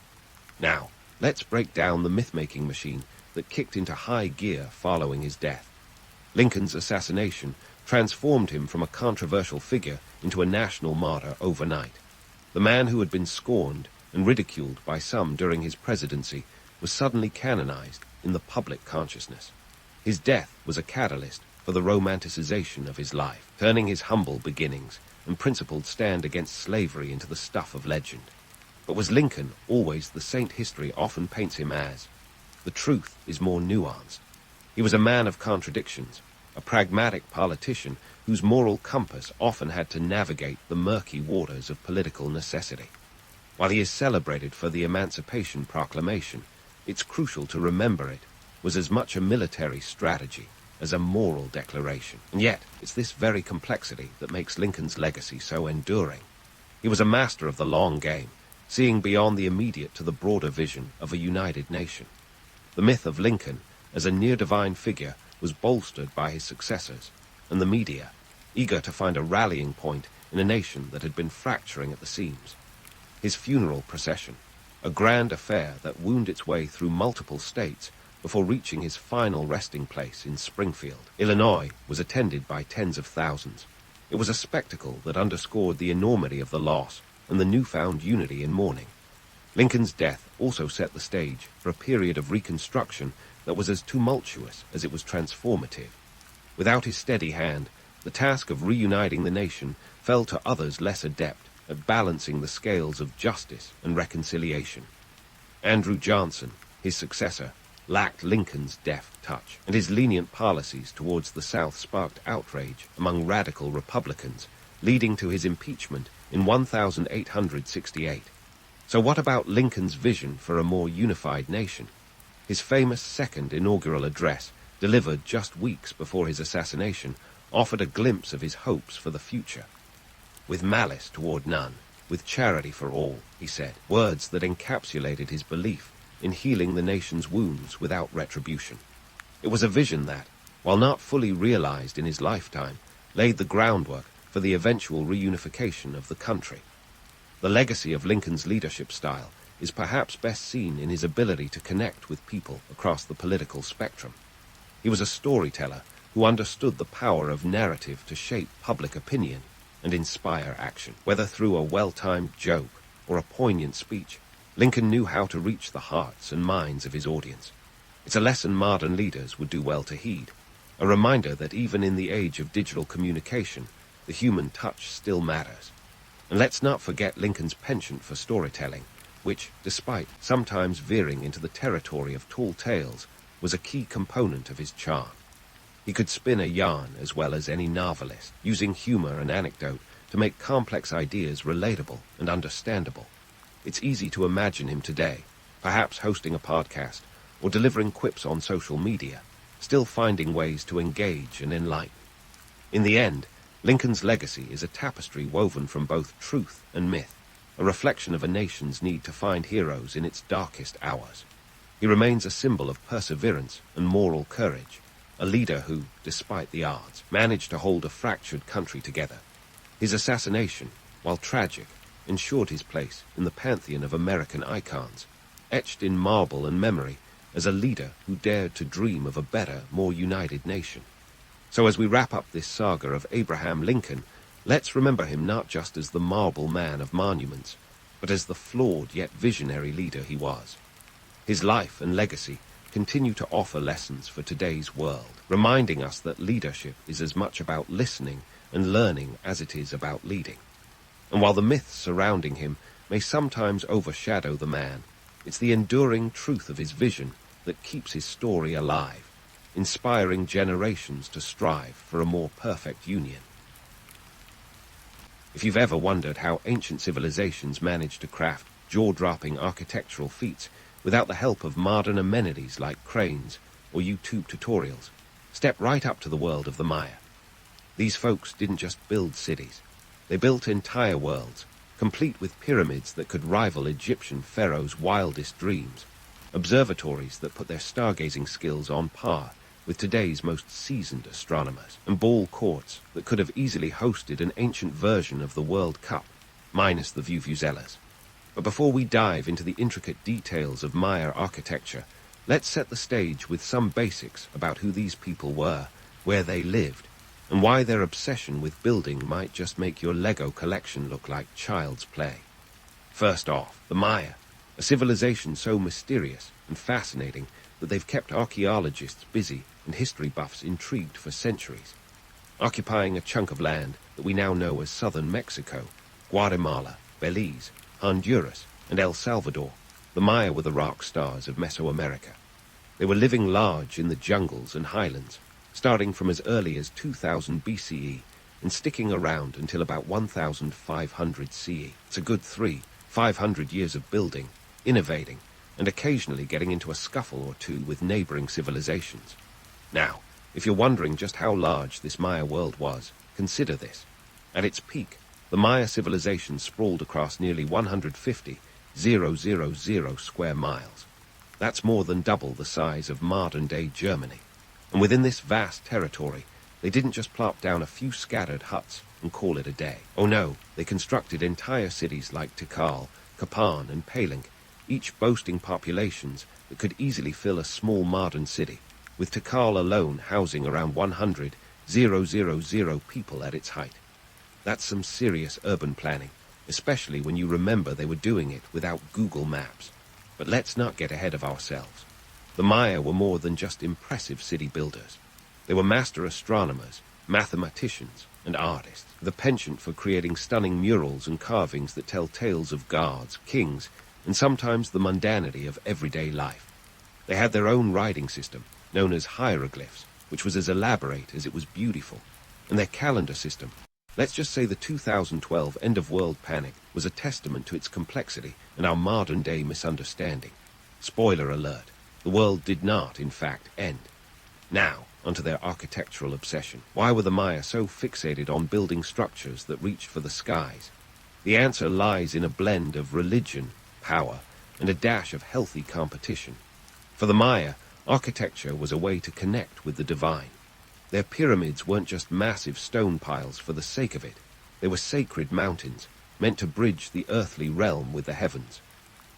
Now, let's break down the myth-making machine that kicked into high gear following his death. Lincoln's assassination transformed him from a controversial figure into a national martyr overnight. The man who had been scorned and ridiculed by some during his presidency was suddenly canonized in the public consciousness. His death was a catalyst for the romanticization of his life, turning his humble beginnings and principled stand against slavery into the stuff of legend. But was Lincoln always the saint history often paints him as? The truth is more nuanced. He was a man of contradictions, a pragmatic politician whose moral compass often had to navigate the murky waters of political necessity. While he is celebrated for the Emancipation Proclamation, it's crucial to remember it was as much a military strategy as a moral declaration. And yet, it's this very complexity that makes Lincoln's legacy so enduring. He was a master of the long game, seeing beyond the immediate to the broader vision of a united nation. The myth of Lincoln as a near-divine figure was bolstered by his successors, and the media, eager to find a rallying point in a nation that had been fracturing at the seams. His funeral procession, a grand affair that wound its way through multiple states before reaching his final resting place in Springfield, Illinois, was attended by tens of thousands. It was a spectacle that underscored the enormity of the loss and the newfound unity in mourning. Lincoln's death also set the stage for a period of Reconstruction that was as tumultuous as it was transformative. Without his steady hand, the task of reuniting the nation fell to others less adept at balancing the scales of justice and reconciliation. Andrew Johnson, his successor, lacked Lincoln's deft touch, and his lenient policies towards the South sparked outrage among radical Republicans, leading to his impeachment in 1868. So what about Lincoln's vision for a more unified nation? His famous second inaugural address, delivered just weeks before his assassination, offered a glimpse of his hopes for the future. "With malice toward none, with charity for all," he said, words that encapsulated his belief in healing the nation's wounds without retribution. It was a vision that, while not fully realized in his lifetime, laid the groundwork for the eventual reunification of the country. The legacy of Lincoln's leadership style is perhaps best seen in his ability to connect with people across the political spectrum. He was a storyteller who understood the power of narrative to shape public opinion and inspire action. Whether through a well-timed joke or a poignant speech, Lincoln knew how to reach the hearts and minds of his audience. It's a lesson modern leaders would do well to heed, a reminder that even in the age of digital communication, the human touch still matters. And let's not forget Lincoln's penchant for storytelling, which, despite sometimes veering into the territory of tall tales, was a key component of his charm. He could spin a yarn as well as any novelist, using humor and anecdote to make complex ideas relatable and understandable. It's easy to imagine him today, perhaps hosting a podcast or delivering quips on social media, still finding ways to engage and enlighten. In the end, Lincoln's legacy is a tapestry woven from both truth and myth, a reflection of a nation's need to find heroes in its darkest hours. He remains a symbol of perseverance and moral courage, a leader who, despite the odds, managed to hold a fractured country together. His assassination, while tragic, ensured his place in the pantheon of American icons, etched in marble and memory as a leader who dared to dream of a better, more united nation. So as we wrap up this saga of Abraham Lincoln, let's remember him not just as the marble man of monuments, but as the flawed yet visionary leader he was. His life and legacy continue to offer lessons for today's world, reminding us that leadership is as much about listening and learning as it is about leading. And while the myths surrounding him may sometimes overshadow the man, it's the enduring truth of his vision that keeps his story alive, inspiring generations to strive for a more perfect union. If you've ever wondered how ancient civilizations managed to craft jaw-dropping architectural feats without the help of modern amenities like cranes or YouTube tutorials, step right up to the world of the Maya. These folks didn't just build cities. They built entire worlds, complete with pyramids that could rival Egyptian pharaohs' wildest dreams, observatories that put their stargazing skills on par with today's most seasoned astronomers, and ball courts that could have easily hosted an ancient version of the World Cup, minus the vuvuzelas. But before we dive into the intricate details of Maya architecture, let's set the stage with some basics about who these people were, where they lived, and why their obsession with building might just make your Lego collection look like child's play. First off, the Maya, a civilization so mysterious and fascinating that they've kept archaeologists busy and history buffs intrigued for centuries. Occupying a chunk of land that we now know as southern Mexico, Guatemala, Belize, Honduras, and El Salvador, the Maya were the rock stars of Mesoamerica. They were living large in the jungles and highlands, starting from as early as 2000 BCE and sticking around until about 1500 CE. It's a good 500 years of building, innovating, and occasionally getting into a scuffle or two with neighboring civilizations. Now, if you're wondering just how large this Maya world was, consider this. At its peak, the Maya civilization sprawled across nearly 150,000 square miles. That's more than double the size of modern-day Germany. And within this vast territory, they didn't just plop down a few scattered huts and call it a day. Oh no, they constructed entire cities like Tikal, Kapan, and Paling, each boasting populations that could easily fill a small modern city, with Tikal alone housing around 100,000 people at its height. That's some serious urban planning, especially when you remember they were doing it without Google Maps. But let's not get ahead of ourselves. The Maya were more than just impressive city builders. They were master astronomers, mathematicians, and artists, with a penchant for creating stunning murals and carvings that tell tales of gods, kings, and sometimes the mundanity of everyday life. They had their own writing system, known as hieroglyphs, which was as elaborate as it was beautiful, and their calendar system. Let's just say the 2012 end-of-world panic was a testament to its complexity and our modern-day misunderstanding. Spoiler alert, the world did not, in fact, end. Now, onto their architectural obsession. Why were the Maya so fixated on building structures that reached for the skies? The answer lies in a blend of religion, power, and a dash of healthy competition. For the Maya, architecture was a way to connect with the divine. Their pyramids weren't just massive stone piles for the sake of it. They were sacred mountains, meant to bridge the earthly realm with the heavens.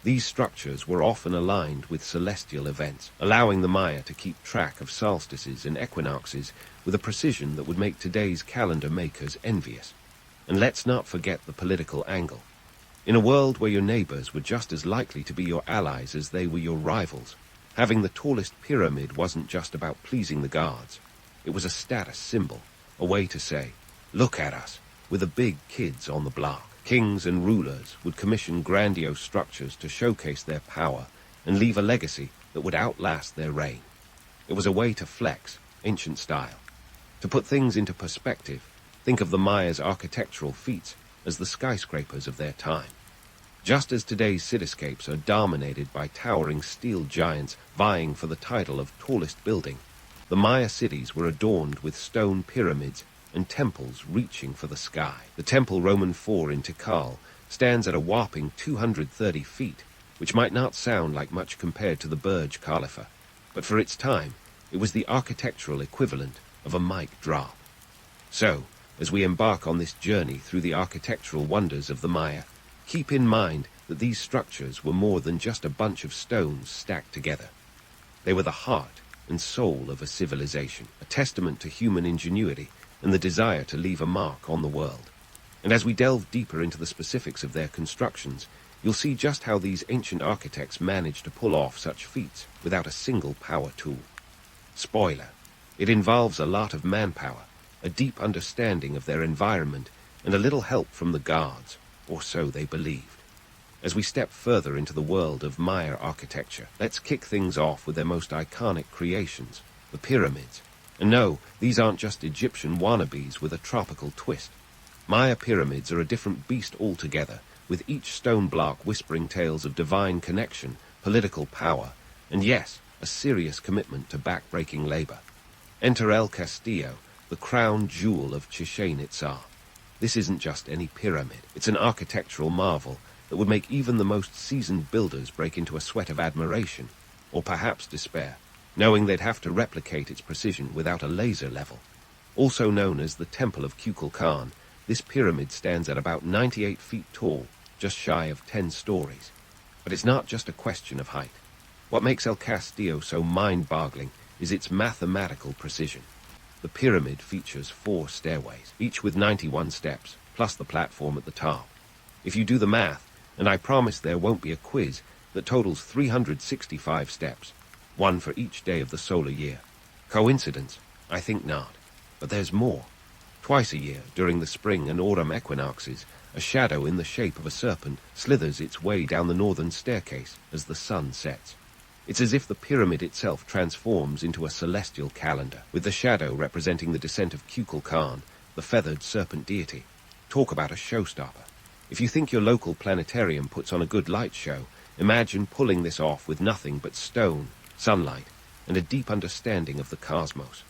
These structures were often aligned with celestial events, allowing the Maya to keep track of solstices and equinoxes with a precision that would make today's calendar makers envious. And let's not forget the political angle. In a world where your neighbors were just as likely to be your allies as they were your rivals, having the tallest pyramid wasn't just about pleasing the gods. It was a status symbol, a way to say, look at us, we're the big kids on the block. Kings and rulers would commission grandiose structures to showcase their power and leave a legacy that would outlast their reign. It was a way to flex, ancient style. To put things into perspective, think of the Maya's architectural feats as the skyscrapers of their time. Just as today's cityscapes are dominated by towering steel giants vying for the title of tallest building, the Maya cities were adorned with stone pyramids and temples reaching for the sky. The Temple Roman IV in Tikal stands at a whopping 230 feet, which might not sound like much compared to the Burj Khalifa, but for its time, it was the architectural equivalent of a mic drop. So, as we embark on this journey through the architectural wonders of the Maya, keep in mind that these structures were more than just a bunch of stones stacked together. They were the heart and soul of a civilization, a testament to human ingenuity and the desire to leave a mark on the world. And as we delve deeper into the specifics of their constructions, you'll see just how these ancient architects managed to pull off such feats without a single power tool. Spoiler, it involves a lot of manpower, a deep understanding of their environment, and a little help from the gods, or so they believed. As we step further into the world of Maya architecture, let's kick things off with their most iconic creations, the pyramids. And no, these aren't just Egyptian wannabes with a tropical twist. Maya pyramids are a different beast altogether, with each stone block whispering tales of divine connection, political power, and yes, a serious commitment to back-breaking labor. Enter El Castillo, the crown jewel of Chichen Itza. This isn't just any pyramid, it's an architectural marvel that would make even the most seasoned builders break into a sweat of admiration, or perhaps despair, knowing they'd have to replicate its precision without a laser level. Also known as the Temple of Kukulkan, this pyramid stands at about 98 feet tall, just shy of 10 stories. But it's not just a question of height. What makes El Castillo so mind-boggling is its mathematical precision. The pyramid features 4 stairways, each with 91 steps, plus the platform at the top. If you do the math, and I promise there won't be a quiz, that totals 365 steps, one for each day of the solar year. Coincidence? I think not. But there's more. Twice a year, during the spring and autumn equinoxes, a shadow in the shape of a serpent slithers its way down the northern staircase as the sun sets. It's as if the pyramid itself transforms into a celestial calendar, with the shadow representing the descent of Kukulkan, the feathered serpent deity. Talk about a showstopper. If you think your local planetarium puts on a good light show, imagine pulling this off with nothing but stone, sunlight, and a deep understanding of the cosmos.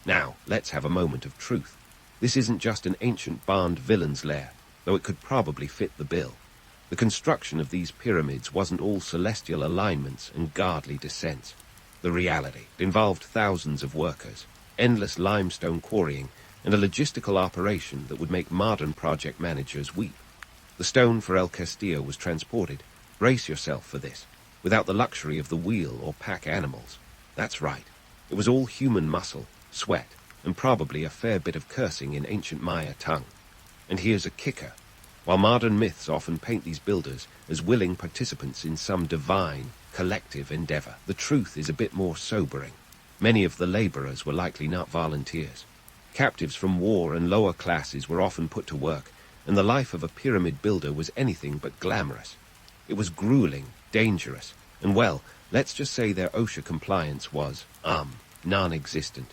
Now, let's have a moment of truth. This isn't just an ancient barned villain's lair, though it could probably fit the bill. The construction of these pyramids wasn't all celestial alignments and godly descents. The reality involved thousands of workers, endless limestone quarrying, and a logistical operation that would make modern project managers weep. The stone for El Castillo was transported, brace yourself for this, without the luxury of the wheel or pack animals. That's right. It was all human muscle, sweat, and probably a fair bit of cursing in ancient Maya tongue. And here's a kicker. While modern myths often paint these builders as willing participants in some divine, collective endeavor, the truth is a bit more sobering. Many of the laborers were likely not volunteers. Captives from war and lower classes were often put to work, and the life of a pyramid builder was anything but glamorous. It was grueling, dangerous, and well, let's just say their OSHA compliance was, non-existent.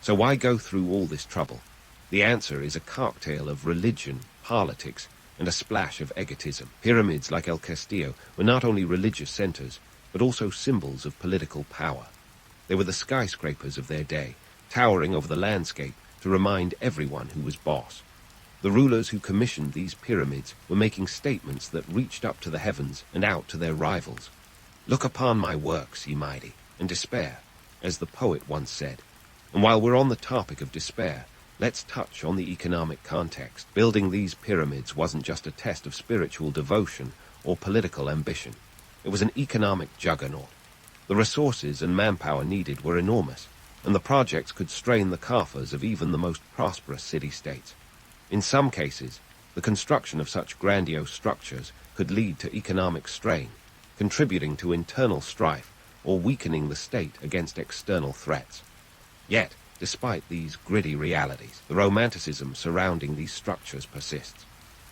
So why go through all this trouble? The answer is a cocktail of religion, politics, and a splash of egotism. Pyramids like El Castillo were not only religious centers, but also symbols of political power. They were the skyscrapers of their day, towering over the landscape to remind everyone who was boss. The rulers who commissioned these pyramids were making statements that reached up to the heavens and out to their rivals. "Look upon my works, ye mighty, and despair," as the poet once said. And while we're on the topic of despair, let's touch on the economic context. Building these pyramids wasn't just a test of spiritual devotion or political ambition. It was an economic juggernaut. The resources and manpower needed were enormous, and the projects could strain the coffers of even the most prosperous city-states. In some cases, the construction of such grandiose structures could lead to economic strain, contributing to internal strife or weakening the state against external threats. Yet, despite these gritty realities, the romanticism surrounding these structures persists.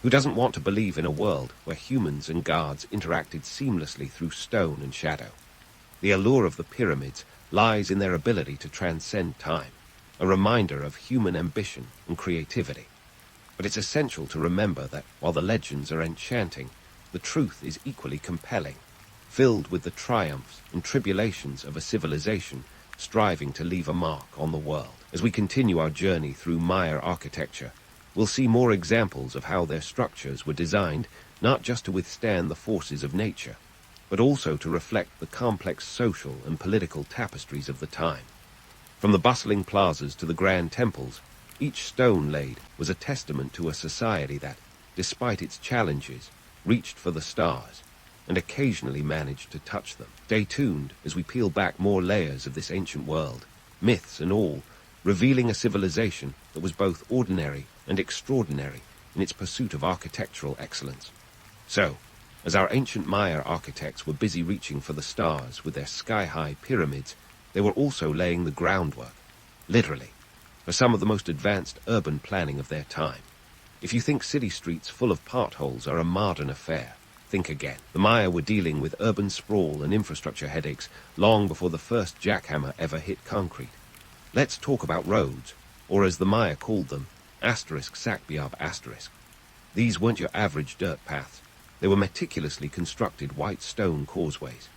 Who doesn't want to believe in a world where humans and gods interacted seamlessly through stone and shadow? The allure of the pyramids lies in their ability to transcend time, a reminder of human ambition and creativity. But it's essential to remember that while the legends are enchanting, the truth is equally compelling, filled with the triumphs and tribulations of a civilization striving to leave a mark on the world. As we continue our journey through Maya architecture, we'll see more examples of how their structures were designed not just to withstand the forces of nature, but also to reflect the complex social and political tapestries of the time. From the bustling plazas to the grand temples, each stone laid was a testament to a society that, despite its challenges, reached for the stars and occasionally managed to touch them. Stay tuned as we peel back more layers of this ancient world, myths and all, revealing a civilization that was both ordinary and extraordinary in its pursuit of architectural excellence. So, as our ancient Maya architects were busy reaching for the stars with their sky-high pyramids, they were also laying the groundwork, literally, for some of the most advanced urban planning of their time. If you think city streets full of potholes are a modern affair, think again. The Maya were dealing with urban sprawl and infrastructure headaches long before the first jackhammer ever hit concrete. Let's talk about roads, or as the Maya called them, Asterisk Sakbiab asterisk. These weren't your average dirt paths. They were meticulously constructed white stone causeways.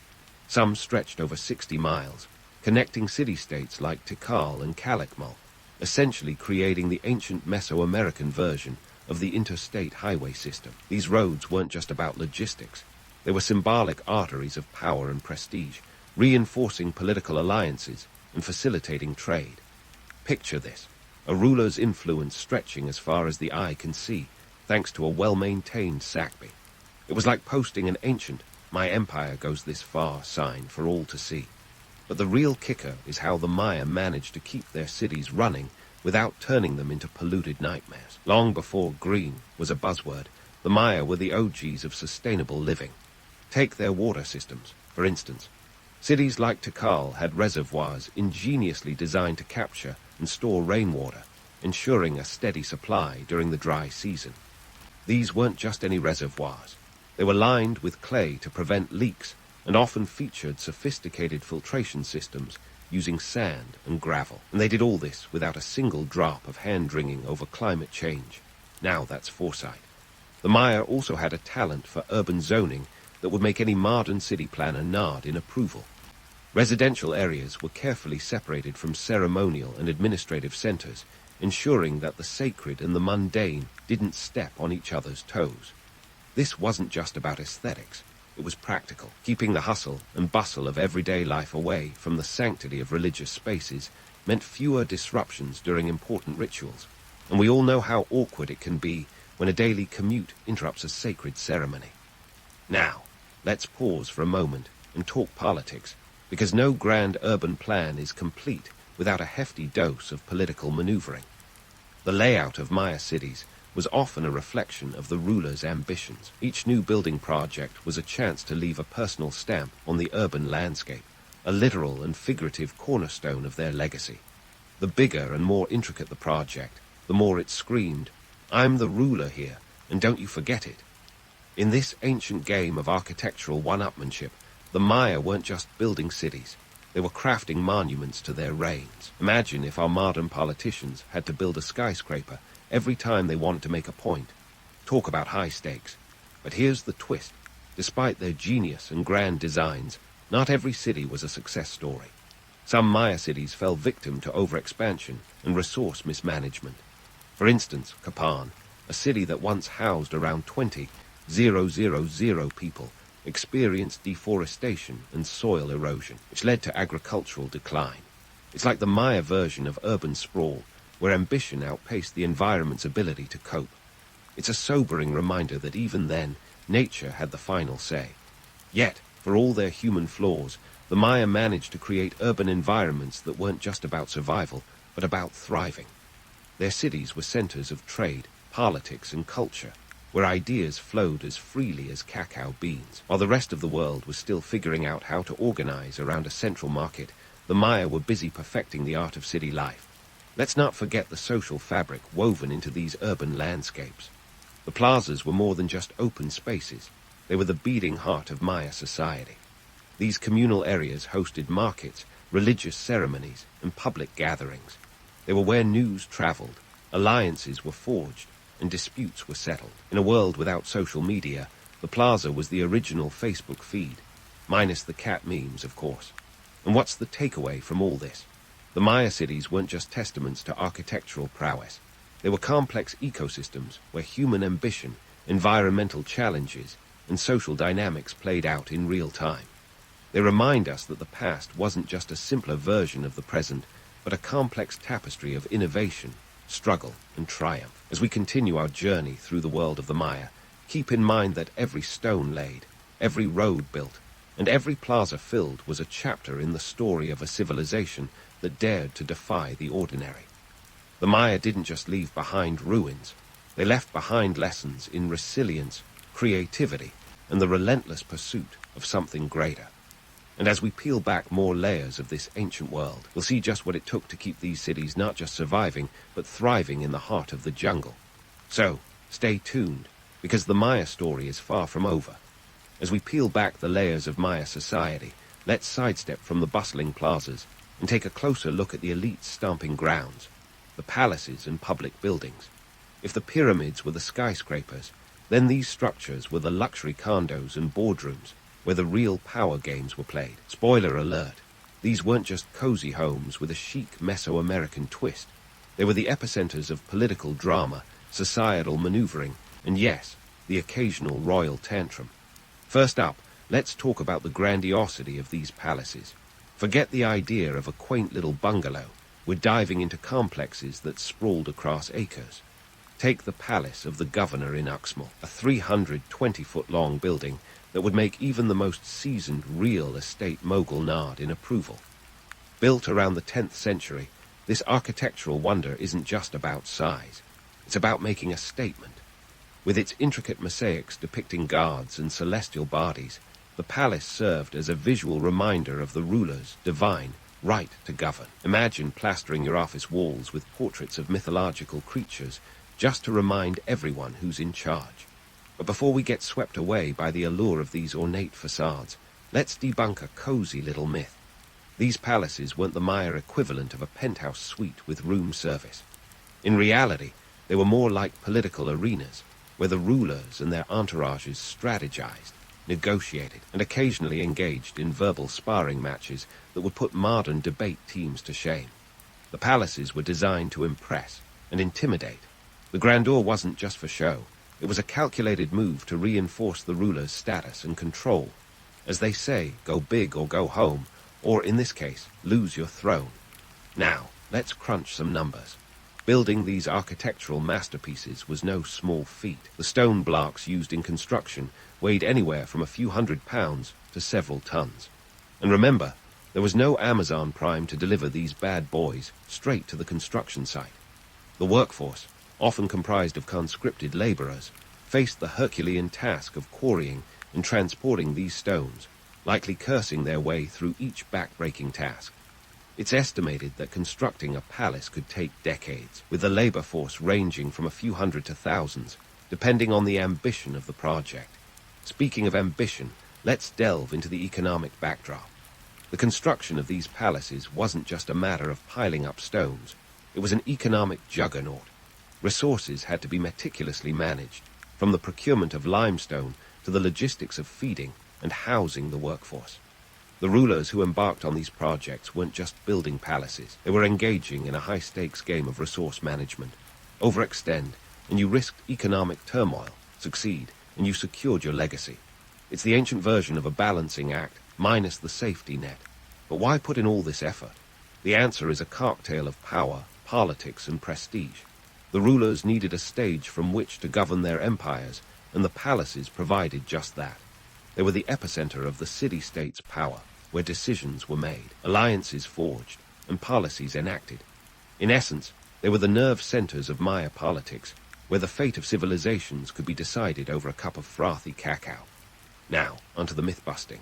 Some stretched over 60 miles, connecting city-states like Tikal and Calakmul, essentially creating the ancient Mesoamerican version of the interstate highway system. These roads weren't just about logistics. They were symbolic arteries of power and prestige, reinforcing political alliances and facilitating trade. Picture this, a ruler's influence stretching as far as the eye can see, thanks to a well-maintained Sakbi. It was like posting an ancient "My empire goes this far" sign for all to see. But the real kicker is how the Maya managed to keep their cities running without turning them into polluted nightmares. Long before green was a buzzword, the Maya were the OGs of sustainable living. Take their water systems, for instance. Cities like Tikal had reservoirs ingeniously designed to capture and store rainwater, ensuring a steady supply during the dry season. These weren't just any reservoirs. They were lined with clay to prevent leaks and often featured sophisticated filtration systems using sand and gravel. And they did all this without a single drop of hand-wringing over climate change. Now that's foresight. The Maya also had a talent for urban zoning that would make any modern city planner nod in approval. Residential areas were carefully separated from ceremonial and administrative centers, ensuring that the sacred and the mundane didn't step on each other's toes. This wasn't just about aesthetics. It was practical, keeping the hustle and bustle of everyday life away from the sanctity of religious spaces meant fewer disruptions during important rituals. And we all know how awkward it can be when a daily commute interrupts a sacred ceremony. Now, let's pause for a moment and talk politics, because no grand urban plan is complete without a hefty dose of political maneuvering. The layout of Maya cities was often a reflection of the ruler's ambitions. Each new building project was a chance to leave a personal stamp on the urban landscape, a literal and figurative cornerstone of their legacy. The bigger and more intricate the project, the more it screamed, "I'm the ruler here, and don't you forget it." In this ancient game of architectural one-upmanship, the Maya weren't just building cities. They were crafting monuments to their reigns. Imagine if our modern politicians had to build a skyscraper every time they wanted to make a point. Talk about high stakes. But here's the twist. Despite their genius and grand designs, not every city was a success story. Some Maya cities fell victim to overexpansion and resource mismanagement. For instance, Capan, a city that once housed around 20,000 people, experienced deforestation and soil erosion, which led to agricultural decline. It's like the Maya version of urban sprawl, where ambition outpaced the environment's ability to cope. It's a sobering reminder that even then, nature had the final say. Yet, for all their human flaws, the Maya managed to create urban environments that weren't just about survival, but about thriving. Their cities were centers of trade, politics, and culture, where ideas flowed as freely as cacao beans. While the rest of the world was still figuring out how to organize around a central market, the Maya were busy perfecting the art of city life. Let's not forget the social fabric woven into these urban landscapes. The plazas were more than just open spaces. They were the beating heart of Maya society. These communal areas hosted markets, religious ceremonies, and public gatherings. They were where news traveled, alliances were forged, and disputes were settled. In a world without social media, the plaza was the original Facebook feed, minus the cat memes, of course. And what's the takeaway from all this? The Maya cities weren't just testaments to architectural prowess. They were complex ecosystems where human ambition, environmental challenges, and social dynamics played out in real time. They remind us that the past wasn't just a simpler version of the present, but a complex tapestry of innovation, struggle, and triumph. As we continue our journey through the world of the Maya, keep in mind that every stone laid, every road built, and every plaza filled was a chapter in the story of a civilization that dared to defy the ordinary. The Maya didn't just leave behind ruins. They left behind lessons in resilience, creativity, and the relentless pursuit of something greater. And as we peel back more layers of this ancient world, we'll see just what it took to keep these cities not just surviving, but thriving in the heart of the jungle. So, stay tuned, because the Maya story is far from over. As we peel back the layers of Maya society, let's sidestep from the bustling plazas and take a closer look at the elite stomping grounds, the palaces and public buildings, If the pyramids were the skyscrapers, then these structures were the luxury condos and boardrooms where the real power games were played. Spoiler alert, these weren't just cozy homes with a chic Mesoamerican twist. They were the epicenters of political drama, societal maneuvering, and yes, the occasional royal tantrum. First up, let's talk about the grandiosity of these palaces. Forget the idea of a quaint little bungalow. We're diving into complexes that sprawled across acres. Take the palace of the governor in Uxmal, a 320-foot-long building that would make even the most seasoned real estate mogul nod in approval. Built around the 10th century, this architectural wonder isn't just about size. It's about making a statement. With its intricate mosaics depicting gods and celestial bodies, the palace served as a visual reminder of the ruler's divine right to govern. Imagine plastering your office walls with portraits of mythological creatures just to remind everyone who's in charge. But before we get swept away by the allure of these ornate facades, let's debunk a cozy little myth. These palaces weren't the Maya equivalent of a penthouse suite with room service. In reality, they were more like political arenas, where the rulers and their entourages strategized, negotiated, and occasionally engaged in verbal sparring matches that would put modern debate teams to shame. The palaces were designed to impress and intimidate. The grandeur wasn't just for show. It was a calculated move to reinforce the ruler's status and control. As they say, go big or go home, or in this case, lose your throne. Now, let's crunch some numbers. Building these architectural masterpieces was no small feat. The stone blocks used in construction weighed anywhere from a few £100 to several tons. And remember, there was no Amazon Prime to deliver these bad boys straight to the construction site. The workforce, often comprised of conscripted laborers, faced the Herculean task of quarrying and transporting these stones, likely cursing their way through each back-breaking task. It's estimated that constructing a palace could take decades, with the labor force ranging from a few hundred to thousands, depending on the ambition of the project. Speaking of ambition, let's delve into the economic backdrop. The construction of these palaces wasn't just a matter of piling up stones. It was an economic juggernaut. Resources had to be meticulously managed, from the procurement of limestone to the logistics of feeding and housing the workforce. The rulers who embarked on these projects weren't just building palaces. They were engaging in a high-stakes game of resource management. Overextend, and you risked economic turmoil. Succeed, and you secured your legacy. It's the ancient version of a balancing act, minus the safety net. But why put in all this effort? The answer is a cocktail of power, politics, and prestige. The rulers needed a stage from which to govern their empires, and the palaces provided just that. They were the epicenter of the city-state's power, where decisions were made, alliances forged, and policies enacted. In essence, they were the nerve centers of Maya politics, where the fate of civilizations could be decided over a cup of frothy cacao. Now, onto the myth-busting.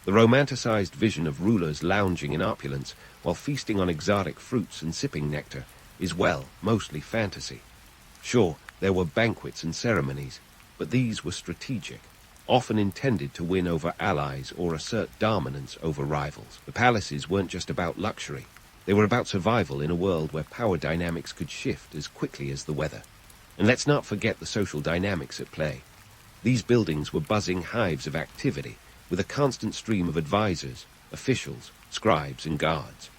The romanticized vision of rulers lounging in opulence while feasting on exotic fruits and sipping nectar is, well, mostly fantasy. Sure, there were banquets and ceremonies, but these were strategic, often intended to win over allies or assert dominance over rivals. The palaces weren't just about luxury. They were about survival in a world where power dynamics could shift as quickly as the weather. And let's not forget the social dynamics at play. These buildings were buzzing hives of activity, with a constant stream of advisors, officials, scribes, and guards.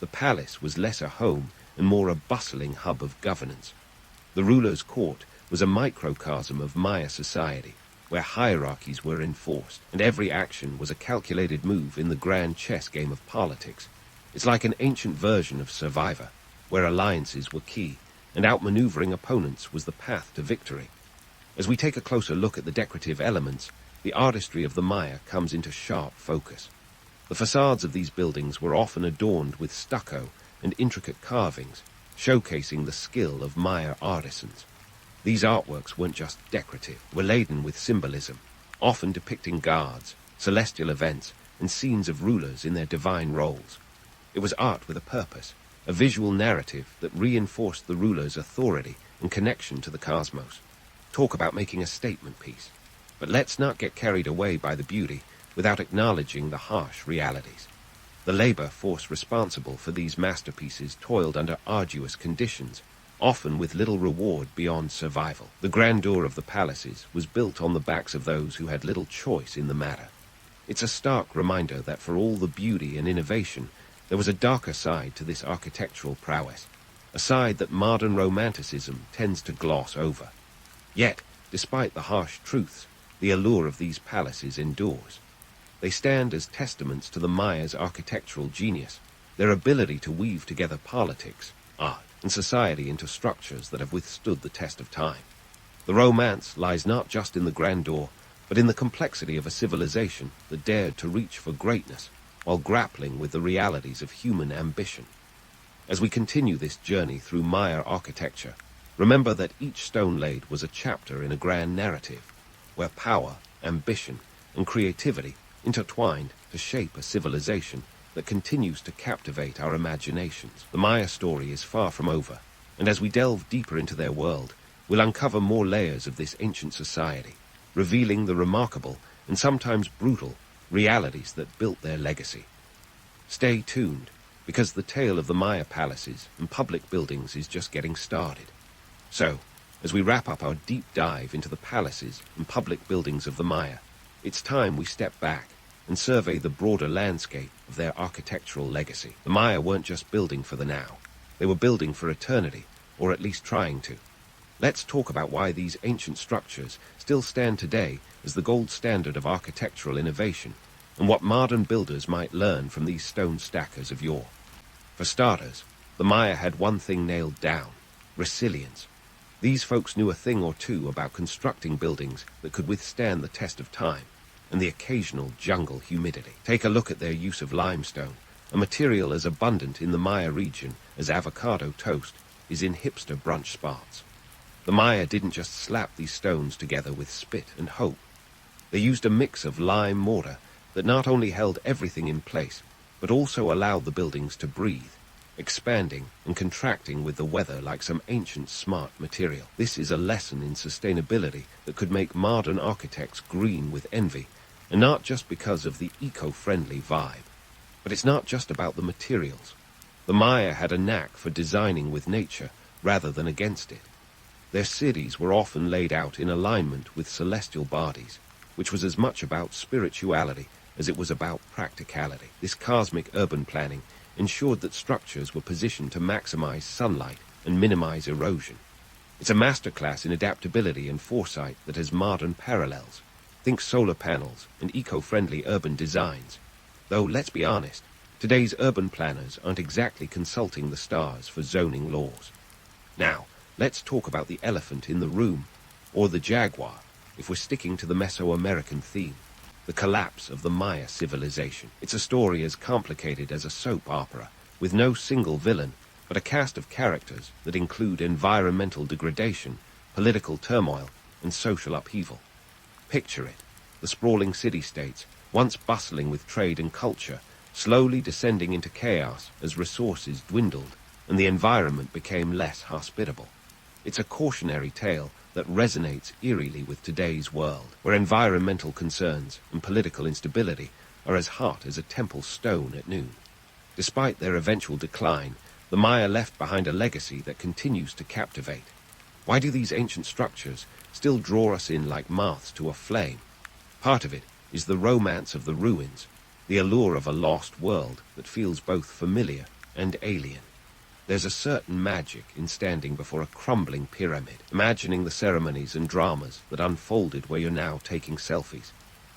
The palace was less a home and more a bustling hub of governance. The ruler's court was a microcosm of Maya society, where hierarchies were enforced, and every action was a calculated move in the grand chess game of politics. It's like an ancient version of Survivor, where alliances were key, and outmaneuvering opponents was the path to victory. As we take a closer look at the decorative elements, the artistry of the Maya comes into sharp focus. The facades of these buildings were often adorned with stucco and intricate carvings, showcasing the skill of Maya artisans. These artworks weren't just decorative, were laden with symbolism, often depicting gods, celestial events, and scenes of rulers in their divine roles. It was art with a purpose, a visual narrative that reinforced the ruler's authority and connection to the cosmos. Talk about making a statement piece. But let's not get carried away by the beauty without acknowledging the harsh realities. The labor force responsible for these masterpieces toiled under arduous conditions, often with little reward beyond survival. The grandeur of the palaces was built on the backs of those who had little choice in the matter. It's a stark reminder that for all the beauty and innovation, there was a darker side to this architectural prowess, a side that modern romanticism tends to gloss over. Yet, despite the harsh truths, the allure of these palaces endures. They stand as testaments to the Maya's architectural genius, their ability to weave together politics, art, and society into structures that have withstood the test of time. The romance lies not just in the grandeur, but in the complexity of a civilization that dared to reach for greatness while grappling with the realities of human ambition. As we continue this journey through Maya architecture, remember that each stone laid was a chapter in a grand narrative, where power, ambition, and creativity intertwined to shape a civilization that continues to captivate our imaginations. The Maya story is far from over, and as we delve deeper into their world, we'll uncover more layers of this ancient society, revealing the remarkable and sometimes brutal realities that built their legacy. Stay tuned, because the tale of the Maya palaces and public buildings is just getting started. So, as we wrap up our deep dive into the palaces and public buildings of the Maya, it's time we step back and survey the broader landscape of their architectural legacy. The Maya weren't just building for the now. They were building for eternity, or at least trying to. Let's talk about why these ancient structures still stand today as the gold standard of architectural innovation, and what modern builders might learn from these stone stackers of yore. For starters, the Maya had one thing nailed down: resilience. These folks knew a thing or two about constructing buildings that could withstand the test of time and the occasional jungle humidity. Take a look at their use of limestone, a material as abundant in the Maya region as avocado toast is in hipster brunch spots. The Maya didn't just slap these stones together with spit and hope. They used a mix of lime mortar that not only held everything in place, but also allowed the buildings to breathe, expanding and contracting with the weather like some ancient smart material. This is a lesson in sustainability that could make modern architects green with envy, and not just because of the eco-friendly vibe. But it's not just about the materials. The Maya had a knack for designing with nature rather than against it. Their cities were often laid out in alignment with celestial bodies, which was as much about spirituality as it was about practicality. This cosmic urban planning ensured that structures were positioned to maximize sunlight and minimize erosion. It's a masterclass in adaptability and foresight that has modern parallels. Think solar panels and eco-friendly urban designs. Though, let's be honest, today's urban planners aren't exactly consulting the stars for zoning laws. Now, let's talk about the elephant in the room, or the jaguar, if we're sticking to the Mesoamerican theme: the collapse of the Maya civilization. It's a story as complicated as a soap opera, with no single villain, but a cast of characters that include environmental degradation, political turmoil, and social upheaval. Picture it: the sprawling city-states, once bustling with trade and culture, slowly descending into chaos as resources dwindled and the environment became less hospitable. It's a cautionary tale that resonates eerily with today's world, where environmental concerns and political instability are as hot as a temple stone at noon. Despite their eventual decline, the Maya left behind a legacy that continues to captivate. Why do these ancient structures still draw us in like moths to a flame? Part of it is the romance of the ruins, the allure of a lost world that feels both familiar and alien. There's a certain magic in standing before a crumbling pyramid, imagining the ceremonies and dramas that unfolded where you're now taking selfies.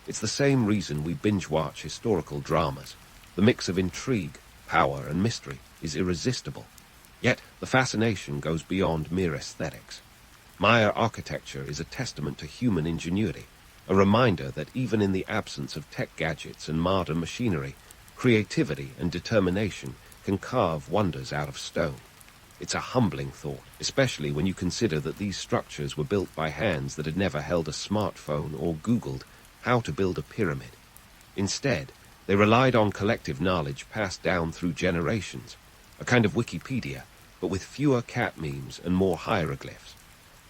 It's the same reason we binge-watch historical dramas. The mix of intrigue, power, and mystery is irresistible. Yet, the fascination goes beyond mere aesthetics. Maya architecture is a testament to human ingenuity, a reminder that even in the absence of tech gadgets and modern machinery, creativity and determination can carve wonders out of stone. It's a humbling thought, especially when you consider that these structures were built by hands that had never held a smartphone or Googled how to build a pyramid. Instead, they relied on collective knowledge passed down through generations, a kind of Wikipedia, but with fewer cat memes and more hieroglyphs.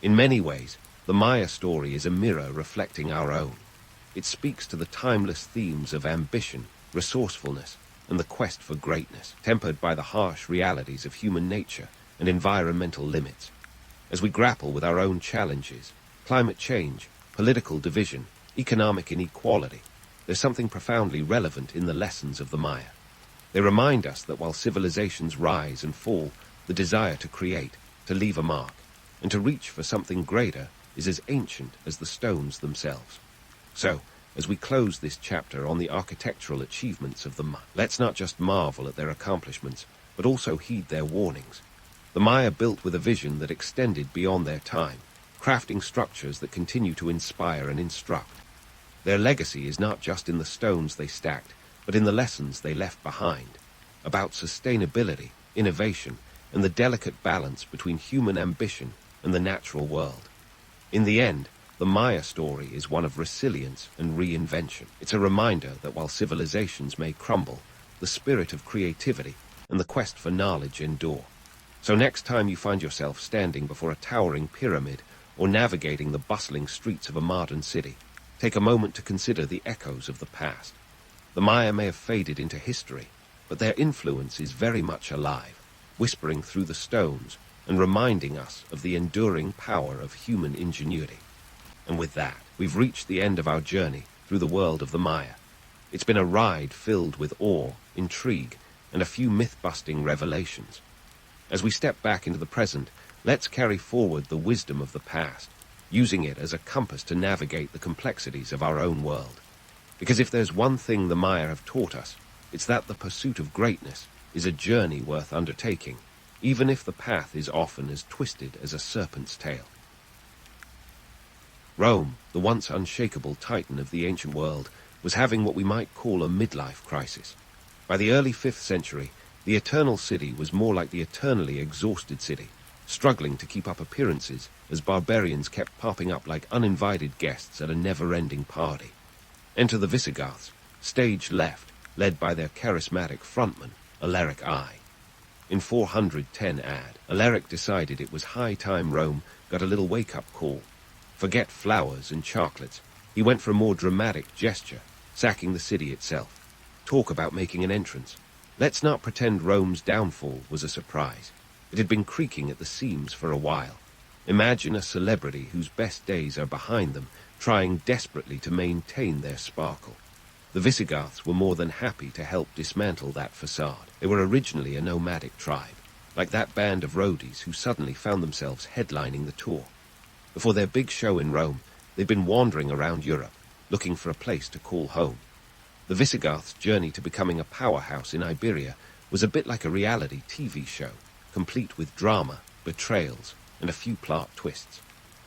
In many ways, the Maya story is a mirror reflecting our own. It speaks to the timeless themes of ambition, resourcefulness, and the quest for greatness, tempered by the harsh realities of human nature and environmental limits. As we grapple with our own challenges, climate change, political division, economic inequality, there's something profoundly relevant in the lessons of the Maya. They remind us that while civilizations rise and fall, the desire to create, to leave a mark, and to reach for something greater is as ancient as the stones themselves. So, as we close this chapter on the architectural achievements of the Maya, let's not just marvel at their accomplishments, but also heed their warnings. The Maya built with a vision that extended beyond their time, crafting structures that continue to inspire and instruct. Their legacy is not just in the stones they stacked, but in the lessons they left behind, about sustainability, innovation, and the delicate balance between human ambition and the natural world. In the end, the Maya story is one of resilience and reinvention. It's a reminder that while civilizations may crumble, the spirit of creativity and the quest for knowledge endure. So next time you find yourself standing before a towering pyramid or navigating the bustling streets of a modern city, take a moment to consider the echoes of the past. The Maya may have faded into history, but their influence is very much alive, whispering through the stones and reminding us of the enduring power of human ingenuity. And with that, we've reached the end of our journey through the world of the Maya. It's been a ride filled with awe, intrigue, and a few myth-busting revelations. As we step back into the present, let's carry forward the wisdom of the past, using it as a compass to navigate the complexities of our own world. Because if there's one thing the Maya have taught us, it's that the pursuit of greatness is a journey worth undertaking, even if the path is often as twisted as a serpent's tail. Rome, the once unshakable titan of the ancient world, was having what we might call a midlife crisis. By the early 5th century, the Eternal City was more like the eternally exhausted city, struggling to keep up appearances as barbarians kept popping up like uninvited guests at a never-ending party. Enter the Visigoths, stage left, led by their charismatic frontman, Alaric I. In 410 AD, Alaric decided it was high time Rome got a little wake-up call. Forget flowers and chocolates. He went for a more dramatic gesture, sacking the city itself. Talk about making an entrance. Let's not pretend Rome's downfall was a surprise. It had been creaking at the seams for a while. Imagine a celebrity whose best days are behind them, trying desperately to maintain their sparkle. The Visigoths were more than happy to help dismantle that facade. They were originally a nomadic tribe, like that band of roadies who suddenly found themselves headlining the tour. Before their big show in Rome, they'd been wandering around Europe, looking for a place to call home. The Visigoths' journey to becoming a powerhouse in Iberia was a bit like a reality TV show, complete with drama, betrayals, and a few plot twists.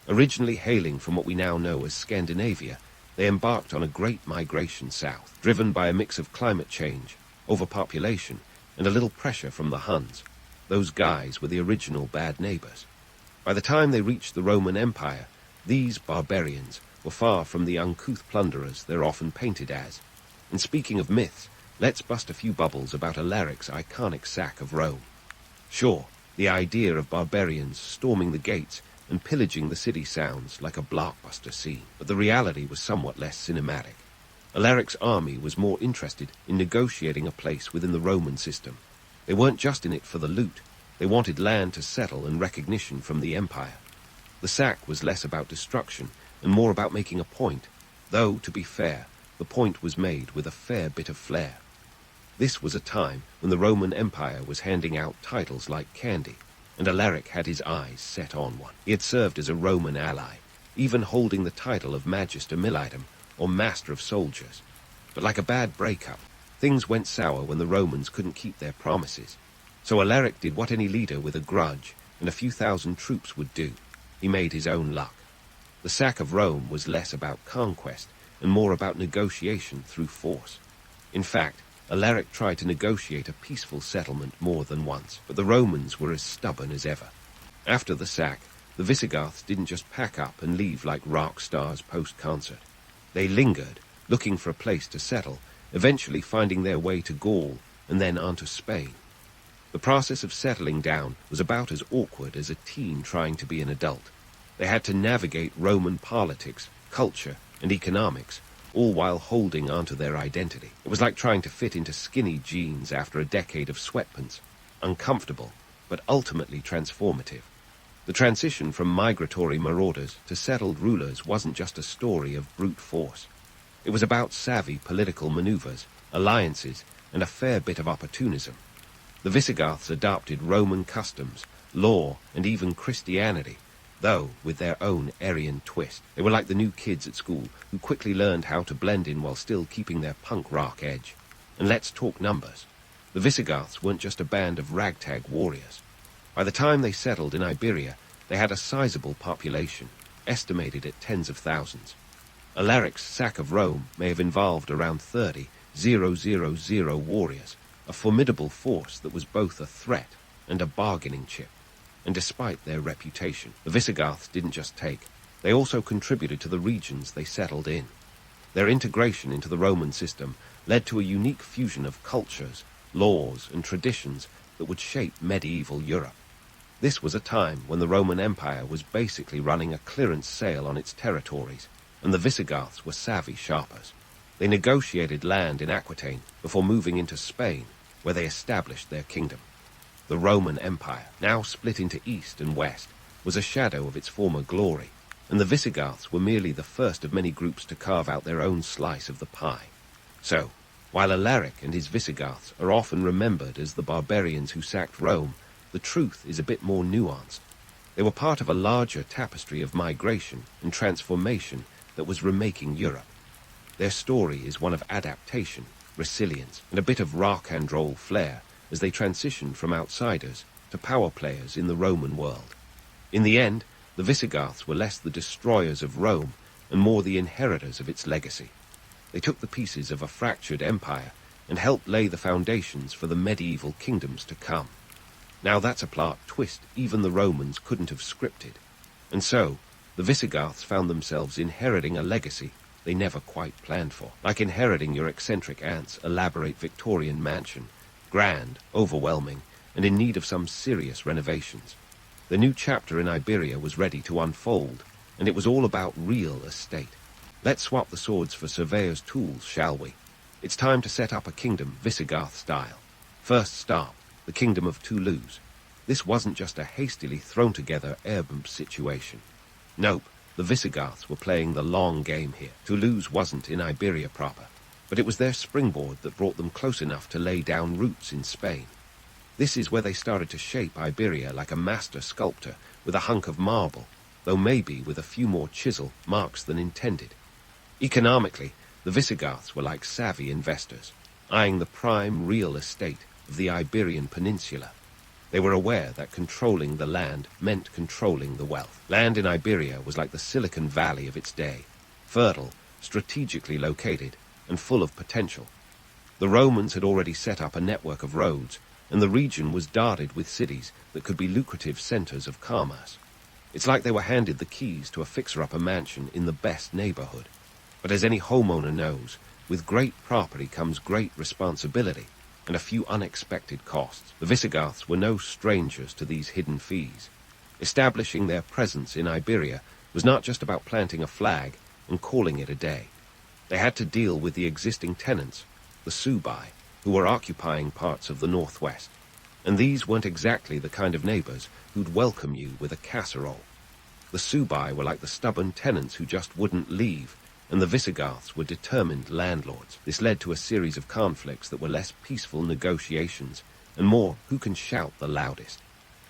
Originally hailing from what we now know as Scandinavia, they embarked on a great migration south, driven by a mix of climate change, overpopulation, and a little pressure from the Huns. Those guys were the original bad neighbors. By the time they reached the Roman Empire, these barbarians were far from the uncouth plunderers they're often painted as. And speaking of myths, let's bust a few bubbles about Alaric's iconic sack of Rome. Sure, the idea of barbarians storming the gates and pillaging the city sounds like a blockbuster scene, but the reality was somewhat less cinematic. Alaric's army was more interested in negotiating a place within the Roman system. They weren't just in it for the loot. They wanted land to settle and recognition from the empire. The sack was less about destruction and more about making a point, though, to be fair, the point was made with a fair bit of flair. This was a time when the Roman Empire was handing out titles like candy, and Alaric had his eyes set on one. He had served as a Roman ally, even holding the title of Magister Militum, or Master of Soldiers. But like a bad breakup, things went sour when the Romans couldn't keep their promises. So Alaric did what any leader with a grudge and a few thousand troops would do. He made his own luck. The sack of Rome was less about conquest and more about negotiation through force. In fact, Alaric tried to negotiate a peaceful settlement more than once, but the Romans were as stubborn as ever. After the sack, the Visigoths didn't just pack up and leave like rock stars post-concert. They lingered, looking for a place to settle, eventually finding their way to Gaul and then on to Spain. The process of settling down was about as awkward as a teen trying to be an adult. They had to navigate Roman politics, culture, and economics, all while holding onto their identity. It was like trying to fit into skinny jeans after a decade of sweatpants. Uncomfortable, but ultimately transformative. The transition from migratory marauders to settled rulers wasn't just a story of brute force. It was about savvy political maneuvers, alliances, and a fair bit of opportunism. The Visigoths adopted Roman customs, law, and even Christianity, though with their own Aryan twist. They were like the new kids at school, who quickly learned how to blend in while still keeping their punk rock edge. And let's talk numbers. The Visigoths weren't just a band of ragtag warriors. By the time they settled in Iberia, they had a sizable population, estimated at tens of thousands. Alaric's sack of Rome may have involved around 30,000 warriors, a formidable force that was both a threat and a bargaining chip. And despite their reputation, the Visigoths didn't just take, they also contributed to the regions they settled in. Their integration into the Roman system led to a unique fusion of cultures, laws, and traditions that would shape medieval Europe. This was a time when the Roman Empire was basically running a clearance sale on its territories, and the Visigoths were savvy sharpers. They negotiated land in Aquitaine before moving into Spain, where they established their kingdom. The Roman Empire, now split into east and west, was a shadow of its former glory, and the Visigoths were merely the first of many groups to carve out their own slice of the pie. So, while Alaric and his Visigoths are often remembered as the barbarians who sacked Rome, the truth is a bit more nuanced. They were part of a larger tapestry of migration and transformation that was remaking Europe. Their story is one of adaptation, resilience, and a bit of rock and roll flair as they transitioned from outsiders to power players in the Roman world. In the end, the Visigoths were less the destroyers of Rome and more the inheritors of its legacy. They took the pieces of a fractured empire and helped lay the foundations for the medieval kingdoms to come. Now that's a plot twist even the Romans couldn't have scripted. And so, the Visigoths found themselves inheriting a legacy they never quite planned for, like inheriting your eccentric aunt's elaborate Victorian mansion, grand, overwhelming, and in need of some serious renovations. The new chapter in Iberia was ready to unfold, and it was all about real estate. Let's swap the swords for surveyor's tools, shall we? It's time to set up a kingdom Visigoth style. First stop, the kingdom of Toulouse. This wasn't just a hastily thrown-together air-bump situation. Nope, the Visigoths were playing the long game here. Toulouse wasn't in Iberia proper, but it was their springboard that brought them close enough to lay down roots in Spain. This is where they started to shape Iberia like a master sculptor with a hunk of marble, though maybe with a few more chisel marks than intended. Economically, the Visigoths were like savvy investors, eyeing the prime real estate of the Iberian Peninsula. They were aware that controlling the land meant controlling the wealth. Land in Iberia was like the Silicon Valley of its day, fertile, strategically located, and full of potential. The Romans had already set up a network of roads, and the region was dotted with cities that could be lucrative centers of commerce. It's like they were handed the keys to a fixer-upper mansion in the best neighborhood. But as any homeowner knows, with great property comes great responsibility and a few unexpected costs. The Visigoths were no strangers to these hidden fees. Establishing their presence in Iberia was not just about planting a flag and calling it a day. They had to deal with the existing tenants, the Suebi, who were occupying parts of the northwest. And these weren't exactly the kind of neighbors who'd welcome you with a casserole. The Suebi were like the stubborn tenants who just wouldn't leave, and the Visigoths were determined landlords. This led to a series of conflicts that were less peaceful negotiations, and more who can shout the loudest.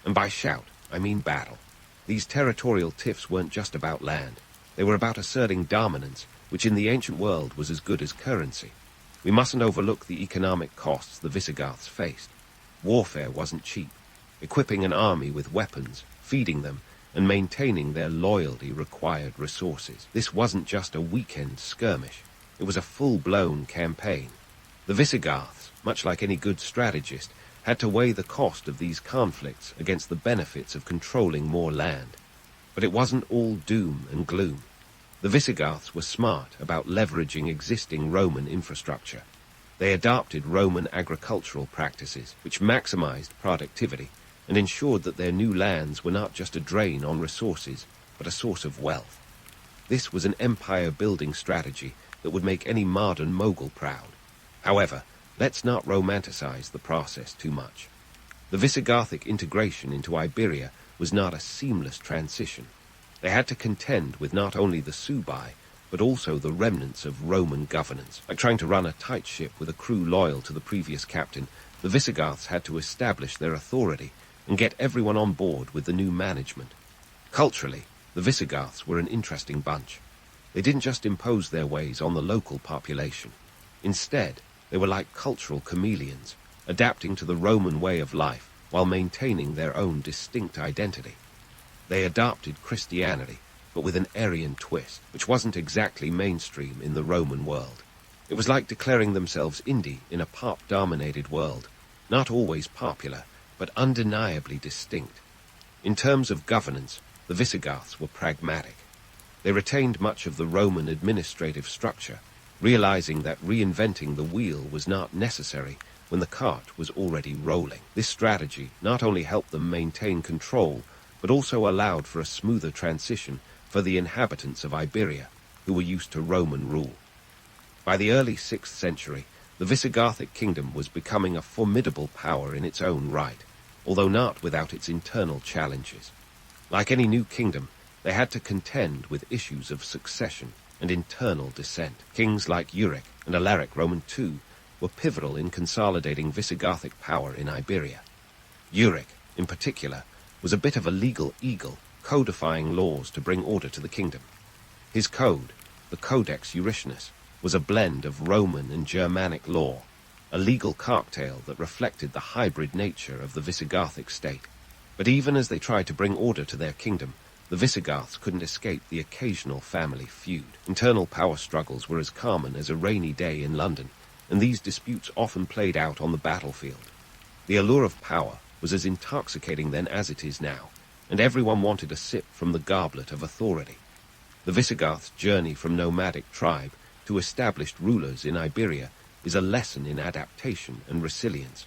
And by shout, I mean battle. These territorial tiffs weren't just about land. They were about asserting dominance, which in the ancient world was as good as currency. We mustn't overlook the economic costs the Visigoths faced. Warfare wasn't cheap. Equipping an army with weapons, feeding them, and maintaining their loyalty required resources. This wasn't just a weekend skirmish. It was a full-blown campaign. The Visigoths, much like any good strategist, had to weigh the cost of these conflicts against the benefits of controlling more land. But it wasn't all doom and gloom. The Visigoths were smart about leveraging existing Roman infrastructure. They adopted Roman agricultural practices, which maximized productivity and ensured that their new lands were not just a drain on resources, but a source of wealth. This was an empire-building strategy that would make any modern mogul proud. However, let's not romanticize the process too much. The Visigothic integration into Iberia was not a seamless transition. They had to contend with not only the Subai, but also the remnants of Roman governance. Like trying to run a tight ship with a crew loyal to the previous captain, the Visigoths had to establish their authority and get everyone on board with the new management. Culturally, the Visigoths were an interesting bunch. They didn't just impose their ways on the local population. Instead, they were like cultural chameleons, adapting to the Roman way of life while maintaining their own distinct identity. They adopted Christianity, but with an Arian twist, which wasn't exactly mainstream in the Roman world. It was like declaring themselves indie in a pop-dominated world, not always popular, but undeniably distinct. In terms of governance, the Visigoths were pragmatic. They retained much of the Roman administrative structure, realizing that reinventing the wheel was not necessary when the cart was already rolling. This strategy not only helped them maintain control, but also allowed for a smoother transition for the inhabitants of Iberia, who were used to Roman rule. By the early 6th century, the Visigothic kingdom was becoming a formidable power in its own right, although not without its internal challenges. Like any new kingdom, they had to contend with issues of succession and internal dissent. Kings like Euric and Alaric Roman II were pivotal in consolidating Visigothic power in Iberia. Euric, in particular, was a bit of a legal eagle, codifying laws to bring order to the kingdom. His code, the Codex Euricanus, was a blend of Roman and Germanic law, a legal cocktail that reflected the hybrid nature of the Visigothic state. But even as they tried to bring order to their kingdom, the Visigoths couldn't escape the occasional family feud. Internal power struggles were as common as a rainy day in London, and these disputes often played out on the battlefield. The allure of power was as intoxicating then as it is now, and everyone wanted a sip from the goblet of authority. The Visigoths' journey from nomadic tribe to established rulers in Iberia is a lesson in adaptation and resilience.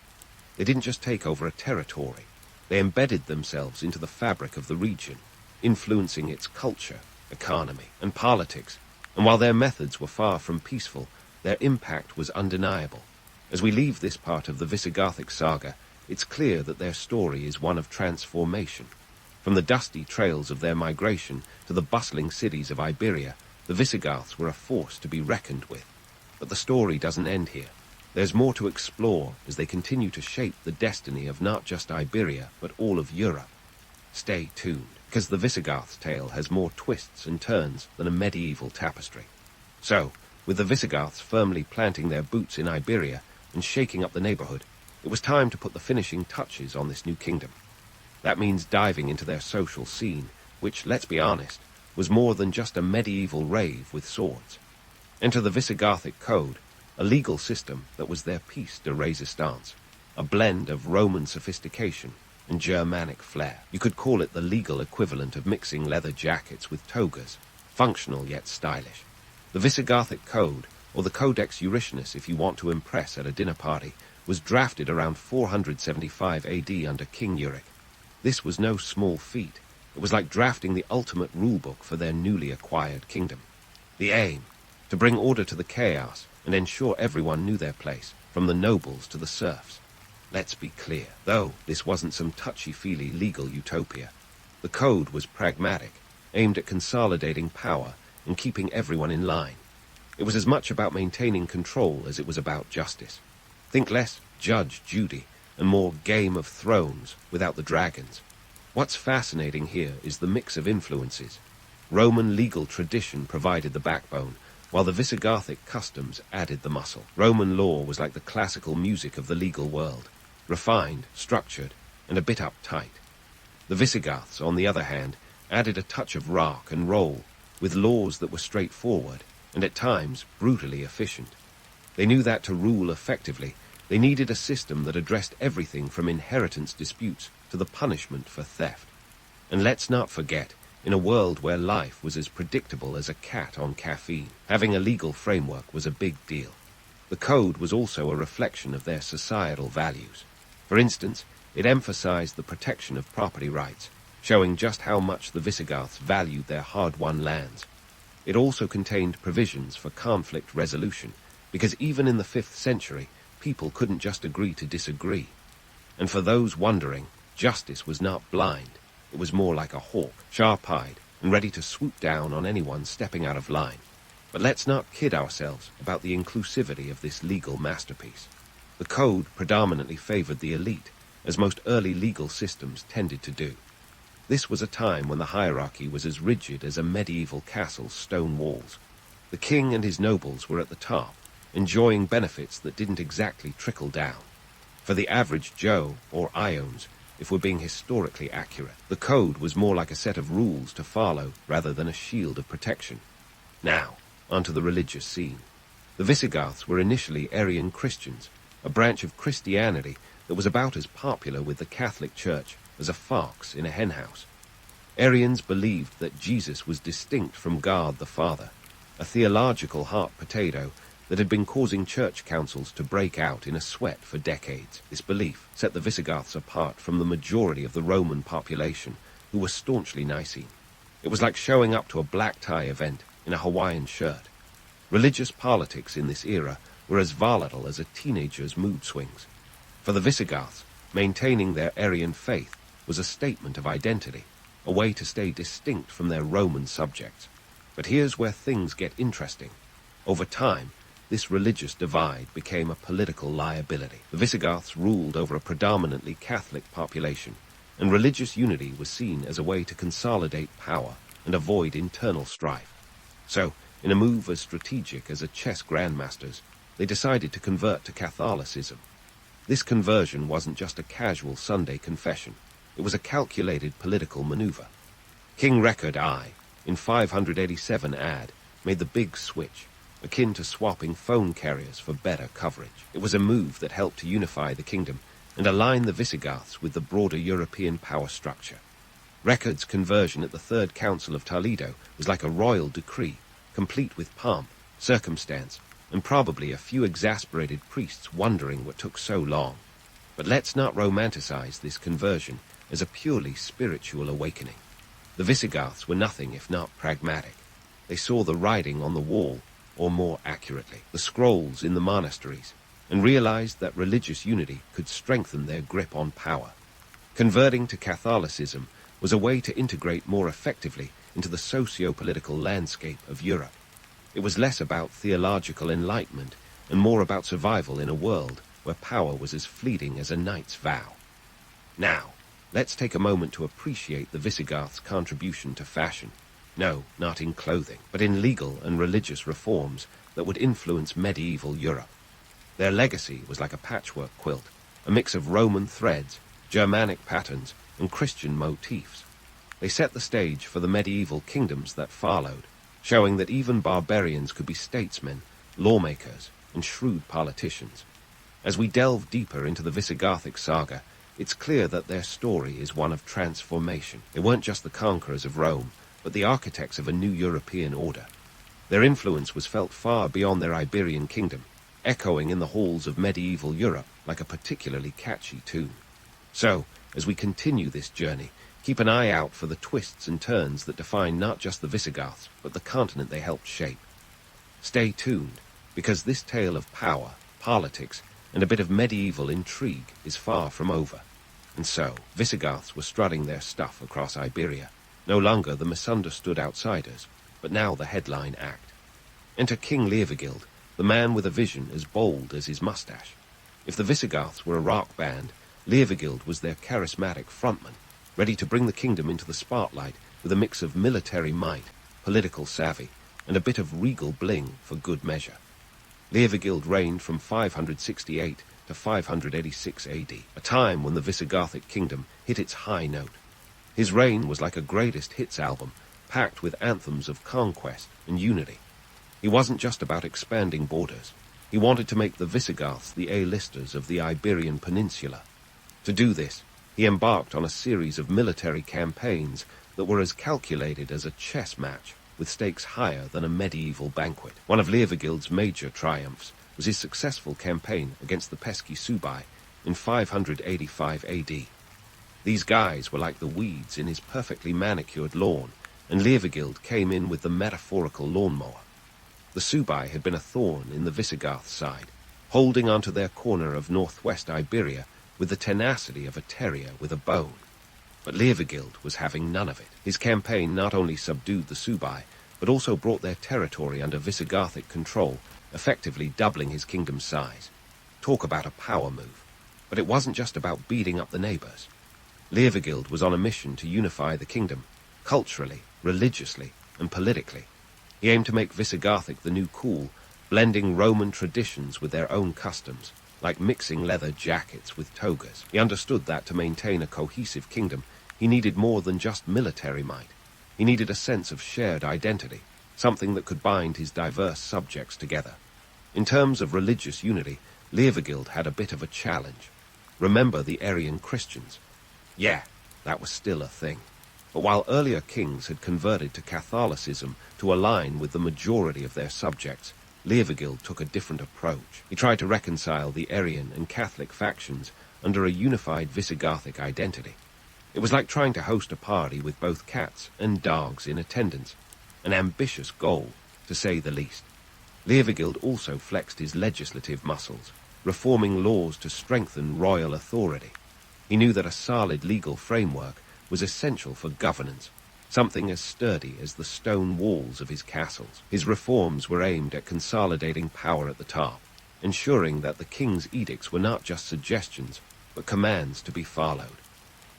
They didn't just take over a territory, they embedded themselves into the fabric of the region, influencing its culture, economy, and politics, and while their methods were far from peaceful, their impact was undeniable. As we leave this part of the Visigothic saga, it's clear that their story is one of transformation. From the dusty trails of their migration to the bustling cities of Iberia, the Visigoths were a force to be reckoned with. But the story doesn't end here. There's more to explore as they continue to shape the destiny of not just Iberia, but all of Europe. Stay tuned, because the Visigoths' tale has more twists and turns than a medieval tapestry. So, with the Visigoths firmly planting their boots in Iberia and shaking up the neighborhood, it was time to put the finishing touches on this new kingdom. That means diving into their social scene, which, let's be honest, was more than just a medieval rave with swords. Enter the Visigothic code, a legal system that was their piece de resistance, a blend of Roman sophistication and Germanic flair. You could call it the legal equivalent of mixing leather jackets with togas, functional yet stylish. The Visigothic code, or the Codex Euricanus if you want to impress at a dinner party, was drafted around 475 AD under King Euric. This was no small feat. It was like drafting the ultimate rulebook for their newly acquired kingdom. The aim, to bring order to the chaos and ensure everyone knew their place, from the nobles to the serfs. Let's be clear, though this wasn't some touchy-feely legal utopia. The code was pragmatic, aimed at consolidating power and keeping everyone in line. It was as much about maintaining control as it was about justice. Think less Judge Judy and more Game of Thrones without the dragons. What's fascinating here is the mix of influences. Roman legal tradition provided the backbone, while the Visigothic customs added the muscle. Roman law was like the classical music of the legal world, refined, structured, and a bit uptight. The Visigoths, on the other hand, added a touch of rock and roll, with laws that were straightforward and at times brutally efficient. They knew that to rule effectively, they needed a system that addressed everything from inheritance disputes to the punishment for theft. And let's not forget, in a world where life was as predictable as a cat on caffeine, having a legal framework was a big deal. The code was also a reflection of their societal values. For instance, it emphasized the protection of property rights, showing just how much the Visigoths valued their hard-won lands. It also contained provisions for conflict resolution, because even in the 5th century, people couldn't just agree to disagree. And for those wondering, justice was not blind. It was more like a hawk, sharp-eyed, and ready to swoop down on anyone stepping out of line. But let's not kid ourselves about the inclusivity of this legal masterpiece. The code predominantly favored the elite, as most early legal systems tended to do. This was a time when the hierarchy was as rigid as a medieval castle's stone walls. The king and his nobles were at the top, enjoying benefits that didn't exactly trickle down. For the average Joe, or Iones, if we're being historically accurate, the code was more like a set of rules to follow rather than a shield of protection. Now, onto the religious scene. The Visigoths were initially Arian Christians, a branch of Christianity that was about as popular with the Catholic Church as a fox in a henhouse. Arians believed that Jesus was distinct from God the Father, a theological hot potato that had been causing church councils to break out in a sweat for decades. This belief set the Visigoths apart from the majority of the Roman population, who were staunchly Nicene. It was like showing up to a black tie event in a Hawaiian shirt. Religious politics in this era were as volatile as a teenager's mood swings. For the Visigoths, maintaining their Arian faith was a statement of identity, a way to stay distinct from their Roman subjects. But here's where things get interesting. Over time, this religious divide became a political liability. The Visigoths ruled over a predominantly Catholic population, and religious unity was seen as a way to consolidate power and avoid internal strife. So, in a move as strategic as a chess grandmaster's, they decided to convert to Catholicism. This conversion wasn't just a casual Sunday confession. It was a calculated political maneuver. King Record I, in 587 AD, made the big switch, akin to swapping phone carriers for better coverage. It was a move that helped to unify the kingdom and align the Visigoths with the broader European power structure. Record's conversion at the Third Council of Toledo was like a royal decree, complete with pomp, circumstance, and probably a few exasperated priests wondering what took so long. But let's not romanticize this conversion as a purely spiritual awakening. The Visigoths were nothing if not pragmatic. They saw the writing on the wall, or more accurately, the scrolls in the monasteries, and realized that religious unity could strengthen their grip on power. Converting to Catholicism was a way to integrate more effectively into the socio-political landscape of Europe. It was less about theological enlightenment and more about survival in a world where power was as fleeting as a knight's vow. Now, let's take a moment to appreciate the Visigoths' contribution to fashion. No, not in clothing, but in legal and religious reforms that would influence medieval Europe. Their legacy was like a patchwork quilt, a mix of Roman threads, Germanic patterns, and Christian motifs. They set the stage for the medieval kingdoms that followed, showing that even barbarians could be statesmen, lawmakers, and shrewd politicians. As we delve deeper into the Visigothic saga, it's clear that their story is one of transformation. They weren't just the conquerors of Rome, but the architects of a new European order. Their influence was felt far beyond their Iberian kingdom, echoing in the halls of medieval Europe like a particularly catchy tune. So, as we continue this journey, keep an eye out for the twists and turns that define not just the Visigoths, but the continent they helped shape. Stay tuned, because this tale of power, politics, and a bit of medieval intrigue is far from over. And so, Visigoths were strutting their stuff across Iberia, no longer the misunderstood outsiders, but now the headline act. Enter King Leovigild, the man with a vision as bold as his mustache. If the Visigoths were a rock band, Leovigild was their charismatic frontman, ready to bring the kingdom into the spotlight with a mix of military might, political savvy, and a bit of regal bling for good measure. Leovigild reigned from 568 to 586 AD, a time when the Visigothic kingdom hit its high note. His reign was like a greatest hits album, packed with anthems of conquest and unity. He wasn't just about expanding borders. He wanted to make the Visigoths the A-listers of the Iberian Peninsula. To do this, he embarked on a series of military campaigns that were as calculated as a chess match, with stakes higher than a medieval banquet. One of Leovigild's major triumphs was his successful campaign against the pesky Suebi in 585 AD. These guys were like the weeds in his perfectly manicured lawn, and Leovigild came in with the metaphorical lawnmower. The Suebi had been a thorn in the Visigoth side, holding onto their corner of northwest Iberia with the tenacity of a terrier with a bone. But Leovigild was having none of it. His campaign not only subdued the Suebi, but also brought their territory under Visigothic control, effectively doubling his kingdom's size. Talk about a power move. But it wasn't just about beating up the neighbors. Leovigild was on a mission to unify the kingdom, culturally, religiously, and politically. He aimed to make Visigothic the new cool, blending Roman traditions with their own customs, like mixing leather jackets with togas. He understood that to maintain a cohesive kingdom, he needed more than just military might. He needed a sense of shared identity, something that could bind his diverse subjects together. In terms of religious unity, Leovigild had a bit of a challenge. Remember the Arian Christians? Yeah, that was still a thing. But while earlier kings had converted to Catholicism to align with the majority of their subjects, Leovigild took a different approach. He tried to reconcile the Arian and Catholic factions under a unified Visigothic identity. It was like trying to host a party with both cats and dogs in attendance, an ambitious goal, to say the least. Leovigild also flexed his legislative muscles, reforming laws to strengthen royal authority. He knew that a solid legal framework was essential for governance, something as sturdy as the stone walls of his castles. His reforms were aimed at consolidating power at the top, ensuring that the king's edicts were not just suggestions, but commands to be followed.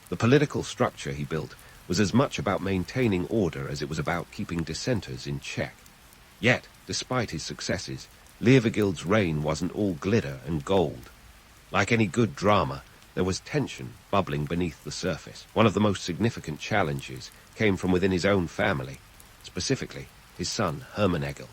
The political structure he built was as much about maintaining order as it was about keeping dissenters in check. Yet, despite his successes, Leovigild's reign wasn't all glitter and gold. Like any good drama, there was tension bubbling beneath the surface. One of the most significant challenges came from within his own family, specifically his son Hermenegild.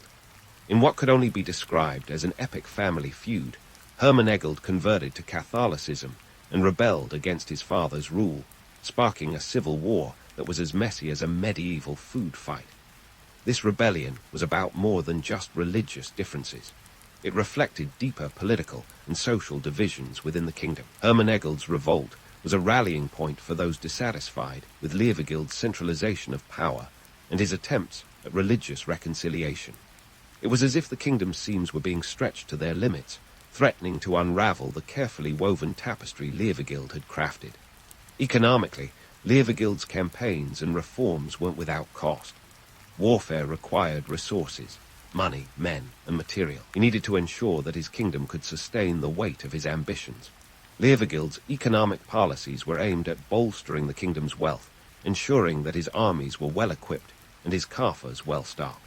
In what could only be described as an epic family feud, Hermenegild converted to Catholicism and rebelled against his father's rule, sparking a civil war that was as messy as a medieval food fight. This rebellion was about more than just religious differences. It reflected deeper political and social divisions within the kingdom. Hermenegild's revolt was a rallying point for those dissatisfied with Leovigild's centralization of power and his attempts at religious reconciliation. It was as if the kingdom's seams were being stretched to their limits, threatening to unravel the carefully woven tapestry Leovigild had crafted. Economically, Leovigild's campaigns and reforms weren't without cost. Warfare required resources, money, men, and material. He needed to ensure that his kingdom could sustain the weight of his ambitions. Leovigild's economic policies were aimed at bolstering the kingdom's wealth, ensuring that his armies were well-equipped and his coffers well-stocked.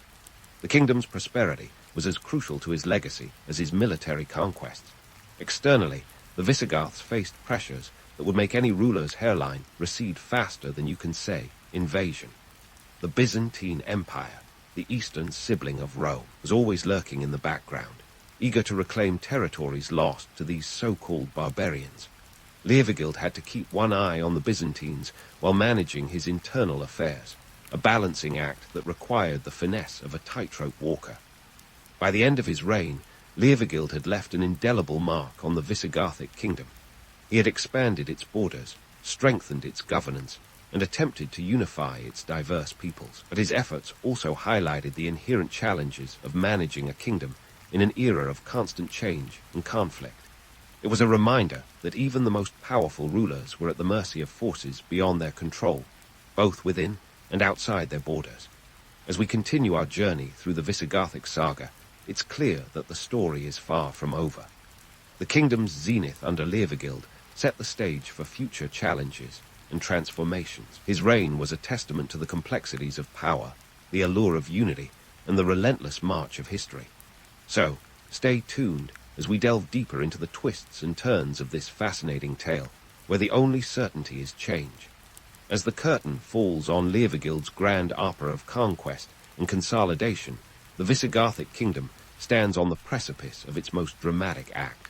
The kingdom's prosperity was as crucial to his legacy as his military conquests. Externally, the Visigoths faced pressures that would make any ruler's hairline recede faster than you can say invasion. The Byzantine Empire, the eastern sibling of Rome, was always lurking in the background, eager to reclaim territories lost to these so-called barbarians. Leovigild had to keep one eye on the Byzantines while managing his internal affairs, a balancing act that required the finesse of a tightrope walker. By the end of his reign, Leovigild had left an indelible mark on the Visigothic kingdom. He had expanded its borders, strengthened its governance, and attempted to unify its diverse peoples. But his efforts also highlighted the inherent challenges of managing a kingdom in an era of constant change and conflict. It was a reminder that even the most powerful rulers were at the mercy of forces beyond their control, both within and outside their borders. As we continue our journey through the Visigothic saga, it's clear that the story is far from over. The kingdom's zenith under Leovigild set the stage for future challenges and transformations. His reign was a testament to the complexities of power, the allure of unity, and the relentless march of history. So, stay tuned as we delve deeper into the twists and turns of this fascinating tale, where the only certainty is change. As the curtain falls on Leovigild's grand opera of conquest and consolidation, the Visigothic kingdom stands on the precipice of its most dramatic act.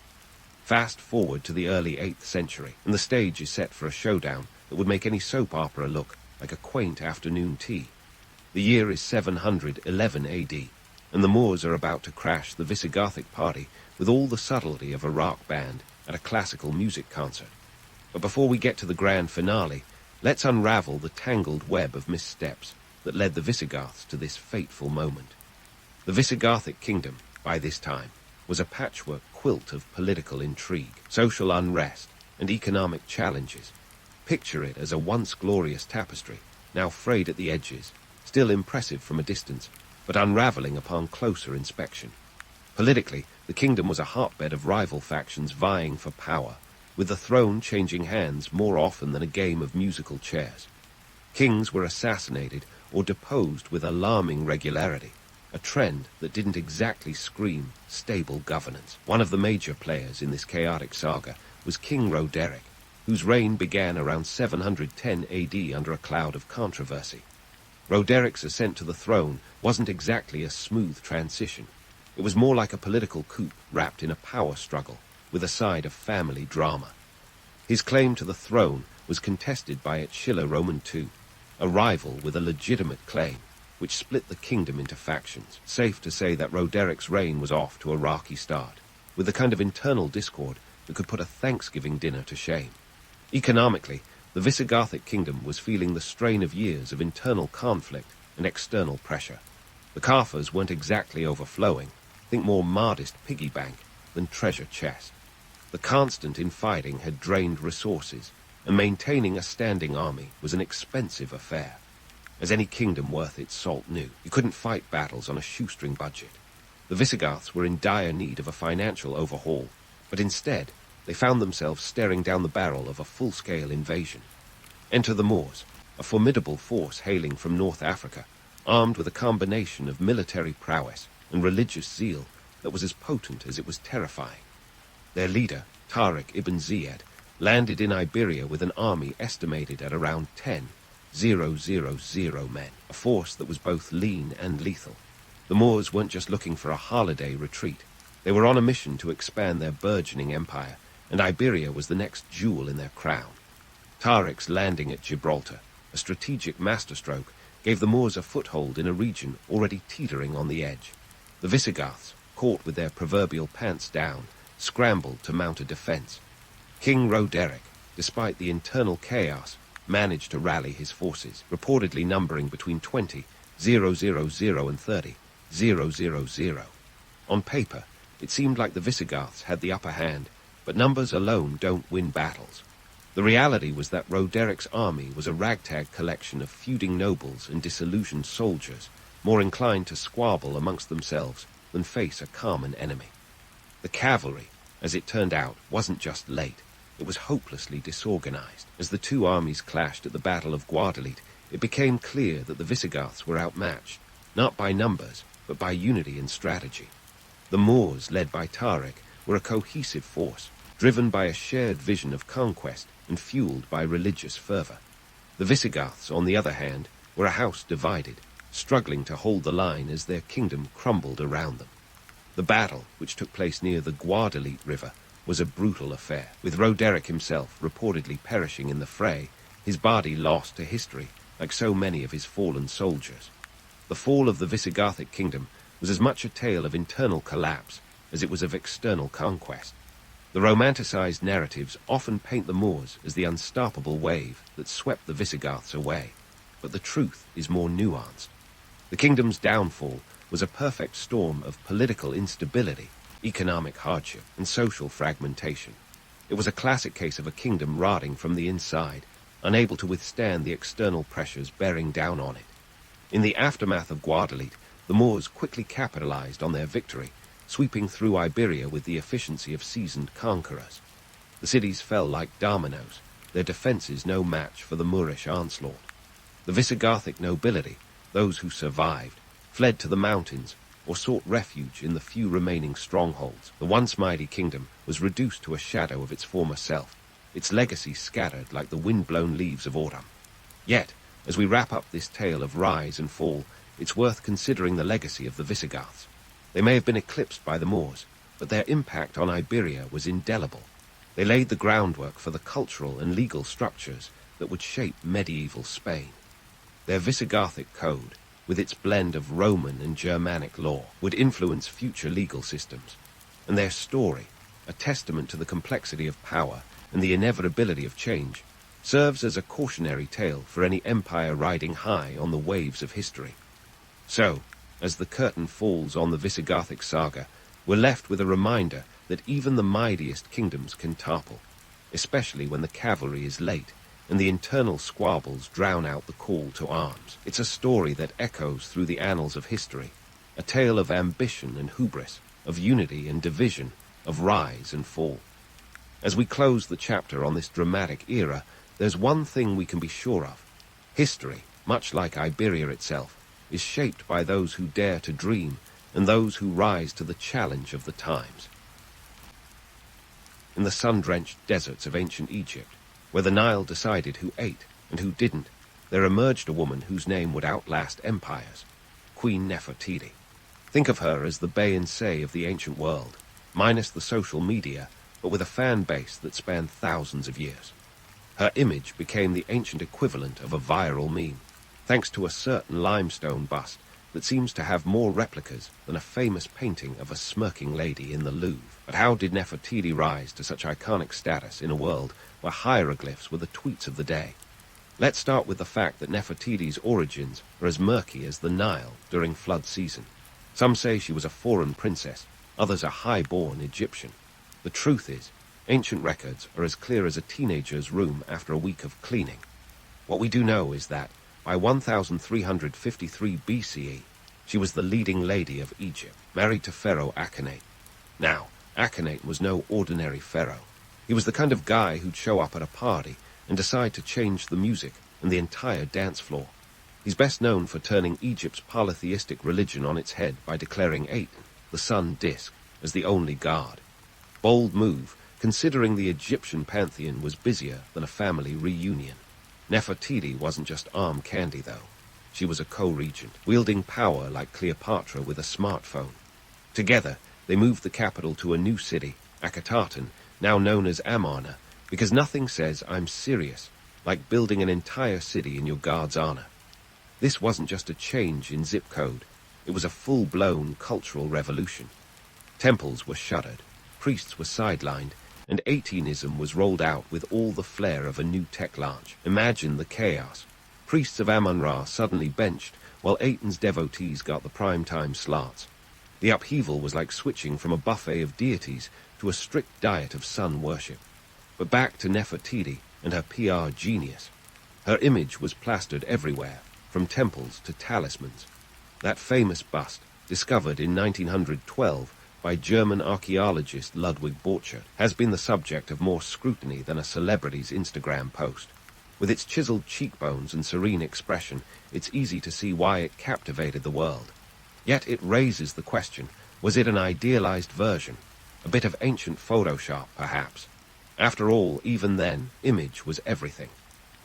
Fast forward to the early 8th century, and the stage is set for a showdown that would make any soap opera look like a quaint afternoon tea. The year is 711 AD, and the Moors are about to crash the Visigothic party with all the subtlety of a rock band at a classical music concert. But before we get to the grand finale, let's unravel the tangled web of missteps that led the Visigoths to this fateful moment. The Visigothic kingdom, by this time, was a patchwork quilt of political intrigue, social unrest, and economic challenges. Picture it as a once glorious tapestry, now frayed at the edges, still impressive from a distance, but unraveling upon closer inspection. Politically, the kingdom was a hotbed of rival factions vying for power, with the throne changing hands more often than a game of musical chairs. Kings were assassinated or deposed with alarming regularity, a trend that didn't exactly scream stable governance. One of the major players in this chaotic saga was King Roderick, whose reign began around 710 AD under a cloud of controversy. Roderick's ascent to the throne wasn't exactly a smooth transition. It was more like a political coup wrapped in a power struggle, with a side of family drama. His claim to the throne was contested by Attila Roman II, a rival with a legitimate claim, which split the kingdom into factions. Safe to say that Roderick's reign was off to a rocky start, with the kind of internal discord that could put a Thanksgiving dinner to shame. Economically, the Visigothic kingdom was feeling the strain of years of internal conflict and external pressure. The coffers weren't exactly overflowing, think more modest piggy bank than treasure chest. The constant infighting had drained resources, and maintaining a standing army was an expensive affair. As any kingdom worth its salt knew, you couldn't fight battles on a shoestring budget. The Visigoths were in dire need of a financial overhaul, but instead they found themselves staring down the barrel of a full-scale invasion. Enter the Moors, a formidable force hailing from North Africa, armed with a combination of military prowess and religious zeal that was as potent as it was terrifying. Their leader, Tariq ibn Ziyad, landed in Iberia with an army estimated at around 10,000 men, a force that was both lean and lethal. The Moors weren't just looking for a holiday retreat. They were on a mission to expand their burgeoning empire, and Iberia was the next jewel in their crown. Tariq's landing at Gibraltar, a strategic masterstroke, gave the Moors a foothold in a region already teetering on the edge. The Visigoths, caught with their proverbial pants down, scrambled to mount a defense. King Roderick, despite the internal chaos, managed to rally his forces, reportedly numbering between 20,000 and 30,000. On paper, it seemed like the Visigoths had the upper hand, but numbers alone don't win battles. The reality was that Roderick's army was a ragtag collection of feuding nobles and disillusioned soldiers, more inclined to squabble amongst themselves than face a common enemy. The cavalry, as it turned out, wasn't just late. It was hopelessly disorganized. As the two armies clashed at the Battle of Guadalete, it became clear that the Visigoths were outmatched, not by numbers, but by unity and strategy. The Moors, led by Tariq, were a cohesive force, driven by a shared vision of conquest and fueled by religious fervor. The Visigoths, on the other hand, were a house divided, struggling to hold the line as their kingdom crumbled around them. The battle, which took place near the Guadalete River, was a brutal affair, with Roderick himself reportedly perishing in the fray, his body lost to history like so many of his fallen soldiers. The fall of the Visigothic kingdom was as much a tale of internal collapse as it was of external conquest. The romanticized narratives often paint the Moors as the unstoppable wave that swept the Visigoths away, but the truth is more nuanced. The kingdom's downfall was a perfect storm of political instability, economic hardship, and social fragmentation. It was a classic case of a kingdom rotting from the inside, unable to withstand the external pressures bearing down on it. In the aftermath of Guadalete, the Moors quickly capitalized on their victory, sweeping through Iberia with the efficiency of seasoned conquerors. The cities fell like dominoes, their defenses no match for the Moorish onslaught. The Visigothic nobility, those who survived, fled to the mountains or sought refuge in the few remaining strongholds. The once mighty kingdom was reduced to a shadow of its former self, its legacy scattered like the wind-blown leaves of autumn. Yet, as we wrap up this tale of rise and fall, it's worth considering the legacy of the Visigoths. They may have been eclipsed by the Moors, but their impact on Iberia was indelible. They laid the groundwork for the cultural and legal structures that would shape medieval Spain. Their Visigothic code, with its blend of Roman and Germanic law, would influence future legal systems. And their story, a testament to the complexity of power and the inevitability of change, serves as a cautionary tale for any empire riding high on the waves of history. So, as the curtain falls on the Visigothic saga, we're left with a reminder that even the mightiest kingdoms can topple, especially when the cavalry is late and the internal squabbles drown out the call to arms. It's a story that echoes through the annals of history, a tale of ambition and hubris, of unity and division, of rise and fall. As we close the chapter on this dramatic era, there's one thing we can be sure of. History, much like Iberia itself, is shaped by those who dare to dream and those who rise to the challenge of the times. In the sun-drenched deserts of ancient Egypt, where the Nile decided who ate and who didn't, there emerged a woman whose name would outlast empires, Queen Nefertiti. Think of her as the Beyoncé of the ancient world, minus the social media, but with a fan base that spanned thousands of years. Her image became the ancient equivalent of a viral meme, thanks to a certain limestone bust that seems to have more replicas than a famous painting of a smirking lady in the Louvre. But how did Nefertiti rise to such iconic status in a world where hieroglyphs were the tweets of the day? Let's start with the fact that Nefertiti's origins are as murky as the Nile during flood season. Some say she was a foreign princess, others a high-born Egyptian. The truth is, ancient records are as clear as a teenager's room after a week of cleaning. What we do know is that, by 1353 BCE, she was the leading lady of Egypt, married to Pharaoh Akhenaten. Now, Akhenaten was no ordinary pharaoh. He was the kind of guy who'd show up at a party and decide to change the music and the entire dance floor. He's best known for turning Egypt's polytheistic religion on its head by declaring Aten, the sun disk, as the only god. Bold move, considering the Egyptian pantheon was busier than a family reunion. Nefertiti wasn't just arm candy, though. She was a co-regent, wielding power like Cleopatra with a smartphone. Together, they moved the capital to a new city, Akhetaten, now known as Amarna, because nothing says I'm serious like building an entire city in your god's honor. This wasn't just a change in zip code. It was a full-blown cultural revolution. Temples were shuttered, priests were sidelined, and Atenism was rolled out with all the flair of a new tech launch. Imagine the chaos. Priests of Amun-Ra suddenly benched, while Aten's devotees got the prime-time slots. The upheaval was like switching from a buffet of deities to a strict diet of sun worship. But back to Nefertiti and her PR genius. Her image was plastered everywhere, from temples to talismans. That famous bust, discovered in 1912 by German archaeologist Ludwig Borchardt, has been the subject of more scrutiny than a celebrity's Instagram post. With its chiseled cheekbones and serene expression, it's easy to see why it captivated the world. Yet it raises the question, was it an idealized version? A bit of ancient Photoshop, perhaps? After all, even then, image was everything.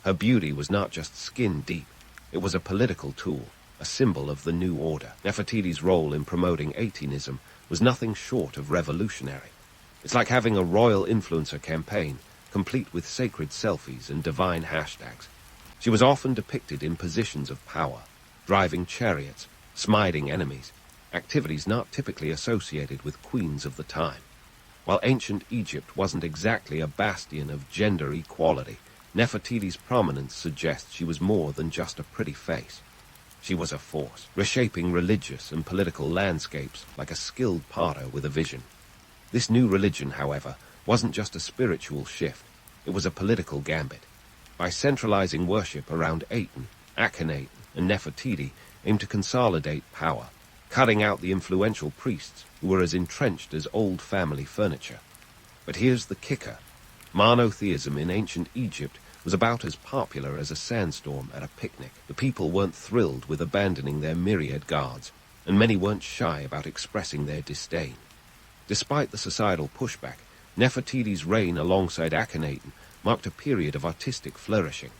Her beauty was not just skin deep. It was a political tool, a symbol of the new order. Nefertiti's role in promoting Atenism was nothing short of revolutionary. It's like having a royal influencer campaign, complete with sacred selfies and divine hashtags. She was often depicted in positions of power, driving chariots, smiting enemies, activities not typically associated with queens of the time. While ancient Egypt wasn't exactly a bastion of gender equality, Nefertiti's prominence suggests she was more than just a pretty face. She was a force, reshaping religious and political landscapes like a skilled potter with a vision. This new religion, however, wasn't just a spiritual shift, it was a political gambit. By centralizing worship around Aten, Akhenaten, and Nefertiti aimed to consolidate power, cutting out the influential priests who were as entrenched as old family furniture. But here's the kicker. Monotheism in ancient Egypt was about as popular as a sandstorm at a picnic. The people weren't thrilled with abandoning their myriad gods, and many weren't shy about expressing their disdain. Despite the societal pushback, Nefertiti's reign alongside Akhenaten marked a period of artistic flourishing.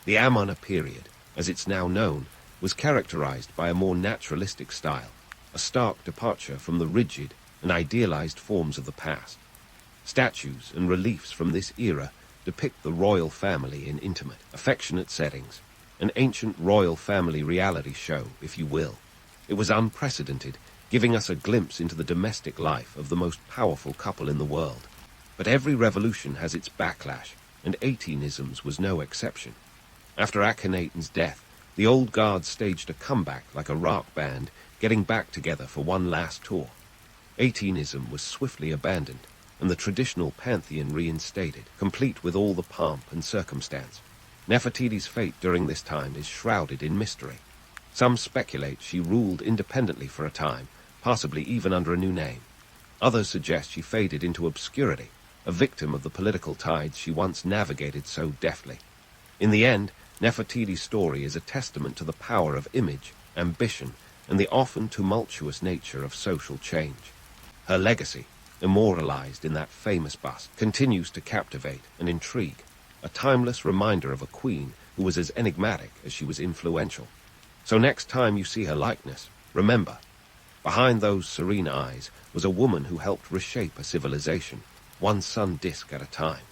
The Amarna period, as it's now known, was characterized by a more naturalistic style, a stark departure from the rigid and idealized forms of the past. Statues and reliefs from this era depict the royal family in intimate, affectionate settings, an ancient royal family reality show, if you will. It was unprecedented, giving us a glimpse into the domestic life of the most powerful couple in the world. But every revolution has its backlash, and Atenism's was no exception. After Akhenaten's death, the old guard staged a comeback like a rock band, getting back together for one last tour. Atenism was swiftly abandoned, and the traditional pantheon reinstated, complete with all the pomp and circumstance. Nefertiti's fate during this time is shrouded in mystery. Some speculate she ruled independently for a time, possibly even under a new name. Others suggest she faded into obscurity, a victim of the political tides she once navigated so deftly. In the end, Nefertiti's story is a testament to the power of image, ambition, and the often tumultuous nature of social change. Her legacy, immortalized in that famous bust, continues to captivate and intrigue, a timeless reminder of a queen who was as enigmatic as she was influential. So next time you see her likeness, remember, behind those serene eyes was a woman who helped reshape a civilization, one sun disk at a time.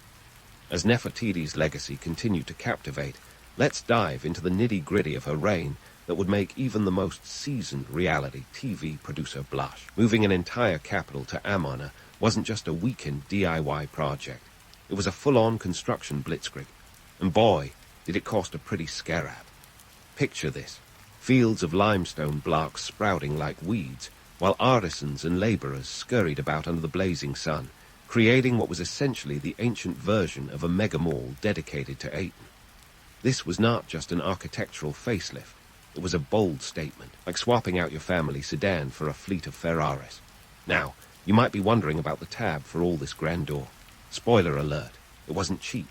As Nefertiti's legacy continued to captivate, let's dive into the nitty-gritty of her reign that would make even the most seasoned reality TV producer blush. Moving an entire capital to Amarna wasn't just a weekend DIY project. It was a full-on construction blitzkrieg. And boy, did it cost a pretty scarab. Picture this. Fields of limestone blocks sprouting like weeds, while artisans and laborers scurried about under the blazing sun, creating what was essentially the ancient version of a mega mall dedicated to Aten. This was not just an architectural facelift. It was a bold statement, like swapping out your family sedan for a fleet of Ferraris. Now, you might be wondering about the tab for all this grandeur. Spoiler alert, it wasn't cheap.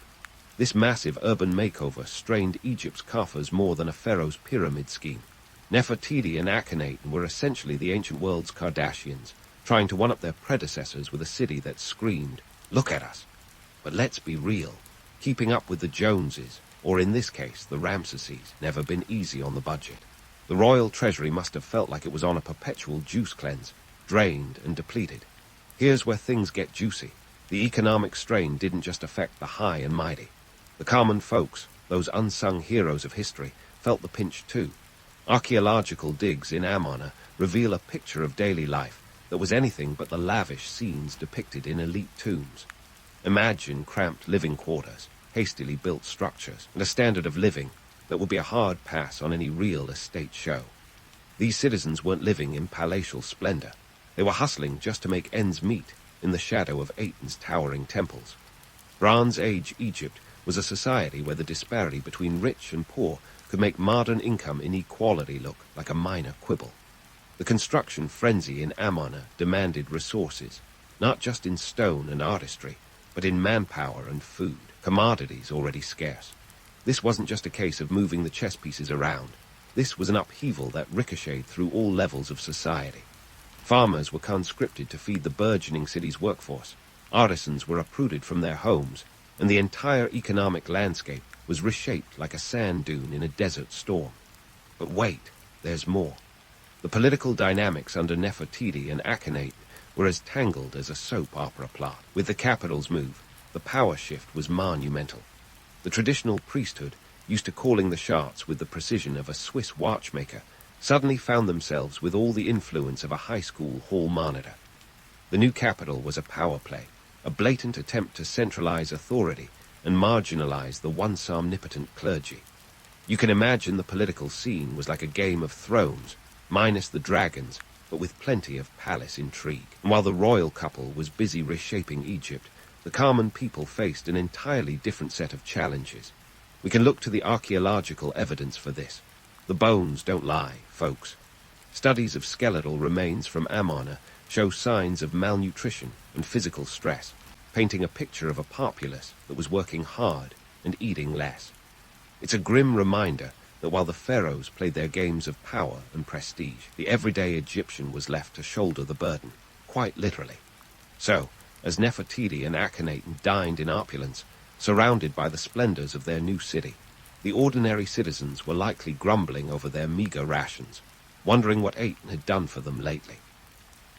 This massive urban makeover strained Egypt's coffers more than a pharaoh's pyramid scheme. Nefertiti and Akhenaten were essentially the ancient world's Kardashians, trying to one-up their predecessors with a city that screamed, "Look at us." But let's be real. Keeping up with the Joneses, or in this case, the Ramesses, never been easy on the budget. The royal treasury must have felt like it was on a perpetual juice cleanse, drained and depleted. Here's where things get juicy. The economic strain didn't just affect the high and mighty. The common folks, those unsung heroes of history, felt the pinch too. Archaeological digs in Amarna reveal a picture of daily life that was anything but the lavish scenes depicted in elite tombs. Imagine cramped living quarters, hastily built structures, and a standard of living that would be a hard pass on any real estate show. These citizens weren't living in palatial splendor. They were hustling just to make ends meet in the shadow of Aten's towering temples. Bronze Age Egypt was a society where the disparity between rich and poor could make modern income inequality look like a minor quibble. The construction frenzy in Amarna demanded resources, not just in stone and artistry, but in manpower and food, commodities already scarce. This wasn't just a case of moving the chess pieces around. This was an upheaval that ricocheted through all levels of society. Farmers were conscripted to feed the burgeoning city's workforce. Artisans were uprooted from their homes, and the entire economic landscape was reshaped like a sand dune in a desert storm. But wait, there's more. The political dynamics under Nefertiti and Akhenaten were as tangled as a soap opera plot. With the capital's move, the power shift was monumental. The traditional priesthood, used to calling the shots with the precision of a Swiss watchmaker, suddenly found themselves with all the influence of a high school hall monitor. The new capital was a power play, a blatant attempt to centralize authority and marginalize the once omnipotent clergy. You can imagine the political scene was like a Game of Thrones, minus the dragons, but with plenty of palace intrigue. And while the royal couple was busy reshaping Egypt, the common people faced an entirely different set of challenges. We can look to the archaeological evidence for this. The bones don't lie, folks. Studies of skeletal remains from Amarna show signs of malnutrition and physical stress, painting a picture of a populace that was working hard and eating less. It's a grim reminder that while the pharaohs played their games of power and prestige, the everyday Egyptian was left to shoulder the burden, quite literally. So, as Nefertiti and Akhenaten dined in opulence, surrounded by the splendors of their new city, the ordinary citizens were likely grumbling over their meager rations, wondering what Aten had done for them lately.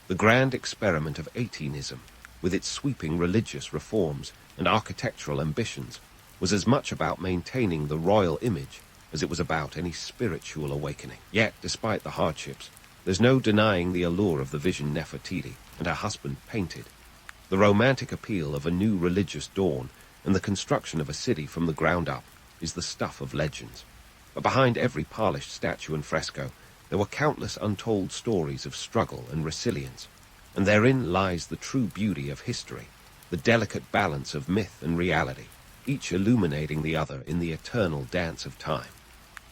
The grand experiment of Atenism, with its sweeping religious reforms and architectural ambitions, was as much about maintaining the royal image as it was about any spiritual awakening. Yet, despite the hardships, there's no denying the allure of the vision Nefertiti and her husband painted. The romantic appeal of a new religious dawn and the construction of a city from the ground up is the stuff of legends. But behind every polished statue and fresco, there were countless untold stories of struggle and resilience, and therein lies the true beauty of history, the delicate balance of myth and reality. each illuminating the other in the eternal dance of time.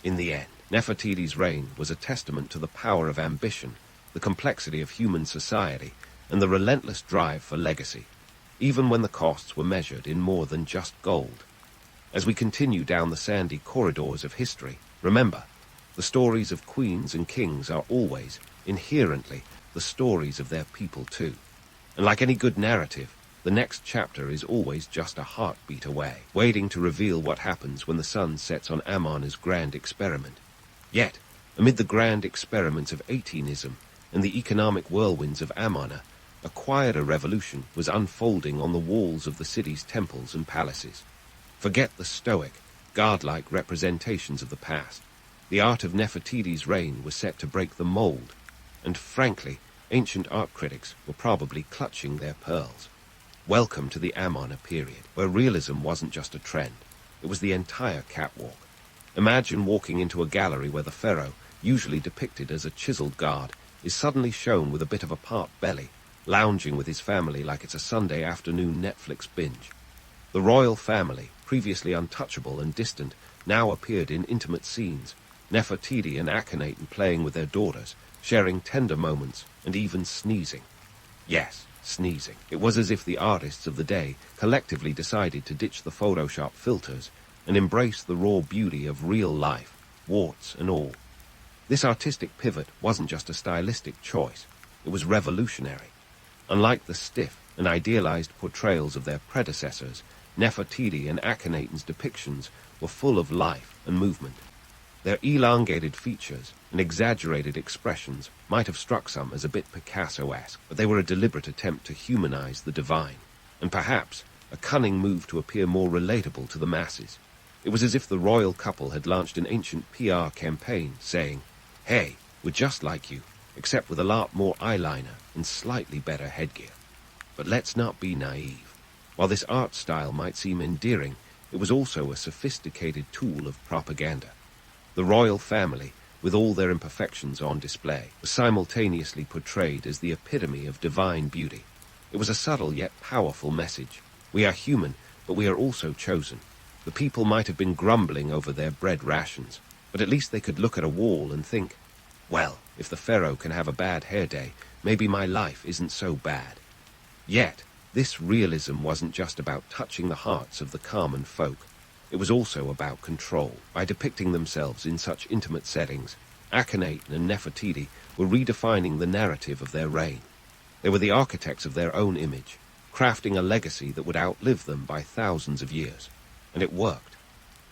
In the end, Nefertiti's reign was a testament to the power of ambition, the complexity of human society, and the relentless drive for legacy, even when the costs were measured in more than just gold. As we continue down the sandy corridors of history, remember, the stories of queens and kings are always, inherently, the stories of their people too. And like any good narrative, the next chapter is always just a heartbeat away, waiting to reveal what happens when the sun sets on Amarna's grand experiment. Yet, amid the grand experiments of 18ism and the economic whirlwinds of Amarna, a quieter revolution was unfolding on the walls of the city's temples and palaces. Forget the stoic, godlike representations of the past. The art of Nefertiti's reign was set to break the mold, and frankly, ancient art critics were probably clutching their pearls. Welcome to the Amarna period, where realism wasn't just a trend, it was the entire catwalk. Imagine walking into a gallery where the pharaoh, usually depicted as a chiseled god, is suddenly shown with a bit of a part belly, lounging with his family like it's a Sunday afternoon Netflix binge. The royal family, previously untouchable and distant, now appeared in intimate scenes, Nefertiti and Akhenaten playing with their daughters, sharing tender moments, and even sneezing. Yes, sneezing. It was as if the artists of the day collectively decided to ditch the Photoshop filters and embrace the raw beauty of real life, warts and all. This artistic pivot wasn't just a stylistic choice, it was revolutionary. Unlike the stiff and idealized portrayals of their predecessors, Nefertiti and Akhenaten's depictions were full of life and movement. Their elongated features and exaggerated expressions might have struck some as a bit Picasso-esque, but they were a deliberate attempt to humanize the divine, and perhaps a cunning move to appear more relatable to the masses. It was as if the royal couple had launched an ancient PR campaign saying, "Hey, we're just like you, except with a lot more eyeliner and slightly better headgear." But let's not be naive. While this art style might seem endearing, it was also a sophisticated tool of propaganda. The royal family, with all their imperfections on display, was simultaneously portrayed as the epitome of divine beauty. It was a subtle yet powerful message. We are human, but we are also chosen. The people might have been grumbling over their bread rations, but at least they could look at a wall and think, well, if the pharaoh can have a bad hair day, maybe my life isn't so bad. Yet, this realism wasn't just about touching the hearts of the common folk. It was also about control. By depicting themselves in such intimate settings, Akhenaten and Nefertiti were redefining the narrative of their reign. They were the architects of their own image, crafting a legacy that would outlive them by thousands of years. And it worked.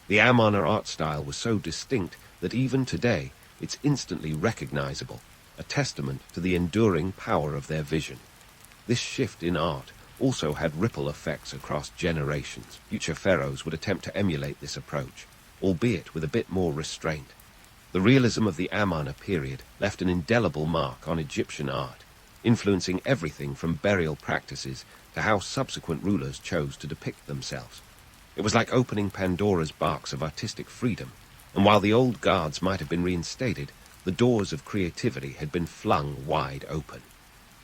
The Amarna art style was so distinct that even today it's instantly recognizable, a testament to the enduring power of their vision. This shift in art also had ripple effects across generations. Future pharaohs would attempt to emulate this approach, albeit with a bit more restraint. The realism of the Amarna period left an indelible mark on Egyptian art, influencing everything from burial practices to how subsequent rulers chose to depict themselves. It was like opening Pandora's box of artistic freedom, and while the old gods might have been reinstated, the doors of creativity had been flung wide open.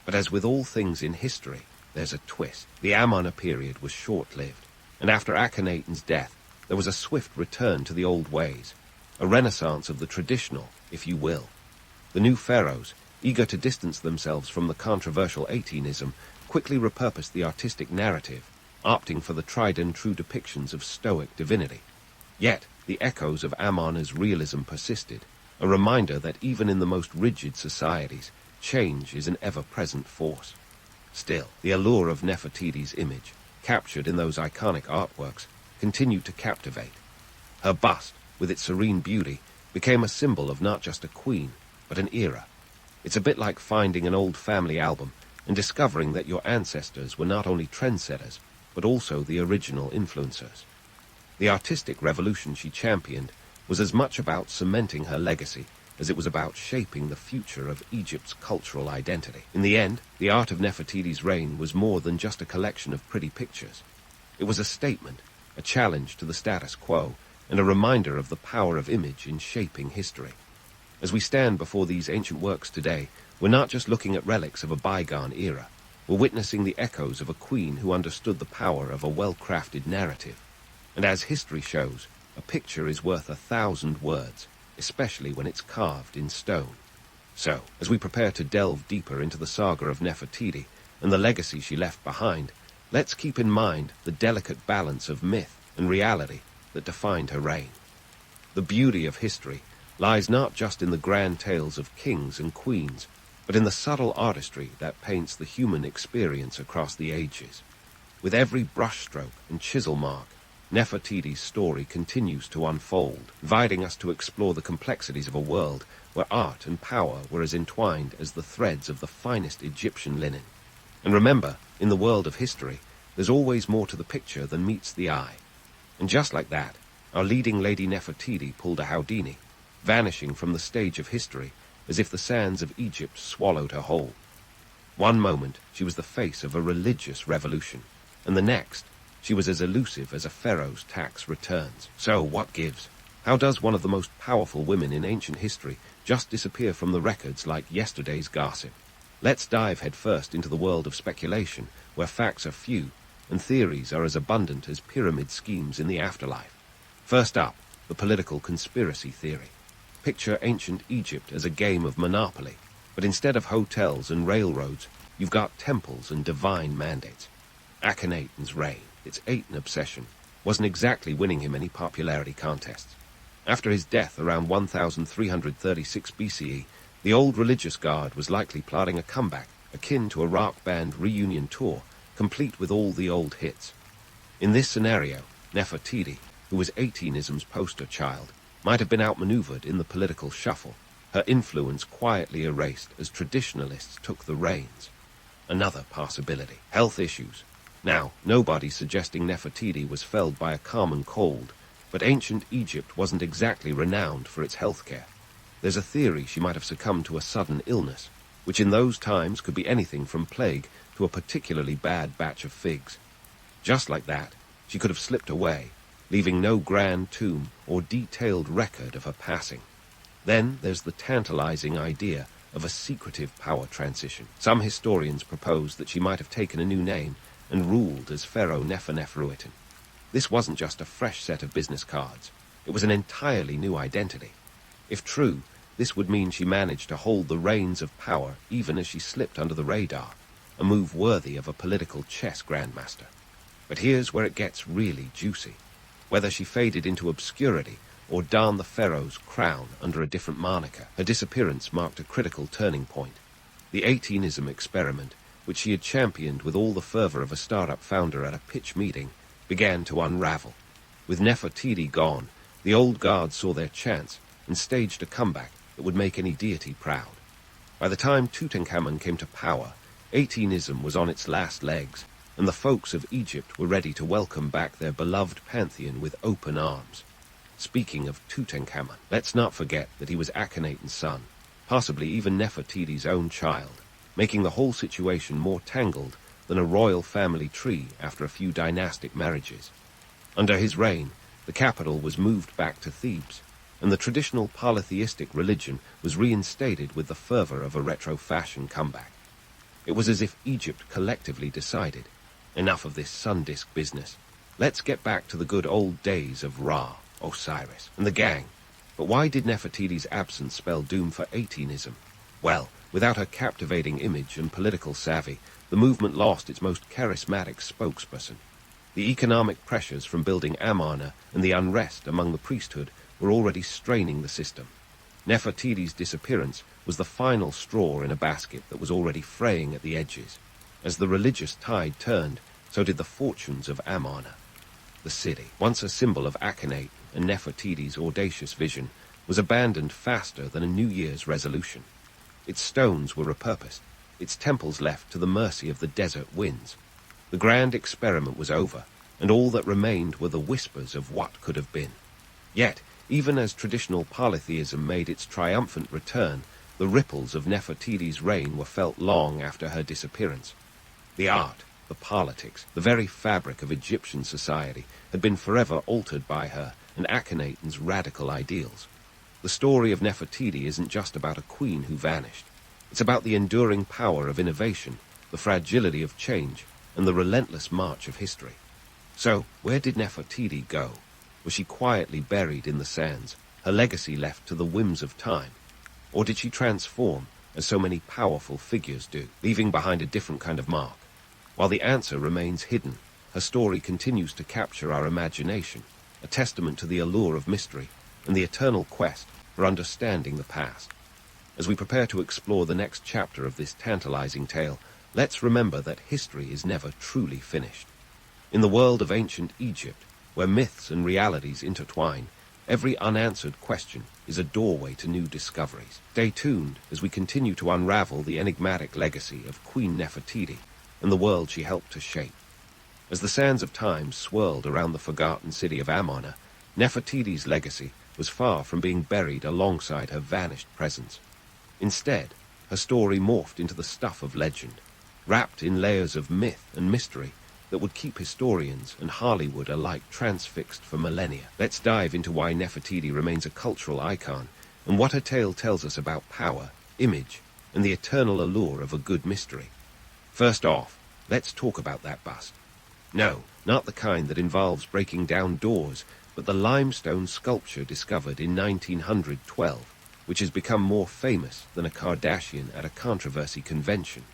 But as with all things in history, there's a twist. The Amarna period was short-lived, and after Akhenaten's death, there was a swift return to the old ways, a renaissance of the traditional, if you will. The new pharaohs, eager to distance themselves from the controversial 18ism, quickly repurposed the artistic narrative, opting for the tried-and-true depictions of stoic divinity. Yet, the echoes of Amarna's realism persisted, a reminder that even in the most rigid societies, change is an ever-present force. Still, the allure of Nefertiti's image, captured in those iconic artworks, continued to captivate. Her bust, with its serene beauty, became a symbol of not just a queen, but an era. It's a bit like finding an old family album and discovering that your ancestors were not only trendsetters, but also the original influencers. The artistic revolution she championed was as much about cementing her legacy as it was about shaping the future of Egypt's cultural identity. In the end, the art of Nefertiti's reign was more than just a collection of pretty pictures. It was a statement, a challenge to the status quo, and a reminder of the power of image in shaping history. As we stand before these ancient works today, we're not just looking at relics of a bygone era. We're witnessing the echoes of a queen who understood the power of a well-crafted narrative. And as history shows, a picture is worth 1,000 words, especially when it's carved in stone. So, as we prepare to delve deeper into the saga of Nefertiti and the legacy she left behind, let's keep in mind the delicate balance of myth and reality that defined her reign. The beauty of history lies not just in the grand tales of kings and queens, but in the subtle artistry that paints the human experience across the ages. With every brushstroke and chisel mark, Nefertiti's story continues to unfold, inviting us to explore the complexities of a world where art and power were as entwined as the threads of the finest Egyptian linen. And remember, in the world of history, there's always more to the picture than meets the eye. And just like that, our leading Lady Nefertiti pulled a Houdini, vanishing from the stage of history as if the sands of Egypt swallowed her whole. One moment, she was the face of a religious revolution, and the next, she was as elusive as a pharaoh's tax returns. So, what gives? How does one of the most powerful women in ancient history just disappear from the records like yesterday's gossip? Let's dive headfirst into the world of speculation, where facts are few, and theories are as abundant as pyramid schemes in the afterlife. First up, the political conspiracy theory. Picture ancient Egypt as a game of Monopoly, but instead of hotels and railroads, you've got temples and divine mandates. Akhenaten's reign, its Aten obsession, wasn't exactly winning him any popularity contests. After his death around 1336 BCE, the old religious guard was likely plotting a comeback akin to a rock band reunion tour, complete with all the old hits. In this scenario, Nefertiti, who was Atenism's poster child, might have been outmaneuvered in the political shuffle, her influence quietly erased as traditionalists took the reins. Another possibility, health issues. Now, nobody's suggesting Nefertiti was felled by a common cold, but ancient Egypt wasn't exactly renowned for its healthcare. There's a theory she might have succumbed to a sudden illness, which in those times could be anything from plague to a particularly bad batch of figs. Just like that, she could have slipped away, leaving no grand tomb or detailed record of her passing. Then there's the tantalizing idea of a secretive power transition. Some historians propose that she might have taken a new name and ruled as Pharaoh Nefertiti. This wasn't just a fresh set of business cards. It was an entirely new identity. If true, this would mean she managed to hold the reins of power even as she slipped under the radar, a move worthy of a political chess grandmaster. But here's where it gets really juicy. Whether she faded into obscurity or donned the pharaoh's crown under a different moniker, her disappearance marked a critical turning point. The Atenism experiment, which she had championed with all the fervor of a startup founder at a pitch meeting, began to unravel. With Nefertiti gone, the old guard saw their chance and staged a comeback that would make any deity proud. By the time Tutankhamun came to power, Atenism was on its last legs, and the folks of Egypt were ready to welcome back their beloved pantheon with open arms. Speaking of Tutankhamun, let's not forget that he was Akhenaten's son, possibly even Nefertiti's own child, making the whole situation more tangled than a royal family tree after a few dynastic marriages. Under his reign, the capital was moved back to Thebes, and the traditional polytheistic religion was reinstated with the fervor of a retro-fashion comeback. It was as if Egypt collectively decided, enough of this sun disk business. Let's get back to the good old days of Ra, Osiris, and the gang. But why did Nefertiti's absence spell doom for Atenism? Well, without her captivating image and political savvy, the movement lost its most charismatic spokesperson. The economic pressures from building Amarna and the unrest among the priesthood were already straining the system. Nefertiti's disappearance was the final straw in a basket that was already fraying at the edges. As the religious tide turned, so did the fortunes of Amarna. The city, once a symbol of Akhenaten and Nefertiti's audacious vision, was abandoned faster than a New Year's resolution. Its stones were repurposed, its temples left to the mercy of the desert winds. The grand experiment was over, and all that remained were the whispers of what could have been. Yet, even as traditional polytheism made its triumphant return, the ripples of Nefertiti's reign were felt long after her disappearance. The art, the politics, the very fabric of Egyptian society had been forever altered by her and Akhenaten's radical ideals. The story of Nefertiti isn't just about a queen who vanished. It's about the enduring power of innovation, the fragility of change, and the relentless march of history. So, where did Nefertiti go? Was she quietly buried in the sands, her legacy left to the whims of time? Or did she transform, as so many powerful figures do, leaving behind a different kind of mark? While the answer remains hidden, her story continues to capture our imagination, a testament to the allure of mystery and the eternal quest for understanding the past. As we prepare to explore the next chapter of this tantalizing tale, let's remember that history is never truly finished. In the world of ancient Egypt, where myths and realities intertwine, every unanswered question is a doorway to new discoveries. Stay tuned as we continue to unravel the enigmatic legacy of Queen Nefertiti and the world she helped to shape. As the sands of time swirled around the forgotten city of Amarna, Nefertiti's legacy was far from being buried alongside her vanished presence. Instead, her story morphed into the stuff of legend, wrapped in layers of myth and mystery that would keep historians and Hollywood alike transfixed for millennia. Let's dive into why Nefertiti remains a cultural icon and what her tale tells us about power, image, and the eternal allure of a good mystery. First off, let's talk about that bust. No, not the kind that involves breaking down doors, but the limestone sculpture discovered in 1912, which has become more famous than a Kardashian at a controversy convention.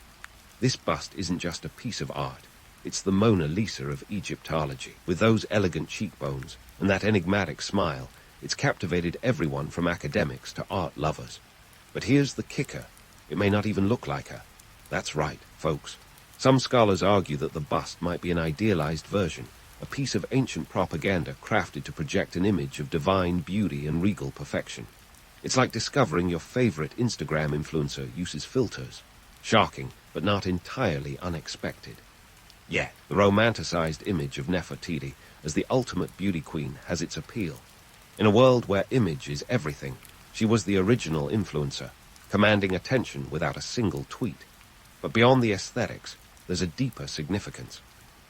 This bust isn't just a piece of art. It's the Mona Lisa of Egyptology. With those elegant cheekbones and that enigmatic smile, it's captivated everyone from academics to art lovers. But here's the kicker. It may not even look like her. That's right, folks. Some scholars argue that the bust might be an idealized version, a piece of ancient propaganda crafted to project an image of divine beauty and regal perfection. It's like discovering your favorite Instagram influencer uses filters. Shocking, but not entirely unexpected. Yet, the romanticized image of Nefertiti as the ultimate beauty queen has its appeal. In a world where image is everything, she was the original influencer, commanding attention without a single tweet. But beyond the aesthetics, there's a deeper significance.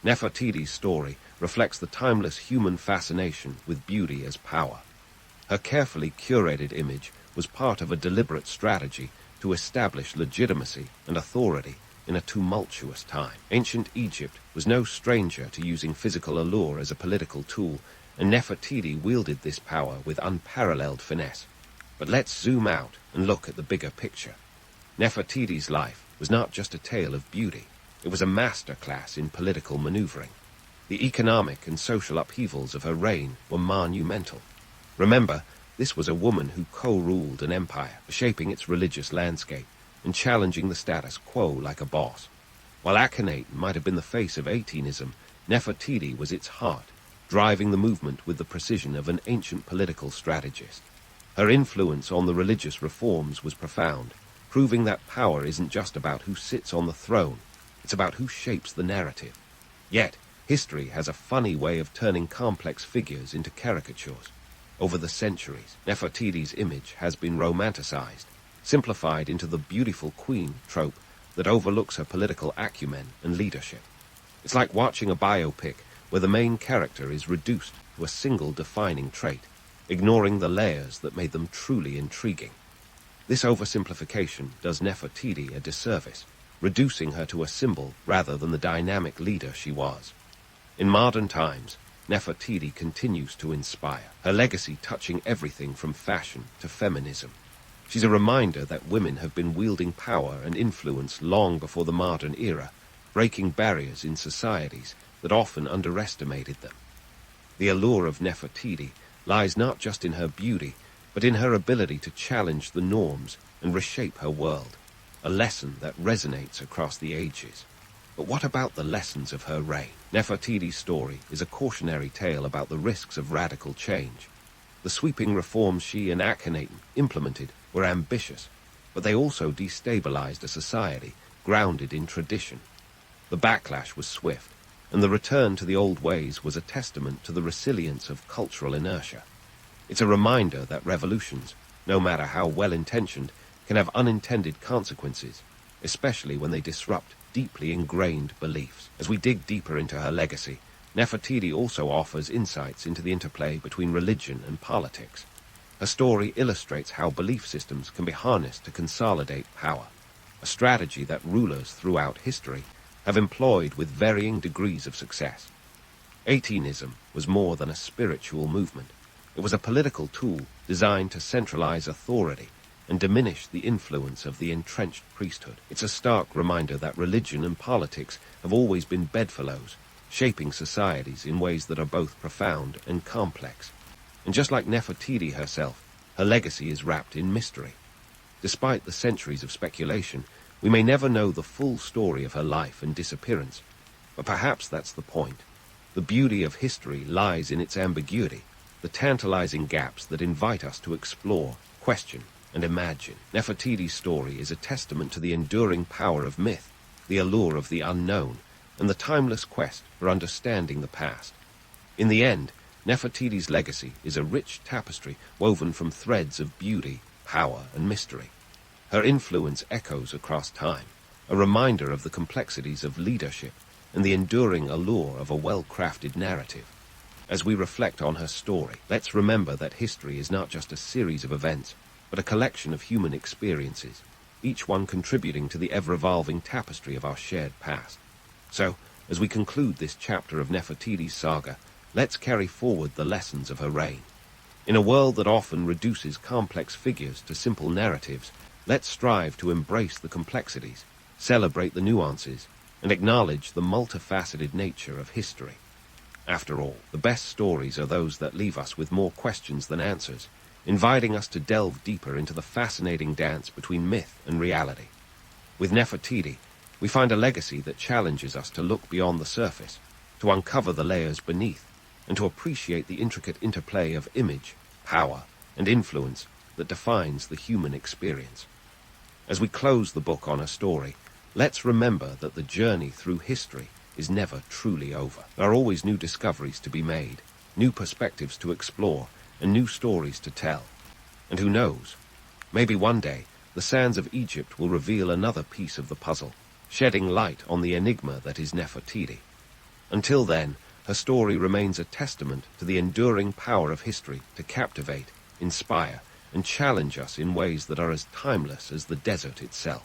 Nefertiti's story reflects the timeless human fascination with beauty as power. Her carefully curated image was part of a deliberate strategy to establish legitimacy and authority in a tumultuous time. Ancient Egypt was no stranger to using physical allure as a political tool, and Nefertiti wielded this power with unparalleled finesse. But let's zoom out and look at the bigger picture. Nefertiti's life was not just a tale of beauty. It was a masterclass in political maneuvering. The economic and social upheavals of her reign were monumental. Remember, this was a woman who co-ruled an empire, shaping its religious landscape and challenging the status quo like a boss. While Akhenaten might have been the face of Atenism, Nefertiti was its heart, driving the movement with the precision of an ancient political strategist. Her influence on the religious reforms was profound, proving that power isn't just about who sits on the throne, it's about who shapes the narrative. Yet, history has a funny way of turning complex figures into caricatures. Over the centuries, Nefertiti's image has been romanticized, simplified into the beautiful queen trope that overlooks her political acumen and leadership. It's like watching a biopic where the main character is reduced to a single defining trait, ignoring the layers that made them truly intriguing. This oversimplification does Nefertiti a disservice, reducing her to a symbol rather than the dynamic leader she was. In modern times, Nefertiti continues to inspire, her legacy touching everything from fashion to feminism. She's a reminder that women have been wielding power and influence long before the modern era, breaking barriers in societies that often underestimated them. The allure of Nefertiti lies not just in her beauty, but in her ability to challenge the norms and reshape her world, a lesson that resonates across the ages. But what about the lessons of her reign? Nefertiti's story is a cautionary tale about the risks of radical change. The sweeping reforms she and Akhenaten implemented were ambitious, but they also destabilized a society grounded in tradition. The backlash was swift, and the return to the old ways was a testament to the resilience of cultural inertia. It's a reminder that revolutions, no matter how well-intentioned, can have unintended consequences, especially when they disrupt deeply ingrained beliefs. As we dig deeper into her legacy, Nefertiti also offers insights into the interplay between religion and politics. Her story illustrates how belief systems can be harnessed to consolidate power, a strategy that rulers throughout history have employed with varying degrees of success. Atenism was more than a spiritual movement. It was a political tool designed to centralize authority and diminish the influence of the entrenched priesthood. It's a stark reminder that religion and politics have always been bedfellows, shaping societies in ways that are both profound and complex. And just like Nefertiti herself, her legacy is wrapped in mystery. Despite the centuries of speculation, we may never know the full story of her life and disappearance. But perhaps that's the point. The beauty of history lies in its ambiguity, the tantalizing gaps that invite us to explore, question, and imagine. Nefertiti's story is a testament to the enduring power of myth, the allure of the unknown, and the timeless quest for understanding the past. In the end, Nefertiti's legacy is a rich tapestry woven from threads of beauty, power, and mystery. Her influence echoes across time, a reminder of the complexities of leadership and the enduring allure of a well-crafted narrative. As we reflect on her story, let's remember that history is not just a series of events, but a collection of human experiences, each one contributing to the ever-evolving tapestry of our shared past. So, as we conclude this chapter of Nefertiti's saga, let's carry forward the lessons of her reign. In a world that often reduces complex figures to simple narratives, let's strive to embrace the complexities, celebrate the nuances, and acknowledge the multifaceted nature of history. After all, the best stories are those that leave us with more questions than answers, inviting us to delve deeper into the fascinating dance between myth and reality. With Nefertiti, we find a legacy that challenges us to look beyond the surface, to uncover the layers beneath, and to appreciate the intricate interplay of image, power, and influence that defines the human experience. As we close the book on her story, let's remember that the journey through history is never truly over. There are always new discoveries to be made, new perspectives to explore, and new stories to tell. And who knows, maybe one day the sands of Egypt will reveal another piece of the puzzle, shedding light on the enigma that is Nefertiti. Until then, her story remains a testament to the enduring power of history to captivate, inspire, and challenge us in ways that are as timeless as the desert itself.